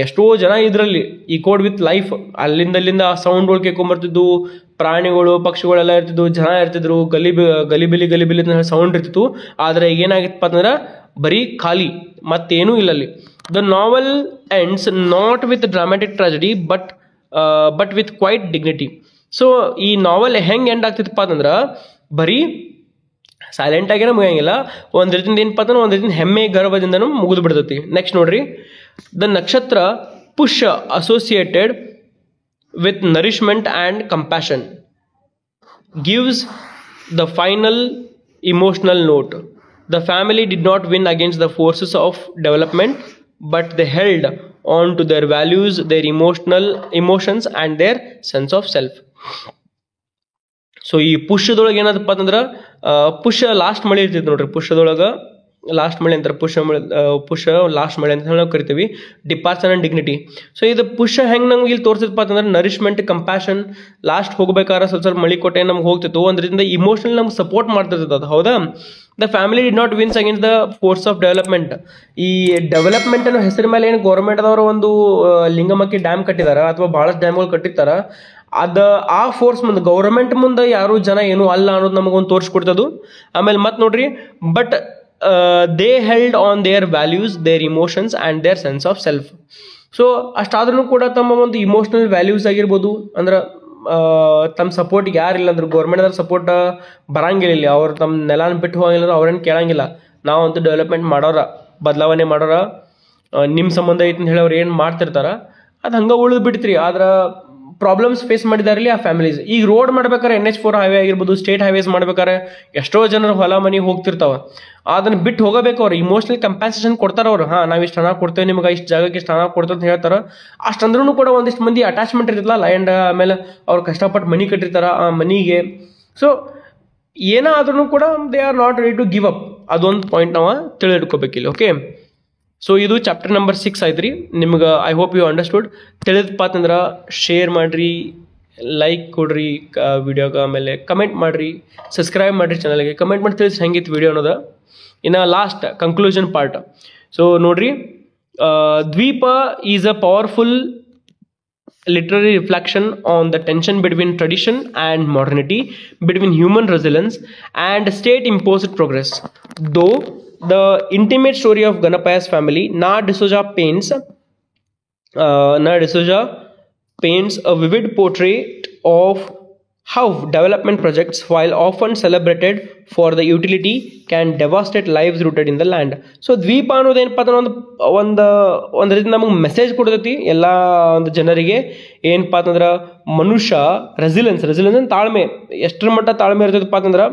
ಎಷ್ಟೋ ಜನ ಇದರಲ್ಲಿ ಈ ಕೋಡ್ ವಿತ್ ಲೈಫ್ ಅಲ್ಲಿಂದ ಆ ಸೌಂಡ್ಗಳು ಕೇಳ್ಕೊಂಬರ್ತಿದ್ವು, ಪ್ರಾಣಿಗಳು ಪಕ್ಷಿಗಳೆಲ್ಲ ಇರ್ತಿದ್ವು, ಜನ ಇರ್ತಿದ್ರು, ಗಲಿಬಿಲಿ ಸೌಂಡ್ ಇರ್ತಿತ್ತು. ಆದರೆ ಏನಾಗಿತ್ತಪ್ಪ ಅಂದ್ರೆ ಬರೀ ಖಾಲಿ, ಮತ್ತೇನೂ ಇಲ್ಲ ಅಲ್ಲಿ. The novel ends not with dramatic tragedy but with quiet dignity. So ಈ ನಾವೆಲ್ ಹೆಂಗೆ ಎಂಡ್ ಆಗ್ತಿತ್ತಪ್ಪ ಅಂತಂದ್ರೆ ಬರೀ ಸೈಲೆಂಟ್ ಆಗೇನ ಮುಗಿಯಂಗಿಲ್ಲ, ಒಂದು ರೀತಿಯಿಂದ ಏನಪ್ಪ ಅಂದ್ರೆ ಒಂದು ರೀತಿಯಿಂದ ಹೆಮ್ಮೆ ಗರ್ವದಿಂದನೂ ಮುಗಿದು ಬಿಡ್ತೈತಿ. ನೆಕ್ಸ್ಟ್ ನೋಡ್ರಿ, ದ ನಕ್ಷತ್ರ push associated with nourishment and compassion gives the final emotional note. The family did not win against the forces of development, but they held on to their values, their emotions and their sense of self. So ಈ ಪುಷ್ಯದೊಳಗೆ ಏನದಪ್ಪ ಅಂತಂದ್ರೆ ಪುಷ್ಯ ಲಾಸ್ಟ್ ಮಳೆ ಇರ್ತೈತೆ ನೋಡ್ರಿ. ಪುಷ್ಯದೊಳಗೆ ಲಾಸ್ಟ್ ಮಳೆ ಅಂತಾರೆ, ಪುಷ್ಯ ಲಾಸ್ಟ್ ಮಳೆ ಅಂತ ನಾವು ಕರಿತೀವಿ. Departure and dignity. ಸೊ ಇದು ಪುಷ್ಯ ಹೆಂಗೆ ನಮ್ಗೆ ಇಲ್ಲಿ ತೋರಿಸಿದಪ್ಪ ಅಂತಂದ್ರೆ ನರಿಶ್ಮೆಂಟ್, ಕಂಪ್ಯಾಷನ್, ಲಾಸ್ಟ್ ಹೋಗ್ಬೇಕಾದ್ರೆ ಸ್ವಲ್ಪ ಮಳೆ ಕೊಟ್ಟೆ ನಮ್ಗೆ ಹೋಗ್ತಿತ್ತು, ಒಂದರಿಂದ ಇಮೋಷನಲ್ ನಮ್ಗೆ ಸಪೋರ್ಟ್ ಮಾಡ್ತಿರ್ತದೆ ಅದು. ಹೌದಾ? The family did not wins against the force of development. ಈ ಡೆವಲಪ್ಮೆಂಟ್ ಅನ್ನೋ ಹೆಸರು ಮೇಲೆ ಏನು ಗೌರ್ಮೆಂಟ್ದವರು ಒಂದು ಲಿಂಗಮಕ್ಕಿ ಡ್ಯಾಮ್ ಕಟ್ಟಿದಾರ ಅಥವಾ ಭಾಳಷ್ಟು ಡ್ಯಾಮ್ಗಳು ಕಟ್ಟಿರ್ತಾರ, ಆ ಫೋರ್ಸ್ ಮುಂದೆ ಗೌರ್ಮೆಂಟ್ ಮುಂದೆ ಯಾರು ಜನ ಏನು ಅಲ್ಲ ಅನ್ನೋದು ನಮಗೊಂದು ತೋರಿಸ್ಕೊಡ್ತದು. ಆಮೇಲೆ ಮತ್ತೆ ನೋಡ್ರಿ, but they held on their values, their emotions and their sense of self. So ಅಷ್ಟಾದ್ರೂ ಕೂಡ ತಮ್ಮ ಒಂದು ಇಮೋಷನಲ್ ವ್ಯಾಲ್ಯೂಸ್ ಆಗಿರ್ಬೋದು, ಅಂದ್ರೆ ತಮ್ಮ ಸಪೋರ್ಟ್ಗೆ ಯಾರಿಲ್ಲ ಅಂದ್ರೆ ಗೌರ್ಮೆಂಟ್ದವ್ರ ಸಪೋರ್ಟ್ ಬರಂಗಿಲ್ಲ, ಅವ್ರು ತಮ್ಮ ನೆಲನ ಬಿಟ್ಟು ಹೋಗಿಲ್ಲ, ಅವ್ರೇನು ಕೇಳಂಗಿಲ್ಲ. ನಾವಂತೂ ಡೆವಲಪ್ಮೆಂಟ್ ಮಾಡೋರ, ಬದಲಾವಣೆ ಮಾಡೋರ, ನಿಮ್ಮ ಸಂಬಂಧ ಐತಿ ಅಂತ ಹೇಳಿ ಅವ್ರು ಏನು ಮಾಡ್ತಿರ್ತಾರ ಅದು ಹಂಗೆ ಉಳಿದು ಬಿಡ್ತೀರಿ. ಆದ್ರೆ ಪ್ರಾಬ್ಲಮ್ಸ್ ಫೇಸ್ ಮಾಡಿದಾರಲ್ಲಿ ಆ ಫ್ಯಾಮಿಲೀಸ್. ಈಗ ರೋಡ್ ಮಾಡ್ಬೇಕಾರೆ NH4 ಹೈವೇ ಆಗಿರ್ಬೋದು, ಸ್ಟೇಟ್ ಹೈವೇಸ್ ಮಾಡ್ಬೇಕಾರೆ ಎಷ್ಟೋ ಜನರು ಹೊಲ ಮನೆ ಹೋಗ್ತಿರ್ತಾವ, ಅದನ್ನ ಬಿಟ್ಟು ಹೋಗಬೇಕು. ಅವ್ರು ಇಮೋಷನಲ್ ಕಂಪನ್ಸೇಷನ್ ಕೊಡ್ತಾರ ಅವ್ರು. ನಾವು ಇಷ್ಟು ಹಣ ಕೊಡ್ತೇವೆ ನಿಮ್ಗೆ, ಇಷ್ಟು ಜಾಗಕ್ಕೆ ಇಷ್ಟು ಹಣ ಕೊಡ್ತೇವೆ ಅಂತ ಹೇಳ್ತಾರೆ. ಅಷ್ಟಂದ್ರೂ ಕೂಡ ಒಂದಿಷ್ಟು ಮಂದಿ ಅಟ್ಯಾಚ್ಮೆಂಟ್ ಇರ್ತಲ್ಲ ಲ್ಯಾಂಡ್, ಆಮೇಲೆ ಅವ್ರು ಕಷ್ಟಪಟ್ಟು ಮನಿ ಕಟ್ಟಿರ್ತಾರ ಆ ಮನಿಗೆ. ಸೊ ಏನಾದ್ರೂ ಕೂಡ they are not ready to give up. ಅದೊಂದು ಪಾಯಿಂಟ್ ನಾವು ತಿಳಿದಿಟ್ಕೋಬೇಕಿಲ್ಲ. ಓಕೆ, ಸೊ ಇದು ಚಾಪ್ಟರ್ ನಂಬರ್ 6 ಆಯ್ತು ರೀ. ನಿಮ್ಗೆ ಐ ಹೋಪ್ ಯು ಅಂಡರ್ಸ್ಟುಡ್. ತಿಳಿದಪ್ಪ ಅಂತಂದ್ರೆ ಶೇರ್ ಮಾಡಿರಿ, ಲೈಕ್ ಕೊಡ್ರಿ ವಿಡಿಯೋಗೆ, ಆಮೇಲೆ ಕಮೆಂಟ್ ಮಾಡಿರಿ, ಸಬ್ಸ್ಕ್ರೈಬ್ ಮಾಡಿರಿ ಚಾನಲ್ಗೆ, ಕಮೆಂಟ್ ಮಾಡಿ ತಿಳಿಸಿ ಹೆಂಗಿತ್ತು ವಿಡಿಯೋ ಅನ್ನೋದು. ಇನ್ನು ಲಾಸ್ಟ್ ಕನ್ಕ್ಲೂಷನ್ ಪಾರ್ಟ್. ಸೊ ನೋಡ್ರಿ, ದ್ವೀಪ is a powerful literary reflection on the tension between tradition and modernity, between human resilience and state imposed progress. Though the intimate story of Ganapaya's family, Na D'Souza paints a vivid portrait of how development projects, while often celebrated for the utility, can devastate lives rooted in the land. So ದ್ವೀಪ ಅನ್ನೋದೇನಪ್ಪ ಅಂದ್ರೆ ಒಂದು ರೀತಿ ನಮಗೆ ಮೆಸೇಜ್ ಕೊಡ್ತೈತಿ ಎಲ್ಲ ಒಂದು ಜನರಿಗೆ. ಏನಪ್ಪ ಅಂತಂದ್ರೆ ಮನುಷ್ಯ ರೆಸಿಲೆನ್ಸ್ ಅಂದ್ರೆ ತಾಳ್ಮೆ, ಎಷ್ಟರ ಮಟ್ಟ ತಾಳ್ಮೆ ಇರ್ತೈತಪ್ಪ ಅಂತಂದ್ರೆ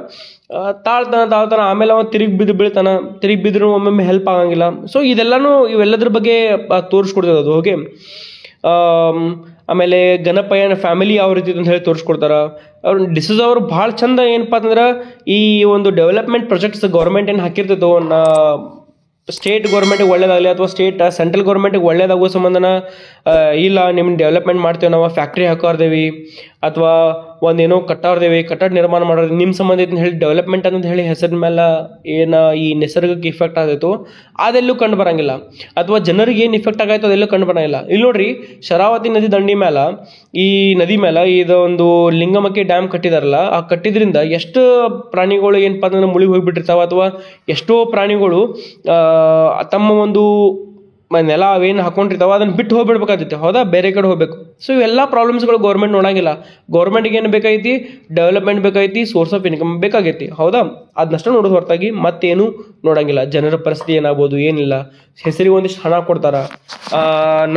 ತಾಳ್ತಾನ ಆಮೇಲೆ ಅವ ತಿರುಗಿ ಬಿದ್ರು ಒಮ್ಮೊಮ್ಮೆ ಹೆಲ್ಪ್ ಆಗಂಗಿಲ್ಲ. ಸೊ ಇವೆಲ್ಲದ್ರ ಬಗ್ಗೆ ತೋರಿಸ್ಕೊಡ್ತದೆ ಅದು. ಓಕೆ, ಆಮೇಲೆ ಗಣಪಯ್ಯನ ಫ್ಯಾಮಿಲಿ ಯಾವ ರೀತಿ ಅಂತ ಹೇಳಿ ತೋರಿಸ್ಕೊಡ್ತಾರ. ಅವ್ರು ಡಿಸೋಜಾ ಅವರು ಭಾಳ ಚಂದ ಏನಪ್ಪ ಅಂತಂದ್ರೆ ಈ ಒಂದು ಡೆವಲಪ್ಮೆಂಟ್ ಪ್ರಾಜೆಕ್ಟ್ಸ್ ಗೌರ್ಮೆಂಟ್ ಏನು ಹಾಕಿರ್ತೈತೋ, ಸ್ಟೇಟ್ ಗೌರ್ಮೆಂಟಿಗೆ ಒಳ್ಳೇದಾಗಲಿ ಅಥವಾ ಸೆಂಟ್ರಲ್ ಗೌರ್ಮೆಂಟಿಗೆ ಒಳ್ಳೇದಾಗೋ ಸಂಬಂಧನ ಇಲ್ಲ ನಿಮ್ಮ ಡೆವಲಪ್ಮೆಂಟ್ ಮಾಡ್ತೇವೆ, ನಾವು ಫ್ಯಾಕ್ಟ್ರಿ ಹಾಕೋರ್ದೇವಿ ಅಥವಾ ಒಂದೇನೋ ಕಟ್ಟೋರ್ದೇವಿ, ಕಟ್ಟಡ ನಿರ್ಮಾಣ ಮಾಡೋದು ನಿಮ್ಮ ಸಂಬಂಧ ಅಂತ ಹೇಳಿ ಡೆವಲಪ್ಮೆಂಟ್ ಅಂತ ಹೇಳಿ ಹೆಸರಿನ ಮೇಲೆ ಏನು ಈ ನಿಸರ್ಗಕ್ಕೆ ಇಫೆಕ್ಟ್ ಆಗೈತೋ ಅದೆಲ್ಲೂ ಕಂಡು ಬರೋಂಗಿಲ್ಲ, ಅಥವಾ ಜನರಿಗೆ ಏನು ಇಫೆಕ್ಟ್ ಆಗೈತೋ ಅದೆಲ್ಲೂ ಕಂಡು ಬರೋಂಗಿಲ್ಲ. ಇಲ್ಲಿ ನೋಡ್ರಿ, ಶರಾವತಿ ನದಿ ದಂಡಿ ಮೇಲೆ, ಈ ನದಿ ಮೇಲೆ ಇದೊಂದು ಲಿಂಗಮಕ್ಕಿ ಡ್ಯಾಮ್ ಕಟ್ಟಿದಾರಲ್ಲ, ಆ ಕಟ್ಟಿದ್ರಿಂದ ಎಷ್ಟು ಪ್ರಾಣಿಗಳು ಏನಪ್ಪ ಅಂತಂದ್ರೆ ಮುಳುಗಿ ಹೋಗಿಬಿಟ್ಟಿರ್ತಾವ, ಅಥವಾ ಎಷ್ಟೋ ಪ್ರಾಣಿಗಳು ತಮ್ಮ ಒಂದು ನೆಲ ಅವೇನು ಹಾಕೊಂಡಿರ್ತಾವ ಅದನ್ನು ಬಿಟ್ಟು ಹೋಗ್ಬಿಡ್ಬೇಕಾಗ್ತೈತಿ. ಹೌದಾ? ಬೇರೆ ಕಡೆ ಹೋಗ್ಬೇಕು. ಸೊ ಇವೆಲ್ಲ ಪ್ರಾಬ್ಲಮ್ಸ್ಗಳು ಗೌರ್ಮೆಂಟ್ ನೋಡಂಗಿಲ್ಲ. ಗೌರ್ಮೆಂಟ್ಗೆ ಏನು ಬೇಕಾಗೈತಿ? ಡೆವಲಪ್ಮೆಂಟ್ ಬೇಕಾಗೈತಿ, ಸೋರ್ಸ್ ಆಫ್ ಇನ್ಕಮ್ ಬೇಕಾಗೈತಿ. ಹೌದಾ? ಅದನ್ನಷ್ಟು ನೋಡೋದು ಹೊರತಾಗಿ ಮತ್ತೇನು ನೋಡಂಗಿಲ್ಲ. ಜನರ ಪರಿಸ್ಥಿತಿ ಏನಾಗ್ಬೋದು, ಏನಿಲ್ಲ, ಹೆಸರಿಗೆ ಒಂದಿಷ್ಟು ಹಣ ಕೊಡ್ತಾರ,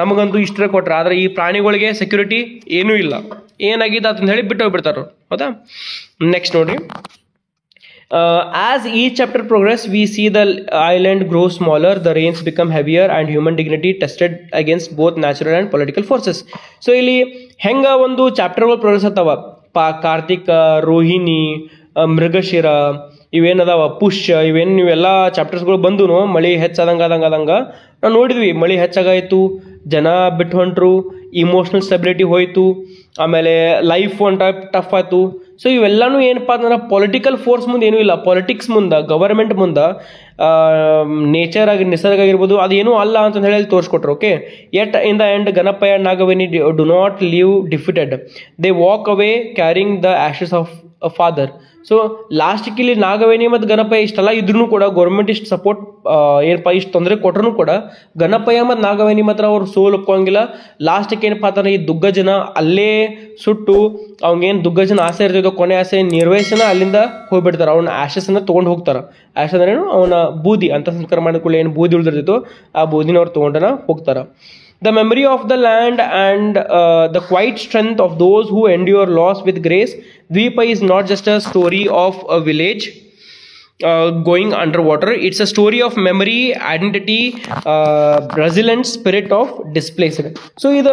ನಮಗಂತೂ ಇಷ್ಟರೇ ಕೊಟ್ರ, ಆದರೆ ಈ ಪ್ರಾಣಿಗಳಿಗೆ ಸೆಕ್ಯೂರಿಟಿ ಏನೂ ಇಲ್ಲ, ಏನಾಗಿದೆ ಅಂತ ಹೇಳಿ ಬಿಟ್ಟು ಹೋಗ್ಬಿಡ್ತಾರ. ಹೌದಾ? ನೆಕ್ಸ್ಟ್ ನೋಡ್ರಿ, as each chapter progresses, we see the island grow smaller, the rains become heavier, and human dignity tested against both natural and political forces. So ಇಲ್ಲಿ ಹೆಂಗ ಒಂದು ಚಾಪ್ಟರ್ಗಳು ಪ್ರೋಗ್ರೆಸ್ ಆಗ್ತಾವ, ಕಾರ್ತಿಕ, ರೋಹಿಣಿ, ಮೃಗಶಿರ, ಇವೇನದಾವ, ಪುಷ್ಯ, ಇವೆಲ್ಲ ಚಾಪ್ಟರ್ಸ್ಗಳು ಬಂದು ಮಳೆ ಹೆಚ್ಚಾದಂಗ ನಾವು ನೋಡಿದ್ವಿ. ಮಳೆ ಹೆಚ್ಚಾಗಾಯಿತು, ಜನ ಬಿಟ್ಟು ಹೊಂಟ್ರು, ಇಮೋಷ್ನಲ್ ಸ್ಟೆಬಿಲಿಟಿ ಹೋಯಿತು, ಆಮೇಲೆ ಲೈಫ್ ಒನ್ ಟೈಪ್ ಟಫ್ ಆಯಿತು. ಸೊ ಇವೆಲ್ಲನೂ ಏನಪ್ಪ ಅಂದ್ರೆ ಪೊಲಿಟಿಕಲ್ ಫೋರ್ಸ್ ಮುಂದೆ ಏನೂ ಇಲ್ಲ, ಪಾಲಿಟಿಕ್ಸ್ ಮುಂದೆ, ಗವರ್ಮೆಂಟ್ ಮುಂದೆ, ನಿಸರ್ಗ ಆಗಿರ್ಬೋದು ಅದೇನೂ ಅಲ್ಲ ಅಂತ ಹೇಳಿ ತೋರಿಸ್ಕೊಟ್ರು. Okay, yet in the end Ganapayya Nagaveni do not leave defeated, they walk away carrying the ashes of a father. So ಲಾಸ್ಟಿಗೆ ಇಲ್ಲಿ ನಾಗವೇಣಿ ಮತ್ತು ಗಣಪಯ್ಯ ಇಷ್ಟೆಲ್ಲ ಇದ್ರೂ ಕೂಡ ಗೌರ್ಮೆಂಟ್ ಇಷ್ಟು ಸಪೋರ್ಟ್ ಏನಪ್ಪ ಇಷ್ಟು ತೊಂದರೆ ಕೊಟ್ಟರು ಕೂಡ ಗಣಪಯ್ಯ ಮತ್ತು ನಾಗವೇಣಿ ಮಾತ್ರ ಅವ್ರು ಸೋಲು ಒಪ್ಕೊಂಗಿಲ್ಲ. ಲಾಸ್ಟಿಗೆ ಏನಪ್ಪ ಅಂತಂದ್ರೆ ಈ ದುಗ್ಗಜನ ಅಲ್ಲೇ ಸುಟ್ಟು ಅವ್ನಿಗೇನು ದುಗ್ಗಜನ ಆಸೆ ಇರ್ತಿದ್ದೋ ಕೊನೆ ಆಸೆ ನಿರ್ವಹಿಸನ ಅಲ್ಲಿಂದ ಹೋಗ್ಬಿಡ್ತಾರೆ. ಅವನ ಆಶಸ್ಸನ್ನು ತೊಗೊಂಡು ಹೋಗ್ತಾರೆ. ಆಶಸ್ ಅಂದ್ರೆ ಏನು, ಅವನ ಬೂದಿ ಅಂತ ಸಂಸ್ಕಾರ ಮಾಡಿಕೊಳ್ಳಿ ಏನು ಬೂದಿ ಉಳಿದಿರ್ತಿತ್ತು ಆ ಬೂದಿನ ಅವ್ರು ತೊಗೊಂಡನ ಹೋಗ್ತಾರೆ. The memory of the land and the quiet strength of those who endure loss with grace. Dvipa is not just a story of a village going underwater. It's a story of memory, identity, resilience, spirit of displaced. So ಇದು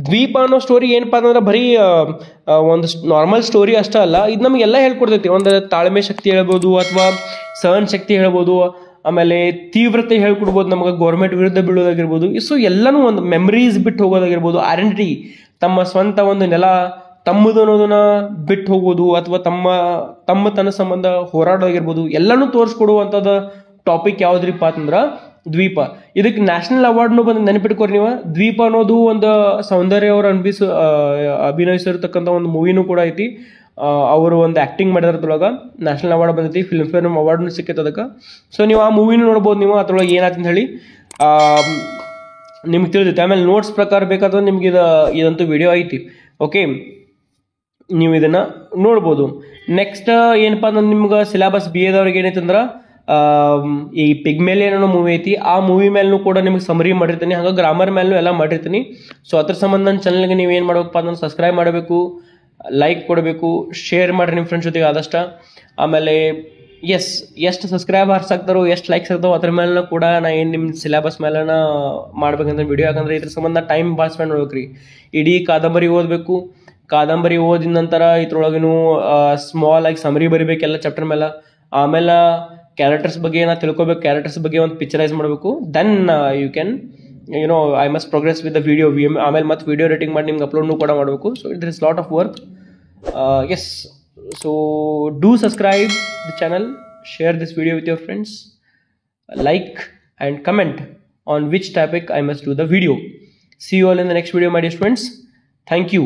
ದ್ವೀಪ ಅನ್ನೋ ಸ್ಟೋರಿ ಏನಪ್ಪ ಅಂತಂದ್ರೆ ಬರೀ ಒಂದು ನಾರ್ಮಲ್ ಸ್ಟೋರಿ ಅಷ್ಟೇ ಅಲ್ಲ, ಇದು ನಮಗೆಲ್ಲ ಹೇಳ್ಕೊಡ್ತೈತಿ. ಒಂದು ತಾಳ್ಮೆ ಶಕ್ತಿ ಹೇಳ್ಬೋದು, ಅಥವಾ ಸಹನ ಶಕ್ತಿ ಹೇಳ್ಬೋದು, ಆಮೇಲೆ ತೀವ್ರತೆ ಹೇಳ್ಕೊಡ್ಬೋದು ನಮಗೆ, ಗೌರ್ಮೆಂಟ್ ವಿರುದ್ಧ ಬೀಳೋದಾಗಿರ್ಬೋದು. ಸೊ ಎಲ್ಲನೂ ಒಂದು ಮೆಮರೀಸ್ ಬಿಟ್ಟು ಹೋಗೋದಾಗಿರ್ಬೋದು, ಐಡೆಂಟಿಟಿ, ತಮ್ಮ ಸ್ವಂತ ಒಂದು ನೆಲ ತಮ್ಮದು ಅನ್ನೋದನ್ನ ಬಿಟ್ಟು ಹೋಗೋದು, ಅಥವಾ ತನ್ನ ಸಂಬಂಧ ಹೋರಾಡೋದಾಗಿರ್ಬೋದು, ಎಲ್ಲನೂ ತೋರಿಸ್ಕೊಡುವಂಥದ್ದು ಟಾಪಿಕ್ ಯಾವುದ್ರಿಪ್ಪ ಅಂತಂದ್ರೆ ದ್ವೀಪ. ಇದಕ್ಕೆ ನ್ಯಾಷನಲ್ ಅವಾರ್ಡ್ನು ಬಂದು ನೆನಪಿಟ್ಕೊರಿ ನೀವು. ದ್ವೀಪ ಅನ್ನೋದು ಒಂದು ಸೌಂದರ್ಯ ಅವರು ಅಭಿನಯಿಸಿರ್ತಕ್ಕಂಥ ಒಂದು ಮೂವಿನೂ ಕೂಡ ಐತಿ. ಅವರು ಒಂದು ಆ್ಯಕ್ಟಿಂಗ್ ಮಾಡಿದ್ರೊಳಗೆ ನ್ಯಾಷನಲ್ ಅವಾರ್ಡ್ ಬಂದೈತಿ, ಫಿಲ್ಮ್ ಫೇರ್ ಅವಾರ್ಡ್ನು ಸಿಕ್ಕೈತೆ ಅದಕ್ಕೆ. ಸೊ ನೀವು ಆ ಮೂವಿನೂ ನೋಡ್ಬೋದು ನೀವು, ಅದ್ರೊಳಗೆ ಏನಾಯ್ತು ಅಂತ ಹೇಳಿ ನಿಮ್ಗೆ ತಿಳಿದೈತೆ. ಆಮೇಲೆ ನೋಟ್ಸ್ ಪ್ರಕಾರ ಬೇಕಾದ್ರೆ ನಿಮ್ಗೆ ಇದಂತೂ ವಿಡಿಯೋ ಐತಿ. ಓಕೆ, ನೀವು ಇದನ್ನು ನೋಡ್ಬೋದು. ನೆಕ್ಸ್ಟ್ ಏನಪ್ಪ ಅಂದ್ರೆ ನಿಮ್ಗೆ ಸಿಲೆಬಸ್ ಬಿ ಎದವ್ರಿಗೆ ಏನೈತೆ ಅಂದ್ರೆ ಈ ಪಿಗ್ಮೇಲಿಯನ್ ಅನ್ನೋ ಮೂವಿ ಐತಿ, ಆ ಮೂವಿ ಮೇಲೂ ಕೂಡ ನಿಮ್ಗೆ ಸಮರಿ ಮಾಡಿರ್ತೀನಿ, ಹಾಗೆ ಗ್ರಾಮರ್ ಮೇಲೂ ಎಲ್ಲ ಮಾಡಿರ್ತೀನಿ. ಸೊ ಅದ್ರ ಸಂಬಂಧ ನನ್ನ ಚಾನಲ್ಗೆ ನೀವು ಏನು ಮಾಡ್ಬೇಕಪ್ಪ ಅಂದ್ರೆ ಸಬ್ಸ್ಕ್ರೈಬ್ ಮಾಡಬೇಕು, ಲೈಕ್ ಕೊಡಬೇಕು, ಶೇರ್ ಮಾಡಿರಿ ನಿಮ್ಮ ಫ್ರೆಂಡ್ಸ್ ಜೊತೆಗೆ ಆದಷ್ಟು. ಆಮೇಲೆ ಎಷ್ಟು ಸಬ್ಸ್ಕ್ರೈಬರ್ಸ್ ಆಗ್ತಾರೋ, ಎಷ್ಟು ಲೈಕ್ಸ್ ಆಗ್ತಾರೋ ಅದ್ರ ಮೇಲೆ ಕೂಡ ನಾ ಏನು ನಿಮ್ಮ ಸಿಲೆಬಸ್ ಮೇಲೆ ಮಾಡ್ಬೇಕಂತ ವಿಡಿಯೋ. ಯಾಕಂದ್ರೆ ಇದ್ರ ಸಂಬಂಧ ಟೈಮ್ ಭಾಳ ಸ್ಪೆಂಡ್ ಮಾಡ್ಬೇಕ್ರಿ. ಇಡೀ ಕಾದಂಬರಿ ಓದಬೇಕು, ಕಾದಂಬರಿ ಓದಿದ ನಂತರ ಇದ್ರೊಳಗಿನೂ ಸ್ಮಾಲ್ ಆಗಿ ಸಮರಿ ಬರಿಬೇಕು ಎಲ್ಲ ಚಾಪ್ಟರ್ ಮೇಲೆ. ಆಮೇಲೆ ಕ್ಯಾರೆಕ್ಟರ್ಸ್ ಬಗ್ಗೆ ನಾ ತಿಳ್ಕೊಬೇಕು, ಕ್ಯಾರೆಕ್ಟರ್ಸ್ ಬಗ್ಗೆ ಒಂದು ಪಿಕ್ಚರೈಸ್ ಮಾಡಬೇಕು. Then you can I must progress with the video. ಆಮೇಲೆ ಮತ್ತೆ ವಿಡಿಯೋ ಎಡಿಟಿಂಗ್ ಮಾಡಿ ನಿಮ್ಗೆ ಅಪ್ಲೋಡ್ನು ಕೂಡ ಮಾಡಬೇಕು. So it is lot of work. So do subscribe the channel, share this video with your friends, like and comment on which topic I must do the video. See you all in the next video, my dear friends. Thank you.